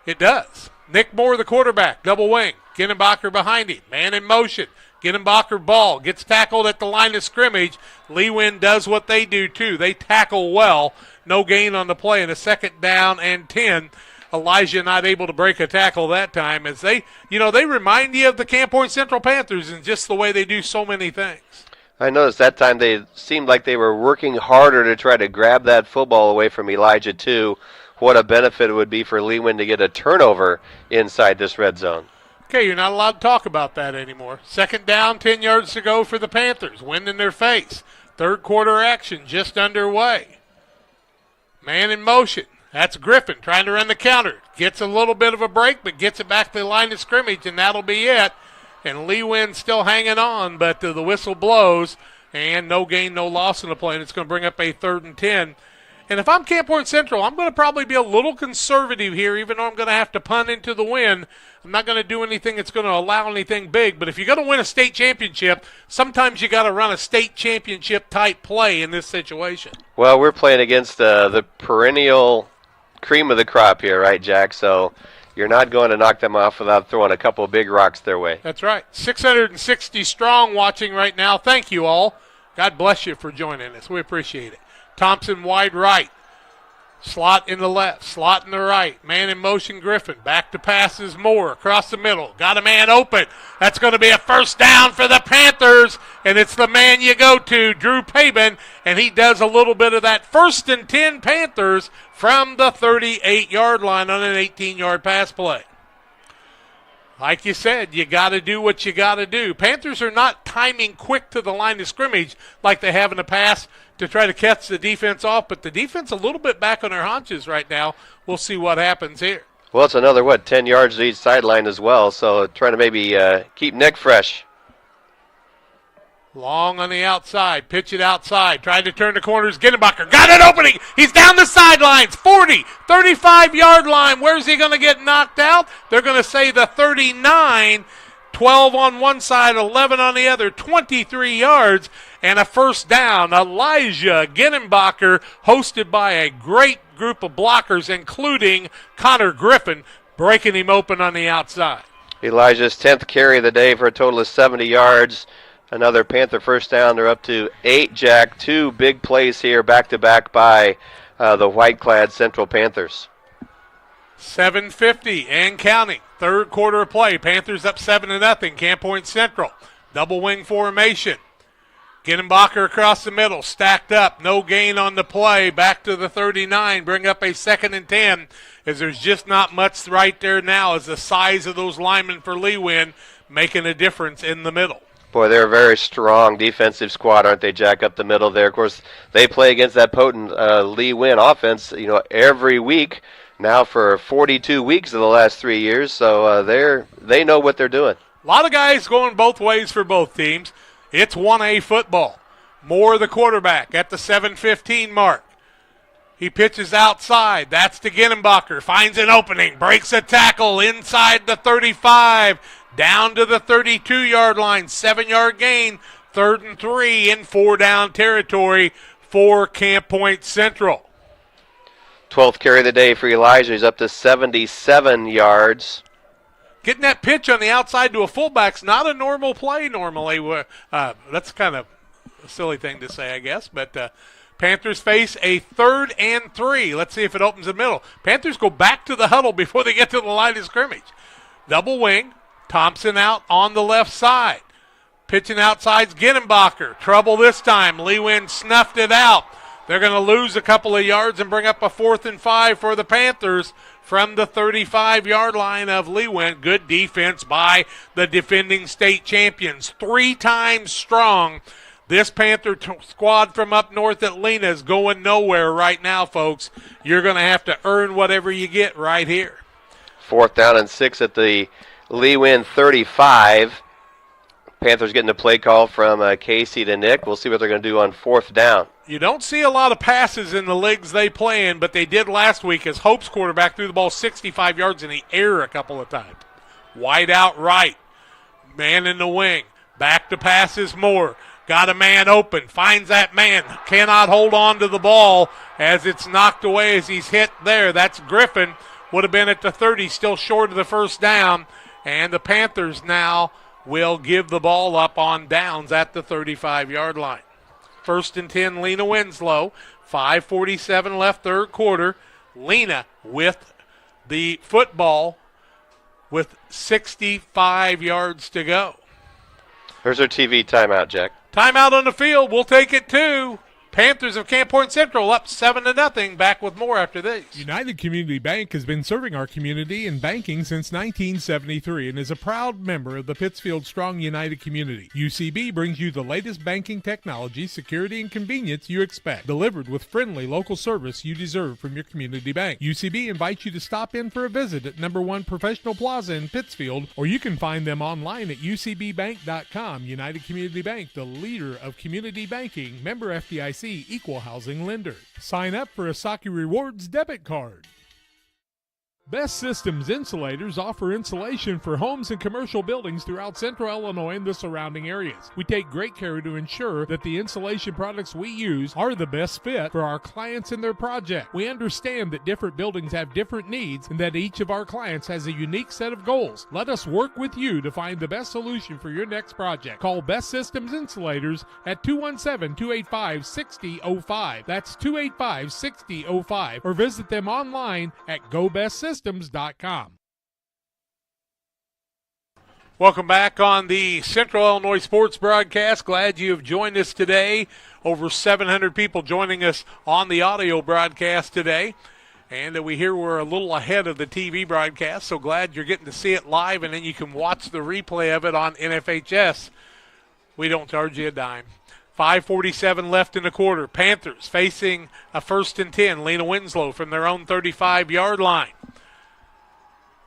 It does. Nick Moore, the quarterback, double wing. Ginnenbacher behind him. Man in motion. Ginnenbacher ball. Gets tackled at the line of scrimmage. Lee Wynn does what they do, too. They tackle well. No gain on the play, and a 2nd down and 10. Elijah not able to break a tackle that time as they remind you of the Camp Point Central Panthers in just the way they do so many things. I noticed that time they seemed like they were working harder to try to grab that football away from Elijah, too. What a benefit it would be for Lee Wynn to get a turnover inside this red zone. Okay, you're not allowed to talk about that anymore. 2nd down, 10 yards to go for the Panthers. Wind in their face. 3rd quarter action just underway. Man in motion. That's Griffin trying to run the counter. Gets a little bit of a break, but gets it back to the line of scrimmage, and that'll be it. And Lee Wynn still hanging on, but the whistle blows, and no gain, no loss in the play, and it's going to bring up a 3rd and 10. And if I'm Camp Point Central, I'm going to probably be a little conservative here, even though I'm going to have to punt into the wind. I'm not going to do anything that's going to allow anything big. But if you're going to win a state championship, sometimes you got to run a state championship type play in this situation. Well, we're playing against the perennial cream of the crop here, right, Jack? So you're not going to knock them off without throwing a couple of big rocks their way. That's right. 660 strong watching right now. Thank you all. God bless you for joining us. We appreciate it. Thompson wide right. Slot in the left. Slot in the right. Man in motion, Griffin. Back to passes Moore. Across the middle. Got a man open. That's going to be a 1st down for the Panthers. And it's the man you go to, Drew Pabin. And he does a little bit of that 1st and 10 Panthers from the 38-yard line on an 18-yard pass play. Like you said, you got to do what you got to do. Panthers are not timing quick to the line of scrimmage like they have in the past to try to catch the defense off, but the defense a little bit back on their haunches right now. We'll see what happens here. Well, it's another, 10 yards to each sideline as well, so trying to maybe keep Nick fresh. Long on the outside, pitch it outside, tried to turn the corners. Ginnebacher got an opening. He's down the sidelines, 40, 35-yard line. Where's he going to get knocked out? They're going to say the 39, 12 on one side, 11 on the other, 23 yards, and a first down. Elijah Ginnebacher, hosted by a great group of blockers, including Connor Griffin, breaking him open on the outside. Elijah's 10th carry of the day for a total of 70 yards. Another Panther first down. They're up to 8, Jack. 2 big plays here back-to-back by the white-clad Central Panthers. 7:50 and counting. Third quarter of play. Panthers up 7-0. Camp Point Central. Double wing formation. Ginnebacher across the middle. Stacked up. No gain on the play. Back to the 39. Bring up a 2nd and 10 as there's just not much right there now as the size of those linemen for Lewin making a difference in the middle. Boy, they're a very strong defensive squad, aren't they, Jack, up the middle there? Of course, they play against that potent Lee Win offense, every week now for 42 weeks of the last 3 years. So they know what they're doing. A lot of guys going both ways for both teams. It's 1A football. Moore, the quarterback, at the 7:15 mark. He pitches outside. That's to Ginnebacher. Finds an opening. Breaks a tackle inside the 35. Down to the 32-yard line, 7-yard gain, 3rd and 3 in 4-down territory for Camp Point Central. 12th carry of the day for Elijah. He's up to 77 yards. Getting that pitch on the outside to a fullback's not a normal play normally. That's kind of a silly thing to say, I guess. But Panthers face a 3rd and 3. Let's see if it opens the middle. Panthers go back to the huddle before they get to the line of scrimmage. Double wing. Thompson out on the left side. Pitching outside's Ginnebacher. Trouble this time. Lewin snuffed it out. They're going to lose a couple of yards and bring up a 4th and 5 for the Panthers from the 35-yard line of Lewin. Good defense by the defending state champions. 3 times strong. This Panther squad from up north at Lena is going nowhere right now, folks. You're going to have to earn whatever you get right here. 4th down and 6 at the Lee Win 35. Panthers getting a play call from Casey to Nick. We'll see what they're going to do on 4th down. You don't see a lot of passes in the leagues they play in, but they did last week as Hope's quarterback threw the ball 65 yards in the air a couple of times. Wide out right. Man in the wing. Back to passes Moore. Got a man open. Finds that man. Cannot hold on to the ball as it's knocked away as he's hit there. That's Griffin. Would have been at the 30, still short of the first down. And the Panthers now will give the ball up on downs at the 35-yard line. 1st and 10, Lena Winslow. 5:47 left, third quarter. Lena with the football with 65 yards to go. Here's our TV timeout, Jack. Timeout on the field. We'll take it too. Panthers of Camp Point Central up 7-0. Back with more after this. United Community Bank has been serving our community in banking since 1973 and is a proud member of the Pittsfield Strong United community. UCB brings you the latest banking technology, security, and convenience you expect, delivered with friendly local service you deserve from your community bank. UCB invites you to stop in for a visit at number 1 Professional Plaza in Pittsfield, or you can find them online at ucbbank.com. United Community Bank, the leader of community banking, member FDIC, equal housing lender. Sign up for a Saki Rewards debit card. Best Systems Insulators offer insulation for homes and commercial buildings throughout central Illinois and the surrounding areas. We take great care to ensure that the insulation products we use are the best fit for our clients and their project. We understand that different buildings have different needs and that each of our clients has a unique set of goals. Let us work with you to find the best solution for your next project. Call Best Systems Insulators at 217-285-6005. That's 285-6005. Or visit them online at GoBestSystems.com. Welcome back on the Central Illinois Sports Broadcast. Glad you have joined us today. Over 700 people joining us on the audio broadcast today. And we hear we're a little ahead of the TV broadcast, so glad you're getting to see it live, and then you can watch the replay of it on NFHS. We don't charge you a dime. 5:47 left in the quarter. Panthers facing a 1st and 10. Lena Winslow from their own 35-yard line.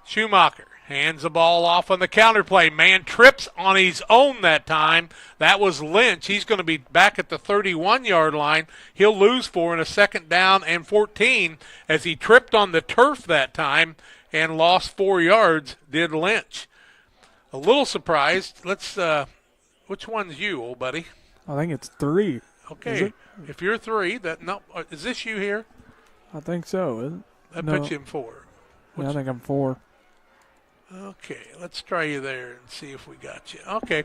Schumacher hands the ball off on the counter play. Man trips on his own that time. That was Lynch. He's going to be back at the 31-yard line. He'll lose 4 in a 2nd down and 14 as he tripped on the turf that time and lost 4 yards, did Lynch. A little surprised. Let's, which one's you, old buddy? I think it's 3. Okay. If you're 3, is this you here? I think so, isn't it? That puts you in 4. Yeah, I think I'm 4. Okay, let's try you there and see if we got you. Okay.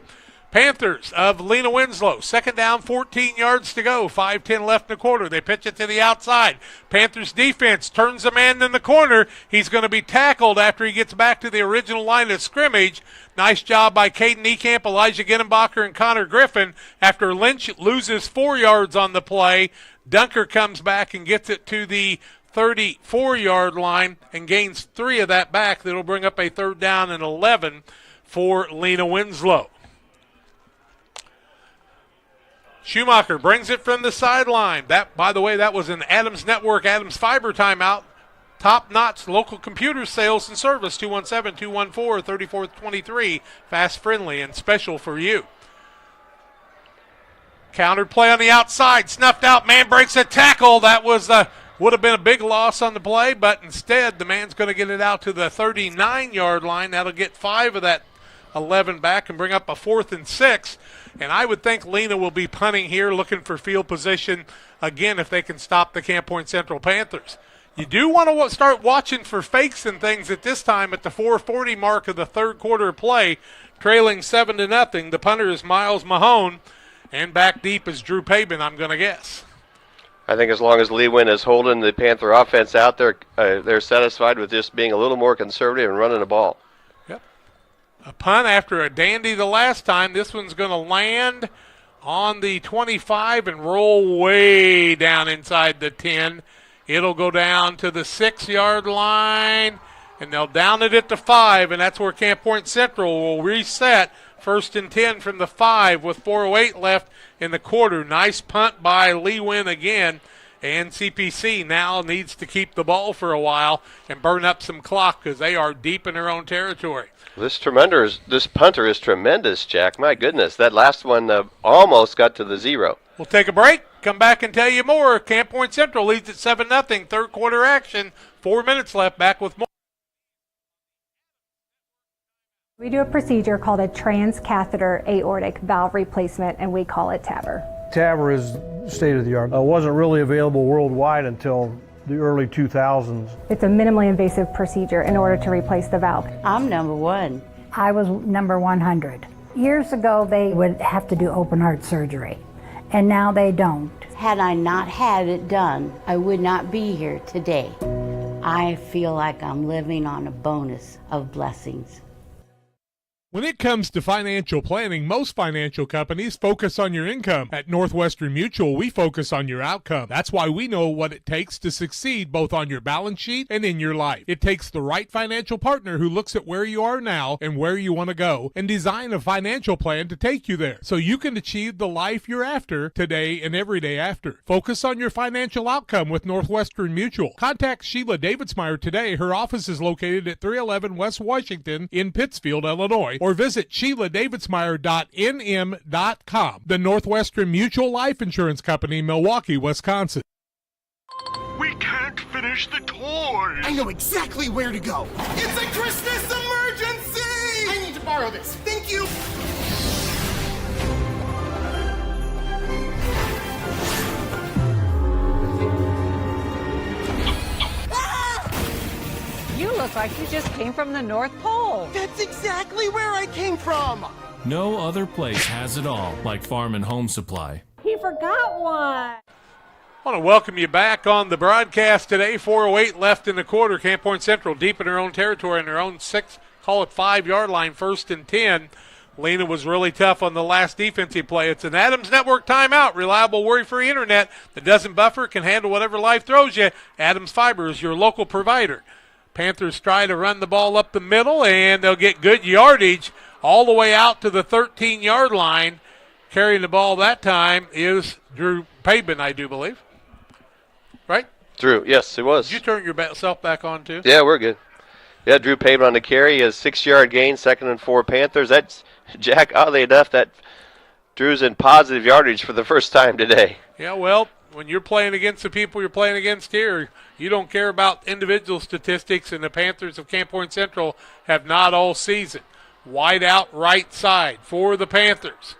Panthers of Lena Winslow. 2nd down, 14 yards to go. 5:10 left in the quarter. They pitch it to the outside. Panthers defense turns the man in the corner. He's going to be tackled after he gets back to the original line of scrimmage. Nice job by Caden Niekamp, Elijah Ginenbacher, and Connor Griffin. After Lynch loses 4 yards on the play, Dunker comes back and gets it to the 34-yard line and gains 3 of that back. That'll bring up a 3rd down and 11 for Lena Winslow. Schumacher brings it from the sideline. That, by the way, that was an Adams Network, Adams Fiber timeout. Top-notch local computer sales and service, 217-214-3423. Fast, friendly, and special for you. Countered play on the outside. Snuffed out. Man breaks a tackle. That was would have been a big loss on the play, but instead the man's going to get it out to the 39-yard line. That'll get 5 of that 11 back and bring up a 4th and 6. And I would think Lena will be punting here, looking for field position again if they can stop the Camp Point Central Panthers. You do want to start watching for fakes and things at this time at the 4:40 mark of the 3rd quarter play, trailing 7-0. The punter is Miles Mahone, and back deep is Drew Pabin, I'm going to guess. I think as long as Lewin is holding the Panther offense out there, they're satisfied with just being a little more conservative and running the ball. Yep. A punt after a dandy the last time. This one's going to land on the 25 and roll way down inside the 10. It'll go down to the 6-yard line, and they'll down it at the 5, and that's where Camp Point Central will reset. 1st and 10 from the 5 with 4:08 left in the quarter. Nice punt by Lewin again, and CPC now needs to keep the ball for a while and burn up some clock because they are deep in their own territory. This punter is tremendous, Jack. My goodness, that last one almost got to the 0. We'll take a break, come back and tell you more. Camp Point Central leads at 7-0, 3rd quarter action. 4 minutes left, back with more. We do a procedure called a transcatheter aortic valve replacement, and we call it TAVR. TAVR is state of the art. It wasn't really available worldwide until the early 2000s. It's a minimally invasive procedure in order to replace the valve. I'm number 1. I was number 100. Years ago, they would have to do open heart surgery, and now they don't. Had I not had it done, I would not be here today. I feel like I'm living on a bonus of blessings. When it comes to financial planning, most financial companies focus on your income. At Northwestern Mutual, we focus on your outcome. That's why we know what it takes to succeed both on your balance sheet and in your life. It takes the right financial partner who looks at where you are now and where you want to go and design a financial plan to take you there so you can achieve the life you're after today and every day after. Focus on your financial outcome with Northwestern Mutual. Contact Sheila Davidsmeyer today. Her office is located at 311 West Washington in Pittsfield, Illinois, or visit SheilaDavidsmeyer.nm.com. The Northwestern Mutual Life Insurance Company, Milwaukee, Wisconsin. We can't finish the toys. I know exactly where to go. It's a Christmas emergency! I need to borrow this. Thank you. You look like you just came from the North Pole. That's exactly where I came from. No other place has it all like Farm and Home Supply. He forgot one. I want to welcome you back on the broadcast today. 4:08 left in the quarter. Camp Point Central deep in their own territory in their own 5-yard line, 1st and 10. Lena was really tough on the last defensive play. It's an Adams Network timeout. Reliable, worry-free internet that doesn't buffer, can handle whatever life throws you. Adams Fiber is your local provider. Panthers try to run the ball up the middle, and they'll get good yardage all the way out to the 13-yard line. Carrying the ball that time is Drew Pabin, I do believe. Right? Drew, yes, it was. Did you turn yourself back on, too? Yeah, we're good. Yeah, Drew Pabin on the carry, a 6-yard gain, 2nd and 4 Panthers. That's, Jack, oddly enough, that Drew's in positive yardage for the first time today. Yeah, well, when you're playing against the people you're playing against here, you don't care about individual statistics, and the Panthers of Camp Point Central have not all season. Wide out right side for the Panthers.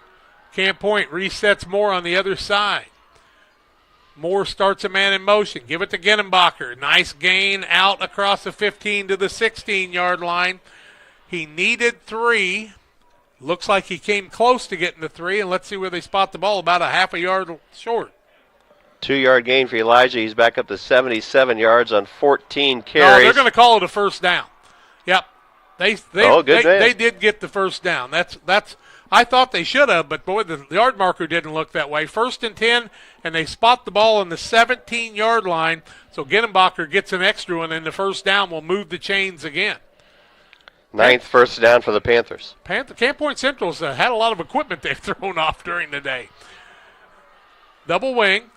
Camp Point resets Moore on the other side. Moore starts a man in motion. Give it to Genenbacher. Nice gain out across the 15 to the 16-yard line. He needed 3. Looks like he came close to getting the 3, and let's see where they spot the ball, about a half a yard short. 2-yard gain for Elijah. He's back up to 77 yards on 14 carries. No, they're going to call it a first down. Yep. They did get the first down. That's I thought they should have, but boy, the yard marker didn't look that way. 1st and 10, and they spot the ball on the 17-yard line. So Genenbacher gets an extra one, and the first down will move the chains again. 9th first down for the Panthers. Camp Point Central's had a lot of equipment they've thrown off during the day. Double wing.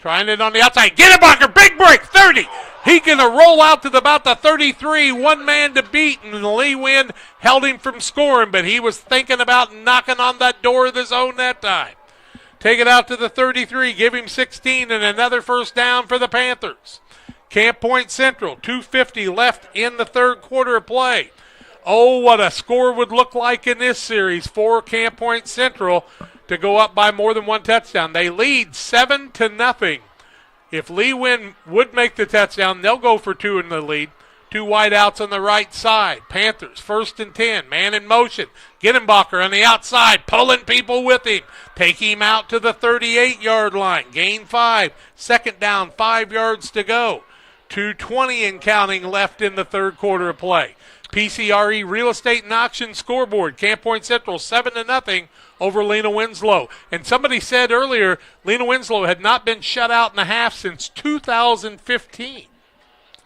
Trying it on the outside. Genenbacher, big break, 30. He going to roll out to about the 33. One man to beat, and Lee Wynn held him from scoring, but he was thinking about knocking on that door of the zone that time. Take it out to the 33, give him 16, and another first down for the Panthers. Camp Point Central, 2:50 left in the third quarter of play. Oh, what a score would look like in this series for Camp Point Central to go up by more than one touchdown. They lead 7-0. If Lee Wynn would make the touchdown, they'll go for 2 in the lead. 2 wide outs on the right side. Panthers, 1st and 10, man in motion. Genenbacher on the outside, pulling people with him. Take him out to the 38-yard line. Gain 5. 2nd down, 5 yards to go. 2:20 and counting left in the third quarter of play. PCRE Real Estate and Auction scoreboard. Camp Point Central 7-0 over Lena Winslow. And somebody said earlier, Lena Winslow had not been shut out in a half since 2015.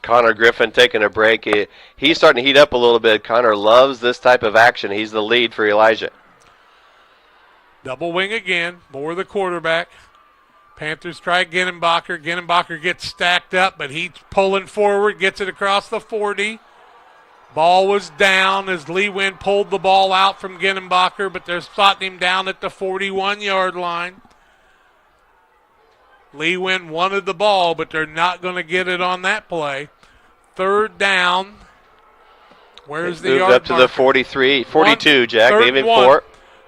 Connor Griffin taking a break. He's starting to heat up a little bit. Connor loves this type of action. He's the lead for Elijah. Double wing again. Moore the quarterback. Panthers try Genenbacher. Genenbacher gets stacked up, but he's pulling forward, gets it across the 40. Ball was down as Lee Wynn pulled the ball out from Genenbacher, but they're spotting him down at the 41-yard line. Lee Wynn wanted the ball, but they're not going to get it on that play. 3rd down. Where's the yard up to the 42, Jack. They've 4.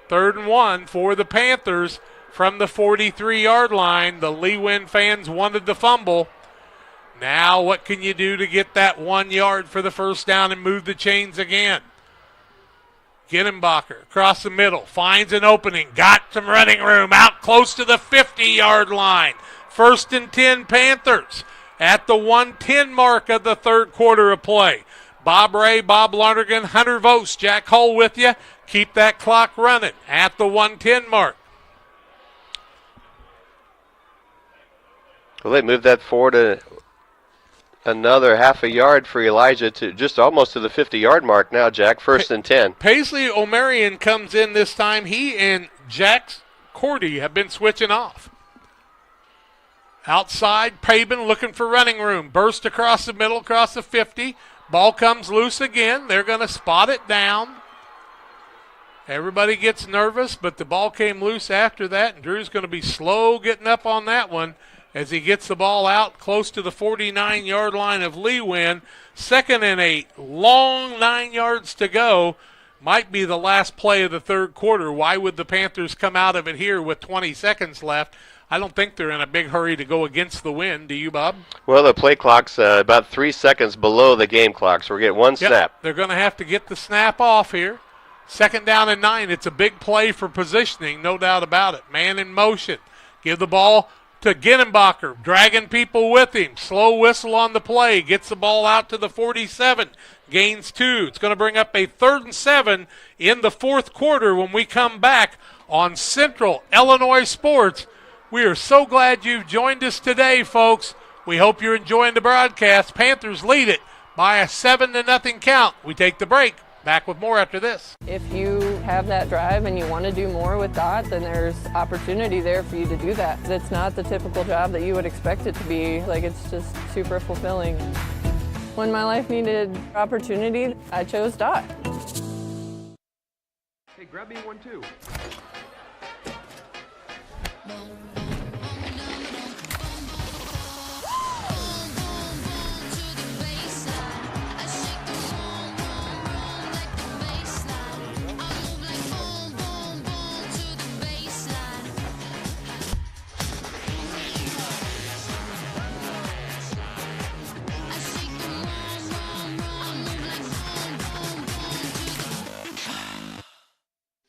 3rd and 1 for the Panthers from the 43-yard line. The Lee Wynn fans wanted the fumble. Now what can you do to get that 1 yard for the first down and move the chains again? Genenbacher across the middle, finds an opening, got some running room out close to the 50-yard line. 1st and 10 Panthers at the 1:10 mark of the third quarter of play. Bob Ray, Bob Lonergan, Hunter Vos, Jack Hull with you. Keep that clock running at the 1:10 mark. Well, they moved that forward to another half a yard for Elijah to just almost to the 50-yard mark now, Jack. 1st and 10. Paisley O'Marion comes in this time. He and Jack Cordy have been switching off. Outside, Pabin looking for running room. Burst across the middle, across the 50. Ball comes loose again. They're going to spot it down. Everybody gets nervous, but the ball came loose after that, and Drew's going to be slow getting up on that one as he gets the ball out close to the 49-yard line of Lee Wynn. 2nd and 8, long 9 yards to go. Might be the last play of the third quarter. Why would the Panthers come out of it here with 20 seconds left? I don't think they're in a big hurry to go against the wind. Do you, Bob? Well, the play clock's about 3 seconds below the game clock, so we're getting one snap. They're going to have to get the snap off here. 2nd down and 9. It's a big play for positioning, no doubt about it. Man in motion. Give the ball to Ginnenbacher, dragging people with him. Slow whistle on the play. Gets the ball out to the 47. Gains 2. It's going to bring up a 3rd and 7 in the fourth quarter when we come back on Central Illinois Sports. We are so glad you've joined us today, folks. We hope you're enjoying the broadcast. Panthers lead it by a 7-0 count. We take the break. Back with more after this. If you have that drive and you want to do more with Dot, then there's opportunity there for you to do that. It's not the typical job that you would expect it to be. Like, it's just super fulfilling. When my life needed opportunity, I chose Dot. Hey, grab me 1, 2.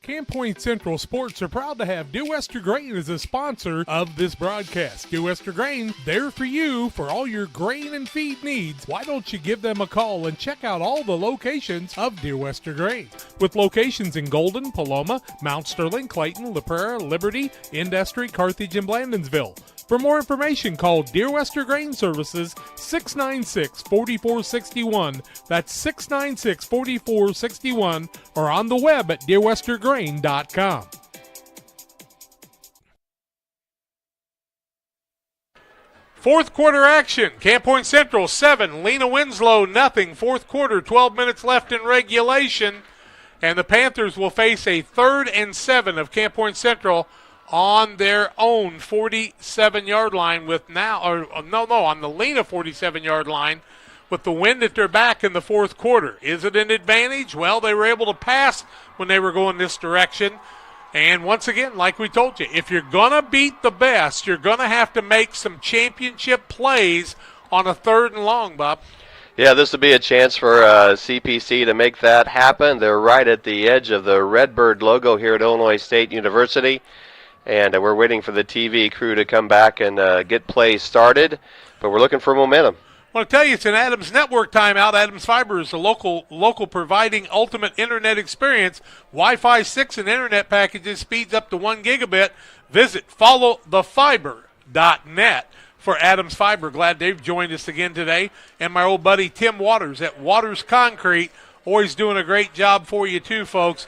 Camp Point Central Sports are proud to have Dear Wester Grain as a sponsor of this broadcast. Dear Wester Grain, there for you for all your grain and feed needs. Why don't you give them a call and check out all the locations of Dear Wester Grain? With locations in Golden, Paloma, Mount Sterling, Clayton, La Prairie, Liberty, Industry, Carthage, and Blandonsville. For more information, call Dear Wester Grain Services 696-4461. That's 696-4461, or on the web at dearwestergrain.com. Fourth quarter action. Camp Point Central 7, Lena Winslow 0. Fourth quarter, 12 minutes left in regulation. And the Panthers will face a 3rd and 7 of Camp Point Central on their own 47-yard line with on the Lena 47-yard line with the wind at their back in the fourth quarter. Is it an advantage? Well, they were able to pass when they were going this direction. And once again, like we told you, if you're going to beat the best, you're going to have to make some championship plays on a 3rd and long, Bob. Yeah, this will be a chance for CPC to make that happen. They're right at the edge of the Redbird logo here at Illinois State University. And we're waiting for the TV crew to come back and get plays started. But we're looking for momentum. I want to tell you, it's an Adams Network timeout. Adams Fiber is a local providing ultimate internet experience. Wi-Fi 6 and internet packages, speeds up to 1 gigabit. Visit followthefiber.net for Adams Fiber. Glad they've joined us again today. And my old buddy Tim Waters at Waters Concrete, always doing a great job for you too, folks.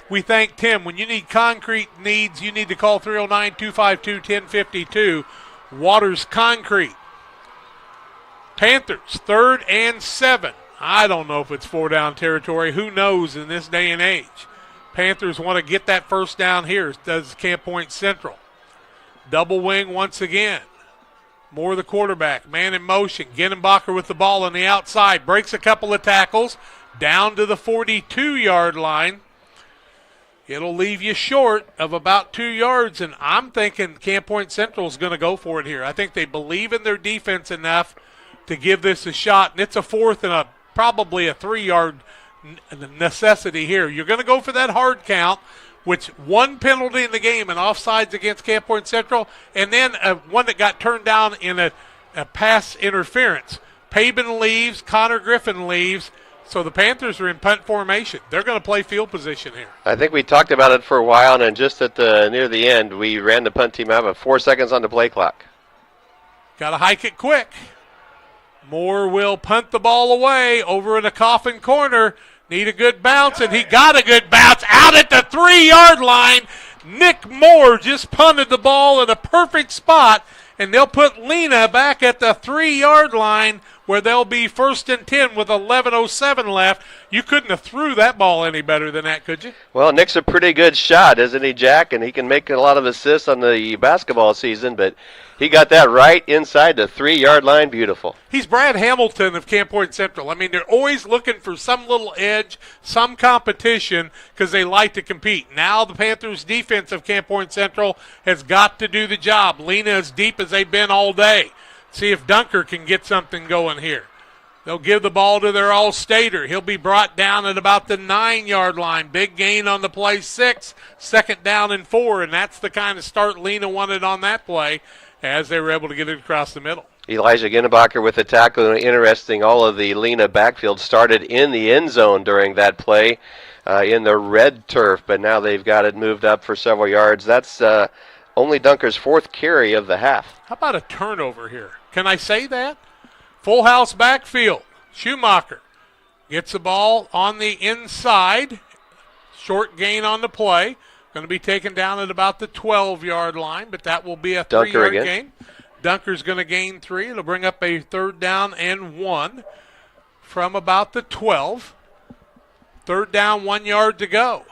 We thank Tim. When you need concrete needs, you need to call 309-252-1052. Waters Concrete. Panthers, 3rd and 7. I don't know if it's 4-down territory. Who knows in this day and age? Panthers want to get that first down here, does Camp Point Central. Double wing once again. Moore the quarterback. Man in motion. Ginnenbacher with the ball on the outside. Breaks a couple of tackles. Down to the 42-yard line. It'll leave you short of about 2 yards, and I'm thinking Camp Point Central is going to go for it here. I think they believe in their defense enough to give this a shot, and it's a 4th and probably a 3-yard necessity here. You're going to go for that hard count, which one penalty in the game and offsides against Camp Point Central, and then one that got turned down in a pass interference. Pabin leaves, Connor Griffin leaves. So the Panthers are in punt formation. They're going to play field position here. I think we talked about it for a while, and then just at near the end, we ran the punt team out of 4 seconds on the play clock. Got to hike it quick. Moore will punt the ball away over in the coffin corner. Need a good bounce, and he got a good bounce out at the 3-yard line. Nick Moore just punted the ball in a perfect spot, and they'll put Lena back at the 3-yard line where they'll be 1st and 10 with 11:07 left. You couldn't have threw that ball any better than that, could you? Well, Nick's a pretty good shot, isn't he, Jack? And he can make a lot of assists on the basketball season, but he got that right inside the 3-yard line. Beautiful. He's Brad Hamilton of Camp Point Central. I mean, they're always looking for some little edge, some competition, because they like to compete. Now the Panthers' defense of Camp Point Central has got to do the job. Lena as deep as they've been all day. See if Dunker can get something going here. They'll give the ball to their all-stater. He'll be brought down at about the 9-yard line. Big gain on the play, 6. 2nd down and 4, and that's the kind of start Lena wanted on that play. as they were able to get it across the middle. Elijah Ginnebacher with the tackle. Interesting, all of the Lena backfield started in the end zone during that play in the red turf, but now they've got it moved up for several yards. That's only Dunker's 4th carry of the half. How about a turnover here? Can I say that? Full house backfield. Schumacher gets the ball on the inside. Short gain on the play. Going to be taken down at about the 12-yard line, but that will be a 3-yard gain. Dunker's going to gain 3. It'll bring up a 3rd down and 1 from about the 12. 3rd down, 1 yard to go.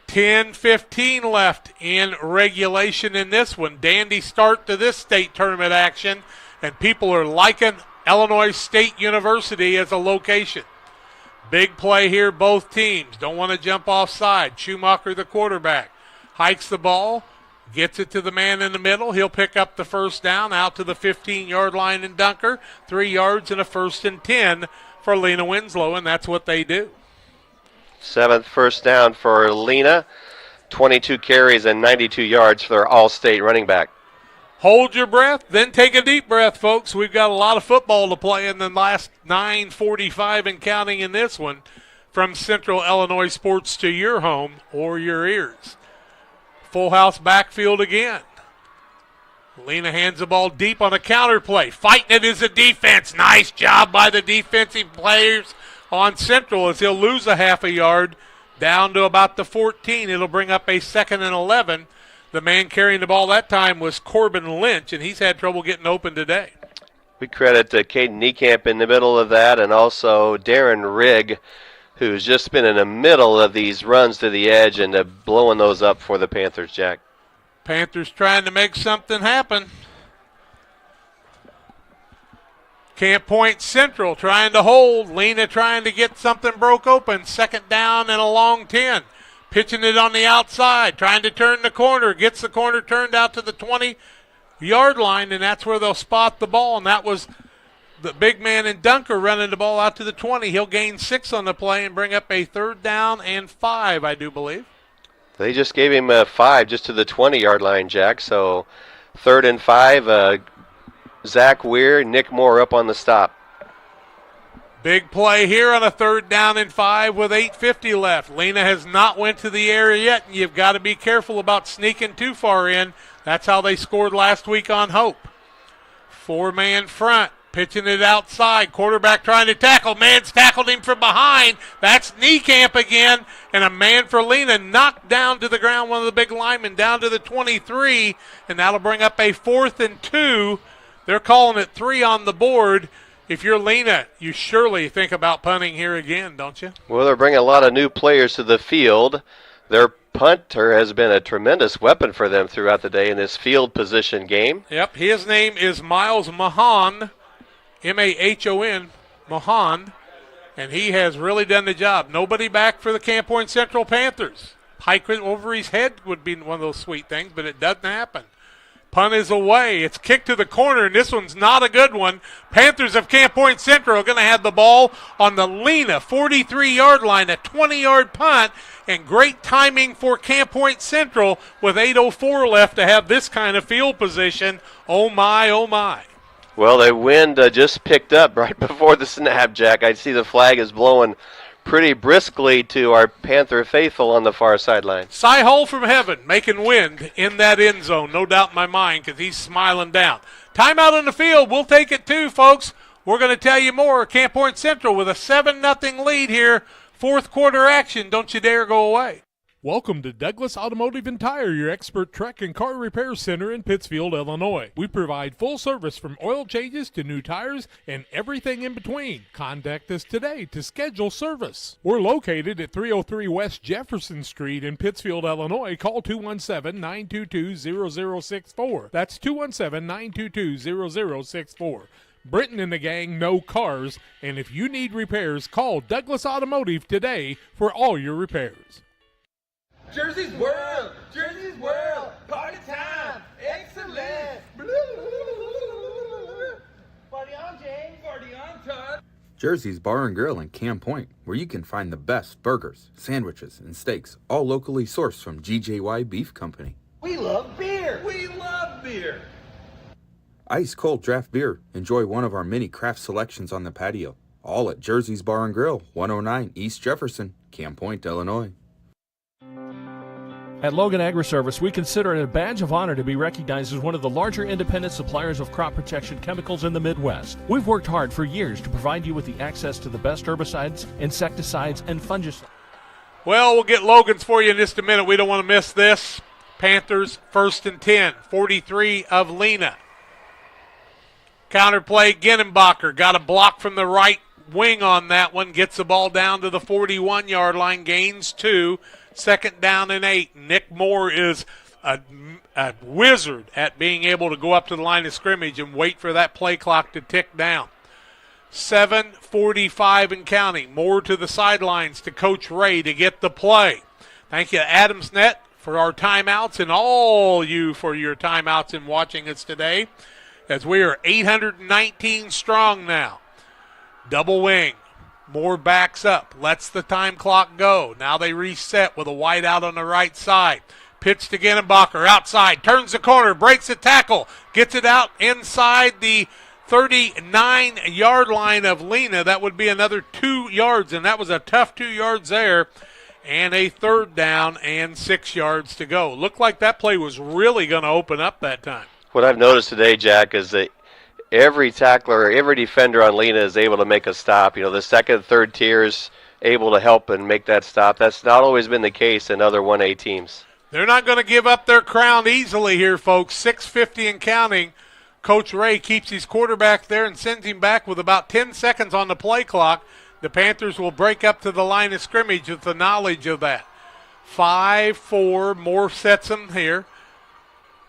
10-15 left in regulation in this one. Dandy start to this state tournament action, and people are liking Illinois State University as a location. Big play here, both teams. Don't want to jump offside. Schumacher, the quarterback, hikes the ball, gets it to the man in the middle. He'll pick up the 1st down out to the 15-yard line in Dunker. 3 yards and a 1st and 10 for Lena Winslow, and that's what they do. 7th first down for Lena. 22 carries and 92 yards for their all-state running back. Hold your breath, then take a deep breath, folks. We've got a lot of football to play in the last 9:45 and counting in this one. From Central Illinois Sports to your home or your ears. Full house backfield again. Lena hands the ball deep on a counter play. Fighting it is the defense. Nice job by the defensive players on Central as he'll lose a half a yard down to about the 14. It'll bring up a 2nd and 11. The man carrying the ball that time was Corbin Lynch, and he's had trouble getting open today. We credit Caden Niekamp in the middle of that, and also Darren Rigg, who's just been in the middle of these runs to the edge and blowing those up for the Panthers, Jack. Panthers trying to make something happen. Camp Point Central trying to hold. Lena trying to get something broke open. 2nd down and a long 10. Pitching it on the outside, trying to turn the corner. Gets the corner turned out to the 20-yard line, and that's where they'll spot the ball. And that was the big man in Dunker running the ball out to the 20. He'll gain 6 on the play and bring up a 3rd down and 5, I do believe. They just gave him a 5 just to the 20-yard line, Jack. So 3rd and 5, Zach Weir, Nick Moore up on the stop. Big play here on a 3rd down and 5 with 8:50 left. Lena has not went to the area yet, and you've got to be careful about sneaking too far in. That's how they scored last week on Hope. 4-man front, pitching it outside. Quarterback trying to tackle. Man's tackled him from behind. That's Niekamp again, and a man for Lena knocked down to the ground, one of the big linemen, down to the 23, and that'll bring up a 4th and 2. They're calling it 3 on the board. If you're Lena, you surely think about punting here again, don't you? Well, they're bringing a lot of new players to the field. Their punter has been a tremendous weapon for them throughout the day in this field position game. Yep, his name is Miles Mahon, M-A-H-O-N, Mahon, and he has really done the job. Nobody back for the Camp Point Central Panthers. Pike over his head would be one of those sweet things, but it doesn't happen. Punt is away. It's kicked to the corner, and this one's not a good one. Panthers of Camp Point Central are going to have the ball on the Lena 43-yard line, a 20-yard punt, and great timing for Camp Point Central with 8:04 left to have this kind of field position. Oh, my, oh, my. Well, the wind just picked up right before the snap, Jack. I see the flag is blowing pretty briskly to our Panther faithful on the far sideline. Cy Hole from heaven making wind in that end zone, no doubt in my mind, because he's smiling down. Timeout on the field. We'll take it too, folks. We're going to tell you more. Camp Point Central with a 7-0 lead here. 4th quarter action. Don't you dare go away. Welcome to Douglas Automotive and Tire, your expert truck and car repair center in Pittsfield, Illinois. We provide full service from oil changes to new tires and everything in between. Contact us today to schedule service. We're located at 303 West Jefferson Street in Pittsfield, Illinois. Call 217-922-0064. That's 217-922-0064. Britton and the gang know cars, and if you need repairs, call Douglas Automotive today for all your repairs. Jersey's World! Jersey's World! Party time! Excellent! Party on, James! Party on, Todd! Jersey's Bar and Grill in Camp Point, where you can find the best burgers, sandwiches, and steaks, all locally sourced from GJY Beef Company. We love beer! We love beer! Ice cold draft beer. Enjoy one of our many craft selections on the patio. All at Jersey's Bar and Grill, 109 East Jefferson, Camp Point, Illinois. At Logan Agri-Service, we consider it a badge of honor to be recognized as one of the larger independent suppliers of crop protection chemicals in the Midwest. We've worked hard for years to provide you with the access to the best herbicides, insecticides, and fungicides. Well, we'll get Logan's for you in just a minute. We don't want to miss this. Panthers 1st and 10, 43 of Lena. Counterplay, Ginnenbacher got a block from the right wing on that one. Gets the ball down to the 41-yard line, gains 2. 2nd down and 8. Nick Moore is a wizard at being able to go up to the line of scrimmage and wait for that play clock to tick down. 7:45 and counting. Moore to the sidelines to Coach Ray to get the play. Thank you, AdamsNet, for our timeouts, and all you for your timeouts and watching us today, as we are 819 strong now. Double wing. Moore backs up, lets the time clock go. Now they reset with a wide out on the right side. Pitch to Ginnenbacher, outside, turns the corner, breaks a tackle, gets it out inside the 39-yard line of Lena. That would be another 2 yards, and that was a tough 2 yards there. And a 3rd down and 6 yards to go. Looked like that play was really going to open up that time. What I've noticed today, Jack, is that every tackler, every defender on Lena is able to make a stop. You know, the 2nd, 3rd tiers able to help and make that stop. That's not always been the case in other 1A teams. They're not going to give up their crown easily here, folks. 6:50 and counting. Coach Ray keeps his quarterback there and sends him back with about 10 seconds on the play clock. The Panthers will break up to the line of scrimmage with the knowledge of that. 5-4, Moore sets them here.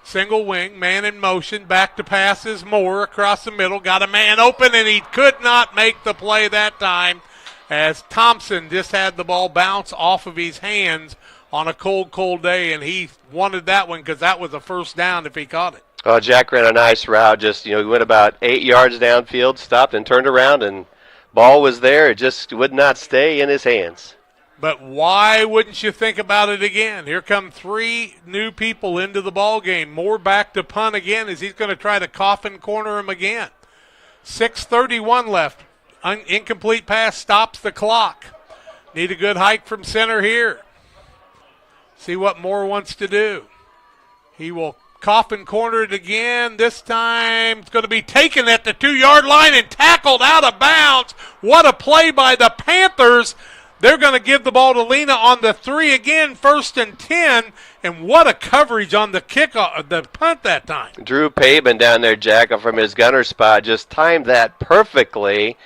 Single wing, man in motion, back to passes, Moore across the middle, got a man open, and he could not make the play that time as Thompson just had the ball bounce off of his hands on a cold, cold day, and he wanted that one because that was a 1st down if he caught it. Oh, Jack ran a nice route, he went about 8 yards downfield, stopped and turned around, and ball was there. It just would not stay in his hands. But why wouldn't you think about it again? Here come 3 new people into the ball game. Moore back to punt again as he's going to try to coffin corner him again. 6:31 left. Incomplete pass stops the clock. Need a good hike from center here. See what Moore wants to do. He will coffin corner it again. This time it's going to be taken at the 2-yard line and tackled out of bounds. What a play by the Panthers. They're going to give the ball to Lena on the 3 again, 1st and 10, and what a coverage on the kickoff, the punt that time. Drew Pavin down there, Jack, from his gunner spot, just timed that perfectly.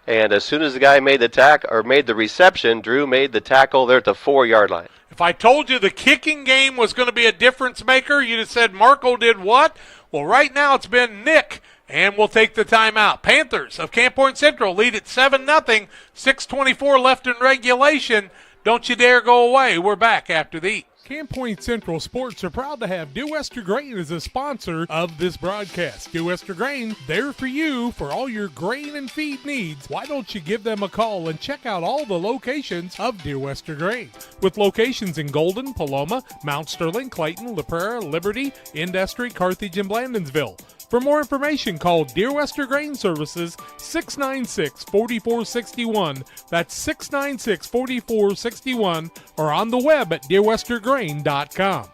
And as soon as the guy made the reception, Drew made the tackle there at the 4-yard line. If I told you the kicking game was going to be a difference maker, you'd have said Marco did what? Well, right now it's been Nick. And we'll take the timeout. Panthers of Camp Point Central lead at 7-0. 6:24 left in regulation. Don't you dare go away. We're back after these. Camp Point Central Sports are proud to have Dew Wester Grain as a sponsor of this broadcast. Dew Wester Grain, there for you for all your grain and feed needs. Why don't you give them a call and check out all the locations of Dew Wester Grain? With locations in Golden, Paloma, Mount Sterling, Clayton, La Prairie, Liberty, Industry, Carthage, and Blandonsville. For more information, call Deer Wester Grain Services 696-4461. That's 696-4461, or on the web at deerwestergrain.com.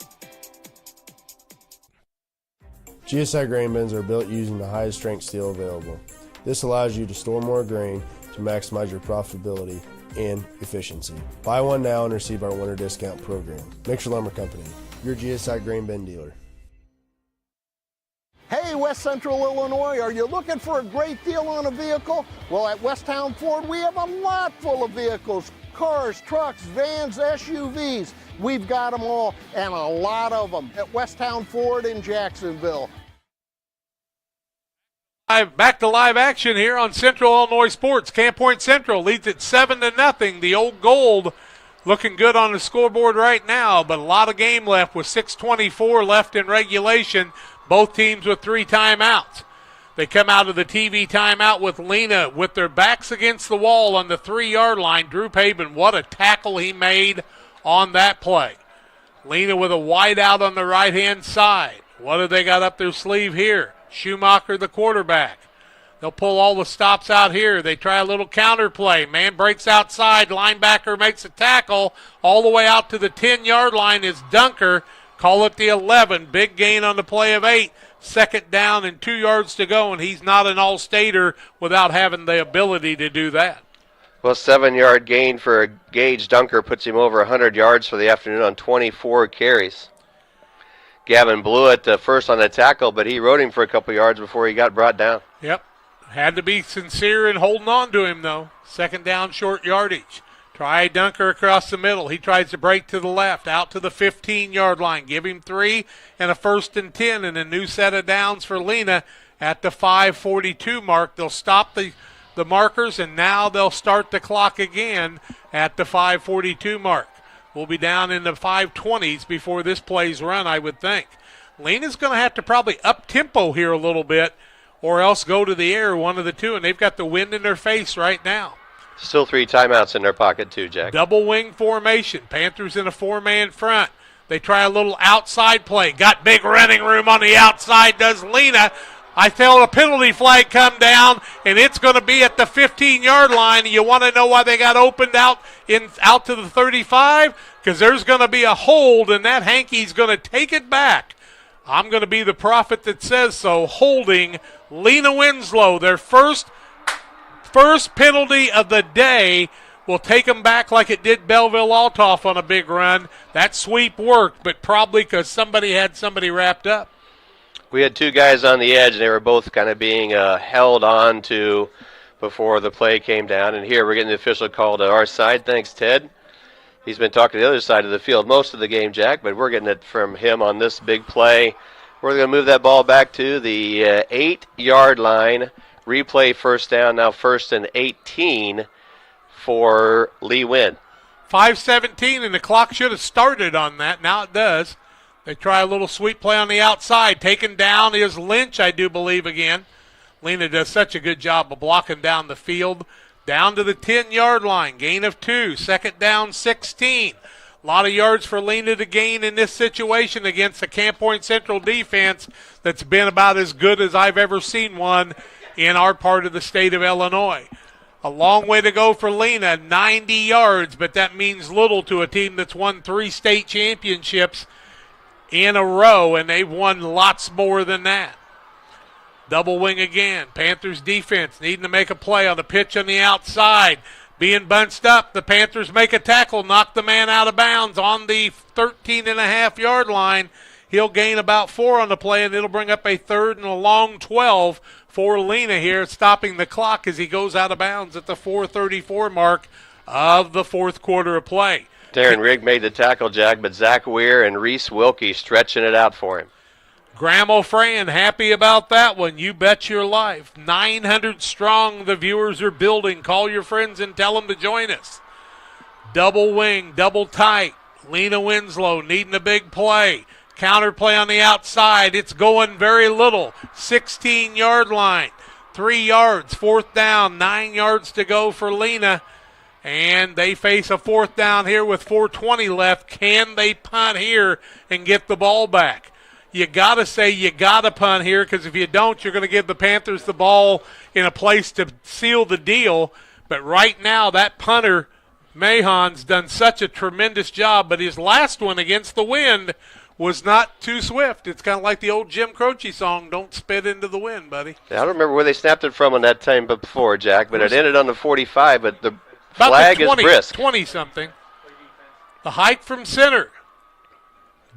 GSI grain bins are built using the highest strength steel available. This allows you to store more grain to maximize your profitability and efficiency. Buy one now and receive our winter discount program. Mixer Lumber Company, your GSI grain bin dealer. Hey, West Central Illinois, are you looking for a great deal on a vehicle? Well, at Westtown Ford, we have a lot full of vehicles. Cars, trucks, vans, SUVs. We've got them all, and a lot of them at Westtown Ford in Jacksonville. Back to live action here on Central Illinois Sports. Camp Point Central leads at 7-0. The Old Gold looking good on the scoreboard right now, but a lot of game left with 6:24 left in regulation. Both teams with 3 timeouts. They come out of the TV timeout with Lena with their backs against the wall on the 3-yard line. Drew Pavin, what a tackle he made on that play. Lena with a wide out on the right-hand side. What have they got up their sleeve here? Schumacher, the quarterback. They'll pull all the stops out here. They try a little counter play. Man breaks outside. Linebacker makes a tackle. All the way out to the 10-yard line is Dunker. Call it the 11. Big gain on the play of 8. Second down and 2 yards to go, and he's not an all-stater without having the ability to do that. Well, 7-yard gain for Gage Dunker puts him over 100 yards for the afternoon on 24 carries. Gavin Blewett first on the tackle, but he rode him for a couple yards before he got brought down. Yep. Had to be sincere in holding on to him, though. Second down, short yardage. Try Dunker across the middle. He tries to break to the left, out to the 15-yard line. Give him 3 and a 1st and 10, and a new set of downs for Lena at the 5:42 mark. They'll stop the markers, and now they'll start the clock again at the 5:42 mark. We'll be down in the 5:20s before this play's run, I would think. Lena's going to have to probably up-tempo here a little bit or else go to the air, one of the two, and they've got the wind in their face right now. Still 3 timeouts in their pocket too, Jack. Double wing formation. Panthers in a 4-man front. They try a little outside play. Got big running room on the outside, does Lena. I felt a penalty flag come down, and it's going to be at the 15-yard line. You want to know why they got opened out to the 35? Because there's going to be a hold, and that hanky's going to take it back. I'm going to be the prophet that says so. Holding Lena Winslow, their first penalty of the day, will take them back like it did Belleville-Altoff on a big run. That sweep worked, but probably because somebody had somebody wrapped up. We had 2 guys on the edge, and they were both kind of being held on to before the play came down. And here we're getting the official call to our side. Thanks, Ted. He's been talking to the other side of the field most of the game, Jack, but we're getting it from him on this big play. We're going to move that ball back to the 8-yard line. Replay first down, now 1st and 18 for Lee Wynn. 5:17, and the clock should have started on that. Now it does. They try a little sweep play on the outside. Taken down is Lynch, I do believe, again. Lena does such a good job of blocking down the field. Down to the 10-yard line. Gain of 2. Second down, 16. A lot of yards for Lena to gain in this situation against a Camp Point Central defense that's been about as good as I've ever seen one in our part of the state of Illinois. A long way to go for Lena, 90 yards, but that means little to a team that's won 3 state championships in a row, and they've won lots more than that. Double wing again. Panthers defense needing to make a play on the pitch on the outside. Being bunched up, the Panthers make a tackle, knock the man out of bounds on the 13.5-yard line. He'll gain about 4 on the play, and it'll bring up a 3rd and a long 12 for Lena here, stopping the clock as he goes out of bounds at the 4:34 mark of the 4th quarter of play. Darren Rigg made the tackle, Jack, but Zach Weir and Reese Wilkie stretching it out for him. Graham O'Fran happy about that one. You bet your life. 900 strong, the viewers are building. Call your friends and tell them to join us. Double wing, double tight. Lena Winslow needing a big play. Counter play on the outside. It's going very little. 16-yard line. 3 yards, 4th down, 9 yards to go for Lena. And they face a 4th down here with 4:20 left. Can they punt here and get the ball back? You got to say you got to punt here, because if you don't, you're going to give the Panthers the ball in a place to seal the deal. But right now, that punter, Mahon's done such a tremendous job, but his last one against the wind was not too swift. It's kind of like the old Jim Croce song, don't spit into the wind, buddy. I don't remember where they snapped it from on that time before, Jack, but it ended on the 45, but the about flag the 20, is brisk. 20-something. The hike from center.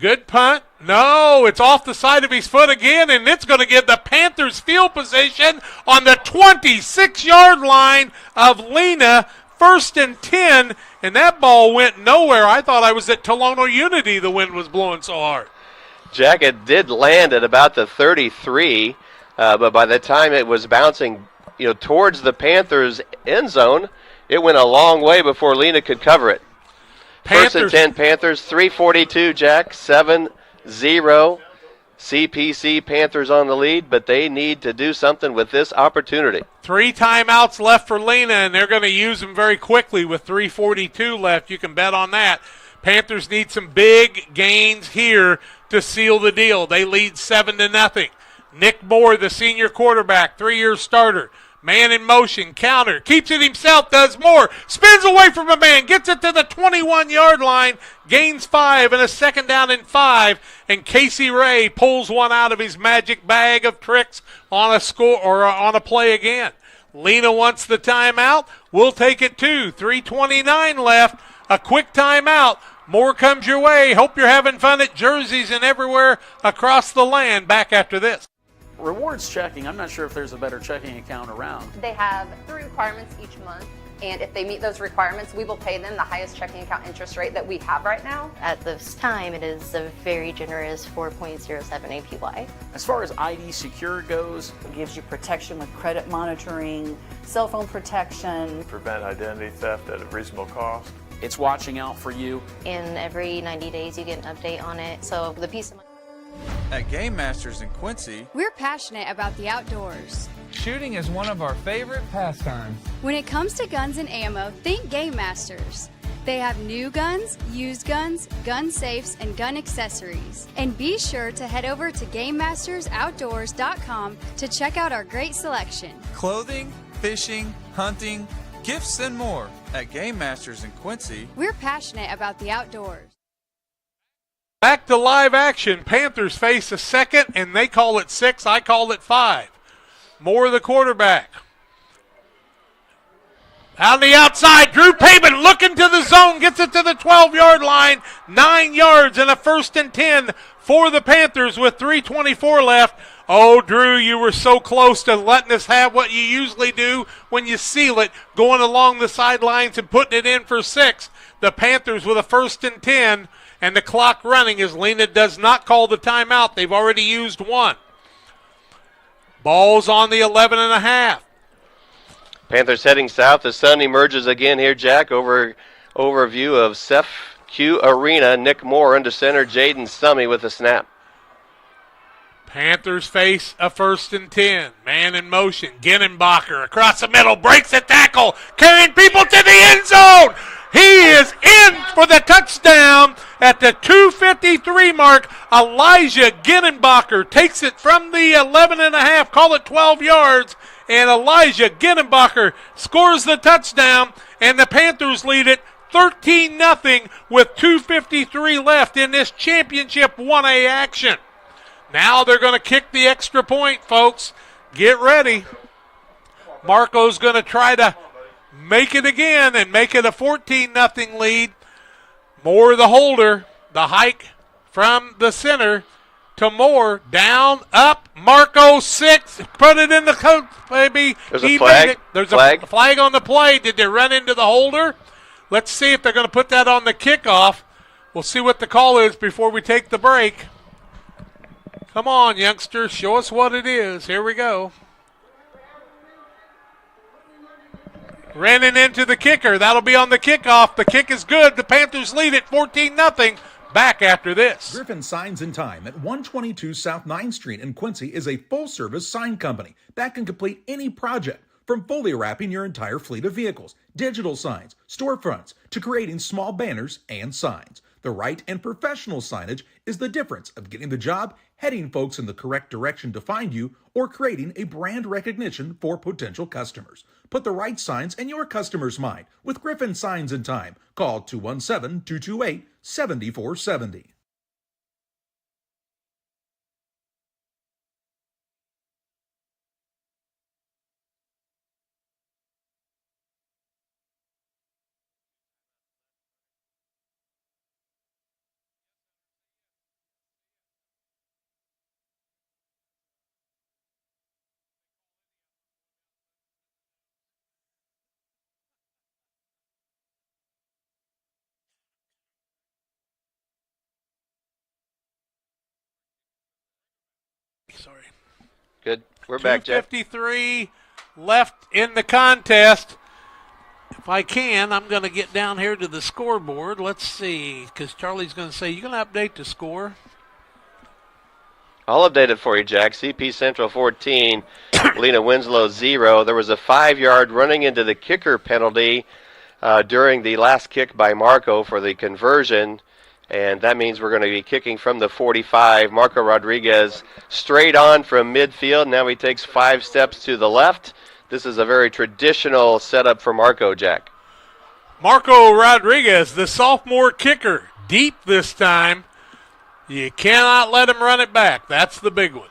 Good punt. No, it's off the side of his foot again, and it's going to give the Panthers field position on the 26-yard line of Lena. 1st and 10, and that ball went nowhere. I thought I was at Tolono Unity. The wind was blowing so hard. Jack, it did land at about the 33, but by the time it was bouncing, towards the Panthers' end zone, it went a long way before Lena could cover it. Panthers. 1st and 10 Panthers, 3:42, Jack, 7-0. CPC Panthers on the lead, but they need to do something with this opportunity. 3 timeouts left for Lena, and they're going to use them very quickly with 3:42 left. You can bet on that. Panthers need some big gains here to seal the deal. They lead 7-0. Nick Moore, the senior quarterback, 3-year starter. Man in motion, counter, keeps it himself, does more, spins away from a man, gets it to the 21-yard line, gains 5, and a 2nd down and 5, and Casey Ray pulls one out of his magic bag of tricks on a score or on a play again. Lena wants the timeout. We'll take it too. 3:29 left. A quick timeout. More comes your way. Hope you're having fun at Jerseys and everywhere across the land. Back after this. Rewards checking, I'm not sure if there's a better checking account around. They have 3 requirements each month, and if they meet those requirements, we will pay them the highest checking account interest rate that we have right now. At this time, it is a very generous 4.07 APY. As far as ID Secure goes, it gives you protection with credit monitoring, cell phone protection. Prevent identity theft at a reasonable cost. It's watching out for you. And every 90 days, you get an update on it. So the peace of mind. At Game Masters in Quincy, we're passionate about the outdoors. Shooting is one of our favorite pastimes. When it comes to guns and ammo, think Game Masters. They have new guns, used guns, gun safes, and gun accessories. And be sure to head over to GameMastersOutdoors.com to check out our great selection. Clothing, fishing, hunting, gifts, and more. At Game Masters in Quincy, we're passionate about the outdoors. Back to live action. Panthers face a 2nd, and they call it 6. I call it 5. Moore, the quarterback. On the outside, Drew Payman looking to the zone, gets it to the 12-yard line, 9 yards, and a 1st and 10 for the Panthers with 3:24 left. Oh, Drew, you were so close to letting us have what you usually do when you seal it, going along the sidelines and putting it in for 6. The Panthers with a 1st and 10. And the clock running as Lena does not call the timeout. They've already used 1. Ball's on the 11.5. Panthers heading south. The sun emerges again here, Jack. Overview of Seth Q Arena. Nick Moore into center. Jaden Summy with a snap. Panthers face a 1st and 10. Man in motion. Ginnenbacher across the middle. Breaks the tackle. Carrying people to the end zone. He is in for the touchdown at the 2:53 mark. Elijah Ginnenbacher takes it from the 11.5, call it 12 yards, and Elijah Ginnenbacher scores the touchdown, and the Panthers lead it 13-0 with 2:53 left in this championship 1A action. Now they're going to kick the extra point, folks. Get ready. Marco's going to try to make it again and make it a 14-0 lead. Moore the holder. The hike from the center to Moore. Down, up. Marco 6. Put it in the coat, baby. There's a flag. There's a flag on the play. Did they run into the holder? Let's see if they're going to put that on the kickoff. We'll see what the call is before we take the break. Come on, youngsters. Show us what it is. Here we go. Running into the kicker. That'll be on the kickoff. The kick is good. The Panthers lead it 14-0. Back after this. Griffin Signs in Time at 122 South 9th Street in Quincy is a full-service sign company that can complete any project, from fully wrapping your entire fleet of vehicles, digital signs, storefronts, to creating small banners and signs. The right and professional signage is the difference of getting the job, heading folks in the correct direction to find you, or creating a brand recognition for potential customers. Put the right signs in your customer's mind with Griffin Signs in Time. Call 217-228-7470. Sorry. Good. We're back, Jeff. 2:53 left in the contest. If I can, I'm going to get down here to the scoreboard. Let's see, because Charlie's going to say, you going to update the score? I'll update it for you, Jack. CP Central 14, Lena Winslow 0. There was a 5-yard running into the kicker penalty during the last kick by Marco for the conversion. And that means we're going to be kicking from the 45. Marco Rodriguez straight on from midfield. Now he takes 5 steps to the left. This is a very traditional setup for Marco, Jack. Marco Rodriguez, the sophomore kicker, deep this time. You cannot let him run it back. That's the big one.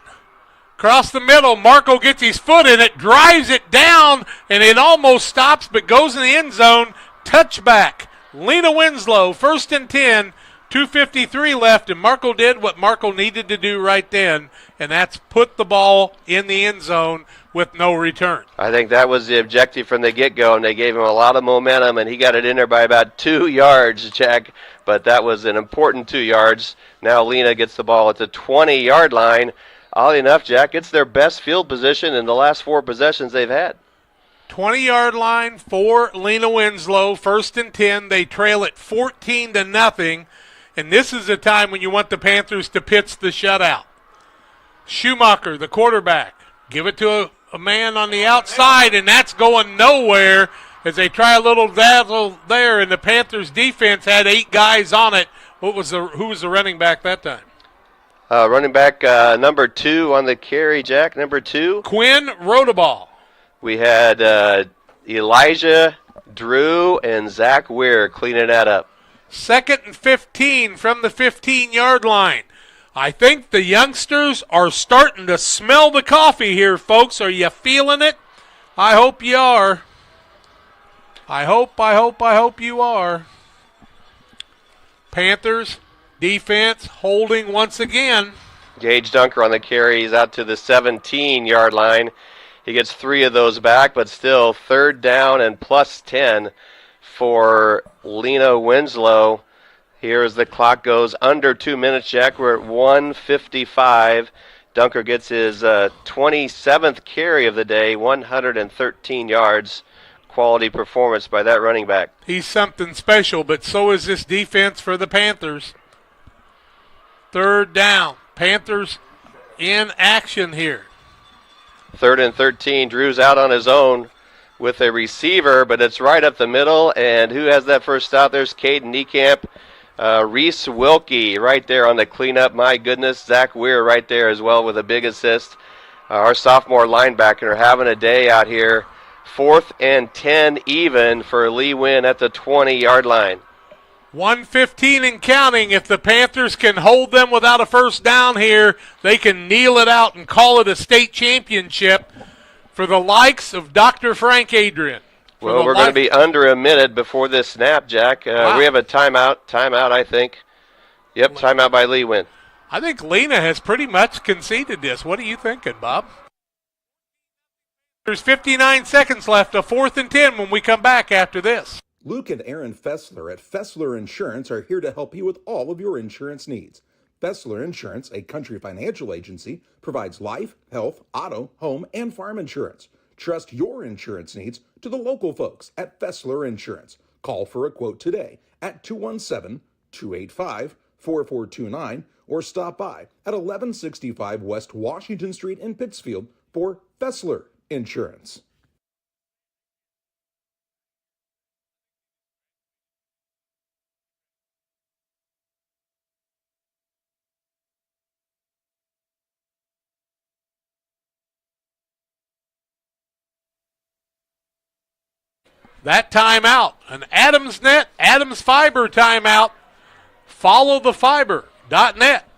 Across the middle, Marco gets his foot in it, drives it down, and it almost stops but goes in the end zone. Touchback. Lena Winslow, 1st and 10. 2:53 left, and Marco did what Marco needed to do right then, and that's put the ball in the end zone with no return. I think that was the objective from the get-go, and they gave him a lot of momentum, and he got it in there by about 2 yards, Jack, but that was an important 2 yards. Now Lena gets the ball at the 20-yard line. Oddly enough, Jack, it's their best field position in the last 4 possessions they've had. 20-yard line for Lena Winslow, 1st and 10. They trail it 14-0. And this is the time when you want the Panthers to pitch the shutout. Schumacher, the quarterback, give it to a man on the outside, and that's going nowhere as they try a little dazzle there, and the Panthers defense had 8 guys on it. Who was the running back that time? Running back number 2 on the carry, Jack, number 2. Quinn Rodaball. We had Elijah, Drew, and Zach Weir cleaning that up. 2nd and 15 from the 15-yard line. I think the youngsters are starting to smell the coffee here, folks. Are you feeling it? I hope you are. I hope you are. Panthers defense holding once again. Gage Dunker on the carry. He's out to the 17-yard line. He gets 3 of those back, but still 3rd down and +10 for Lena Winslow. Here as the clock goes under 2 minutes, Jack. We're at 1:55. Dunker gets his 27th carry of the day, 113 yards. Quality performance by that running back. He's something special, but so is this defense for the Panthers. 3rd down. Panthers in action here. 3rd and 13. Drew's out on his own with a receiver, but it's right up the middle. And who has that first stop? There's Caden Niekamp. Reese Wilkie right there on the cleanup. My goodness, Zach Weir right there as well with a big assist. Our sophomore linebacker having a day out here. 4th and 10 even for Lee Wynn at the 20-yard line. 1:15 and counting. If the Panthers can hold them without a first down here, they can kneel it out and call it a state championship for the likes of Dr. Frank Adrian. Well, we're going to be under a minute before this snap, Jack. Wow. We have a timeout, I think. Yep, timeout by Lee Wynn. I think Lena has pretty much conceded this. What are you thinking, Bob? There's 59 seconds left, a 4th and 10 when we come back after this. Luke and Aaron Fessler at Fessler Insurance are here to help you with all of your insurance needs. Fessler Insurance, a Country Financial agency, provides life, health, auto, home, and farm insurance. Trust your insurance needs to the local folks at Fessler Insurance. Call for a quote today at 217-285-4429 or stop by at 1165 West Washington Street in Pittsfield for Fessler Insurance. That timeout, an AdamsNet, Adams Fiber timeout. FollowTheFiber.net.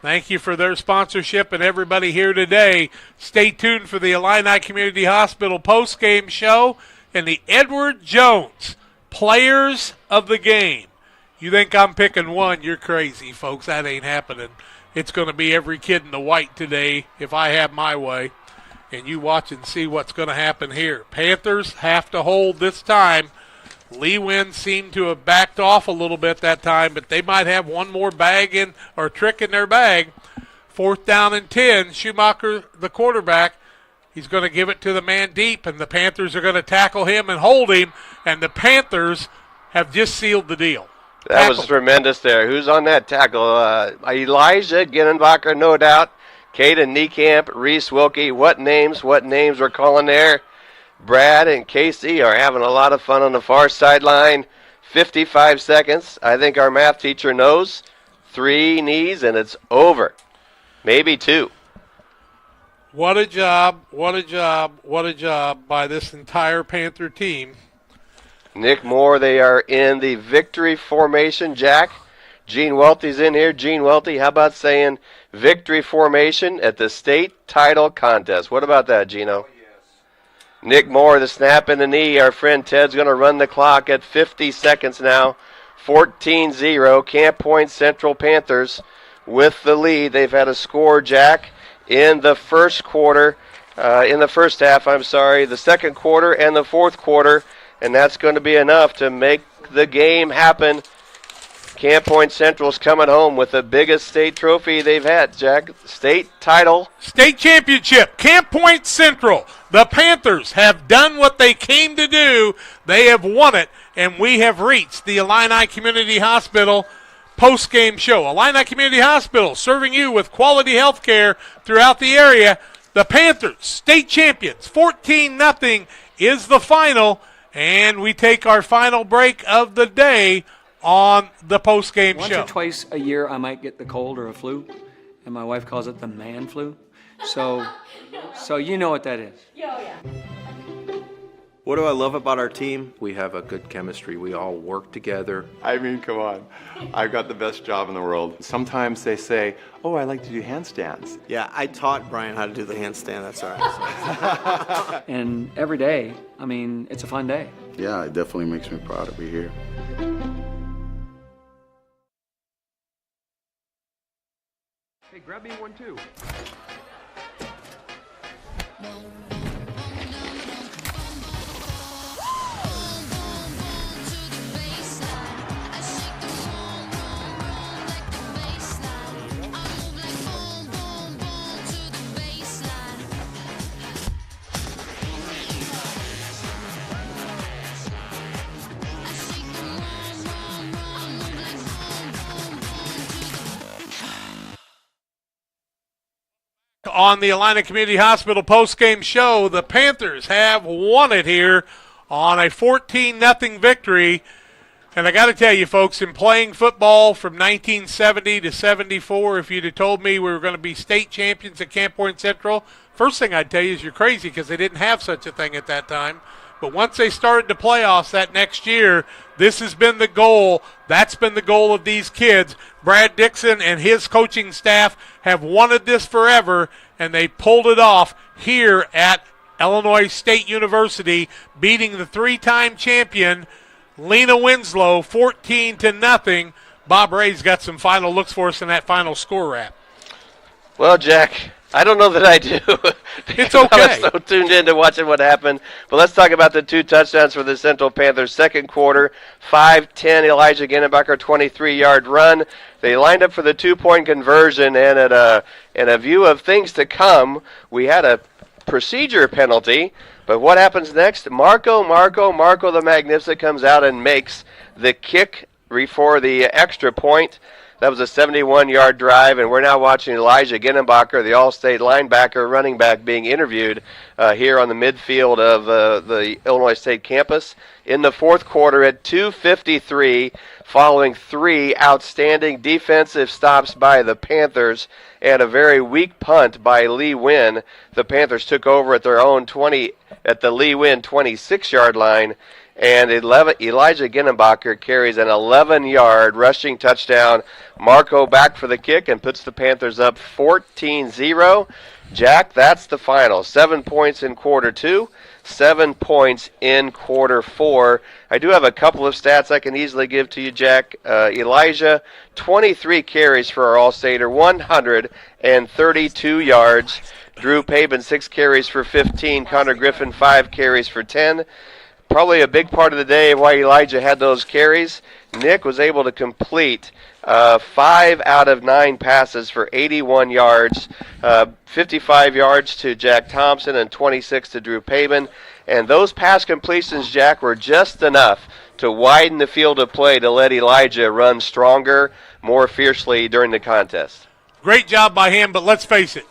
Thank you for their sponsorship and everybody here today. Stay tuned for the Illini Community Hospital postgame show and the Edward Jones Players of the Game. You think I'm picking one, you're crazy, folks. That ain't happening. It's going to be every kid in the white today if I have my way. And you watch and see what's going to happen here. Panthers have to hold this time. Lee Wynn seemed to have backed off a little bit that time, but they might have one more bag in or trick in their bag. 4th down and 10. Schumacher, the quarterback, he's going to give it to the man deep, and the Panthers are going to tackle him and hold him, and the Panthers have just sealed the deal. That was tremendous there. Who's on that tackle? Elijah Ginnenbacher, no doubt. Caden Niekamp, Reese Wilkie. What names we're calling there. Brad and Casey are having a lot of fun on the far sideline. 55 seconds. I think our math teacher knows. 3 knees, and it's over. Maybe 2. What a job, what a job, what a job by this entire Panther team. Nick Moore, they are in the victory formation. Jack, Gene Welty's in here. Gene Welty, how about saying victory formation at the state title contest? What about that, Gino? Nick Moore, the snap in the knee. Our friend Ted's going to run the clock at 50 seconds now. 14-0. Camp Point Central Panthers with the lead. They've had a score, Jack, in the first quarter, in the first half, the second quarter and the fourth quarter, and that's going to be enough to make the game happen. Camp Point Central's coming home with the biggest state trophy they've had, Jack. State title. State championship. Camp Point Central. The Panthers have done what they came to do. They have won it, and we have reached the Illini Community Hospital post-game show. Illini Community Hospital serving you with quality health care throughout the area. The Panthers, state champions, 14-0 is the final, and we take our final break of the day on the post-game show. Once or twice a year I might get the cold or a flu, and my wife calls it the man flu. So you know what that is. What do I love about our team? We have a good chemistry. We all work together. I mean, come on. I've got the best job in the world. Sometimes they say, oh, I like to do handstands. Yeah, I taught Brian how to do the handstand. That's all right. And every day, I mean, it's a fun day. Yeah, it definitely makes me proud to be here. Hey, grab me one too. On the Illini Community Hospital post-game show, the Panthers have won it here on a 14-0 victory. And I got to tell you, folks, in playing football from 1970 to 74, if you'd have told me we were going to be state champions at Camp Point Central, first thing I'd tell you is you're crazy because they didn't have such a thing at that time. But once they started the playoffs that next year, this has been the goal. That's been the goal of these kids. Brad Dixon and his coaching staff have wanted this forever, and they pulled it off here at Illinois State University, beating the 3-time champion Lena Winslow 14-0. Bob Ray's got some final looks for us in that final score wrap. Well, Jack, I don't know that I do. It's okay. I was so tuned in to watching what happened. But let's talk about the 2 touchdowns for the Central Panthers. Second quarter, 5-10, Elijah Ginnenbacher, 23-yard run. They lined up for the 2-point conversion, and in a view of things to come, we had a procedure penalty. But what happens next? Marco the Magnificent comes out and makes the kick for the extra point. That was a 71-yard drive, and we're now watching Elijah Ginnenbacher, the All-State linebacker, running back, being interviewed here on the midfield of the Illinois State campus. In the fourth quarter at 2:53, following 3 outstanding defensive stops by the Panthers and a very weak punt by Lee Wynn, the Panthers took over at their own 20 at the Lee Wynn 26-yard line. And Elijah Ginnenbacher carries an 11-yard rushing touchdown. Marco back for the kick and puts the Panthers up 14-0. Jack, that's the final. 7 points in quarter 2, 7 points in quarter 4. I do have a couple of stats I can easily give to you, Jack. Elijah, 23 carries for our All-Stater, 132 yards. Drew Pabin, 6 carries for 15. Connor Griffin, 5 carries for 10. Probably a big part of the day why Elijah had those carries. Nick was able to complete 5 out of 9 passes for 81 yards, 55 yards to Jack Thompson and 26 to Drew Pabin. And those pass completions, Jack, were just enough to widen the field of play to let Elijah run stronger, more fiercely during the contest. Great job by him, but let's face it.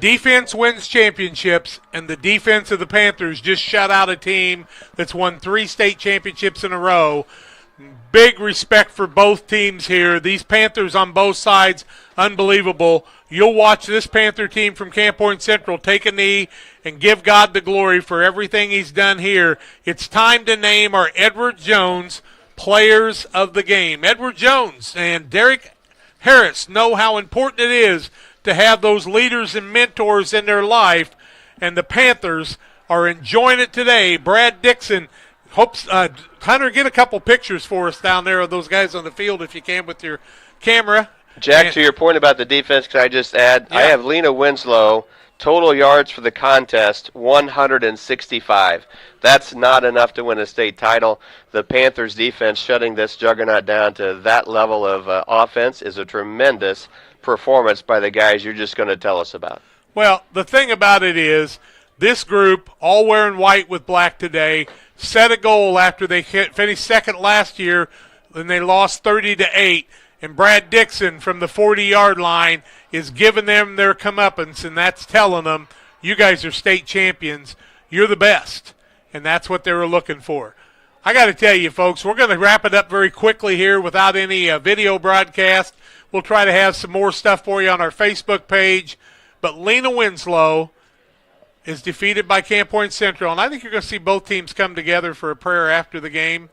Defense wins championships, and the defense of the Panthers just shut out a team that's won 3 state championships in a row. Big respect for both teams here. These Panthers on both sides, unbelievable. You'll watch this Panther team from Camp Point Central take a knee and give God the glory for everything he's done here. It's time to name our Edward Jones players of the game. Edward Jones and Derek Harris know how important it is to have those leaders and mentors in their life, and the Panthers are enjoying it today. Brad Dixon hopes Hunter, get a couple pictures for us down there of those guys on the field if you can with your camera. Jack, to your point about the defense, can I just add, I have Lena Winslow, total yards for the contest, 165. That's not enough to win a state title. The Panthers defense shutting this juggernaut down to that level of offense is a tremendous performance by the guys you're just going to tell us about. Well, the thing about it is this group, all wearing white with black today, set a goal after they finished second last year, and they lost 30-8. And Brad Dixon from the 40-yard line is giving them their comeuppance, and that's telling them, you guys are state champions. You're the best. And that's what they were looking for. I got to tell you, folks, we're going to wrap it up very quickly here without any video broadcast. We'll try to have some more stuff for you on our Facebook page. But Lena Winslow is defeated by Camp Point Central, and I think you're going to see both teams come together for a prayer after the game.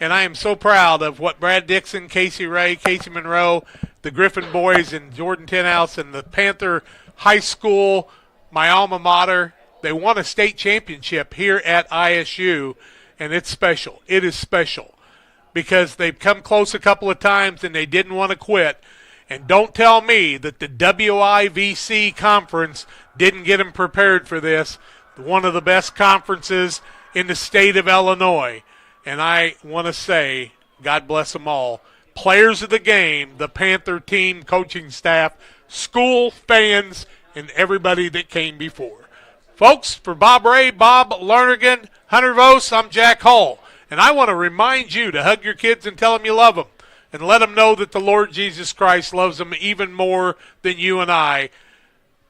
And I am so proud of what Brad Dixon, Casey Ray, Casey Monroe, the Griffin boys, and Jordan Tenhouse, and the Panther High School, my alma mater. They won a state championship here at ISU, and it's special. It is special because they've come close a couple of times, and they didn't want to quit. And don't tell me that the WIVC conference didn't get them prepared for this, one of the best conferences in the state of Illinois. And I want to say, God bless them all. Players of the game, the Panther team, coaching staff, school, fans, and everybody that came before. Folks, for Bob Ray, Bob Lernigan, Hunter Vos, I'm Jack Hall. And I want to remind you to hug your kids and tell them you love them. And let them know that the Lord Jesus Christ loves them even more than you and I.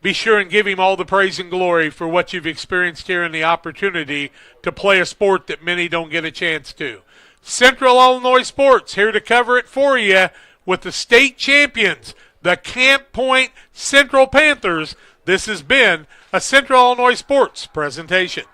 Be sure and give him all the praise and glory for what you've experienced here and the opportunity to play a sport that many don't get a chance to. Central Illinois Sports here to cover it for you with the state champions, the Camp Point Central Panthers. This has been a Central Illinois Sports presentation.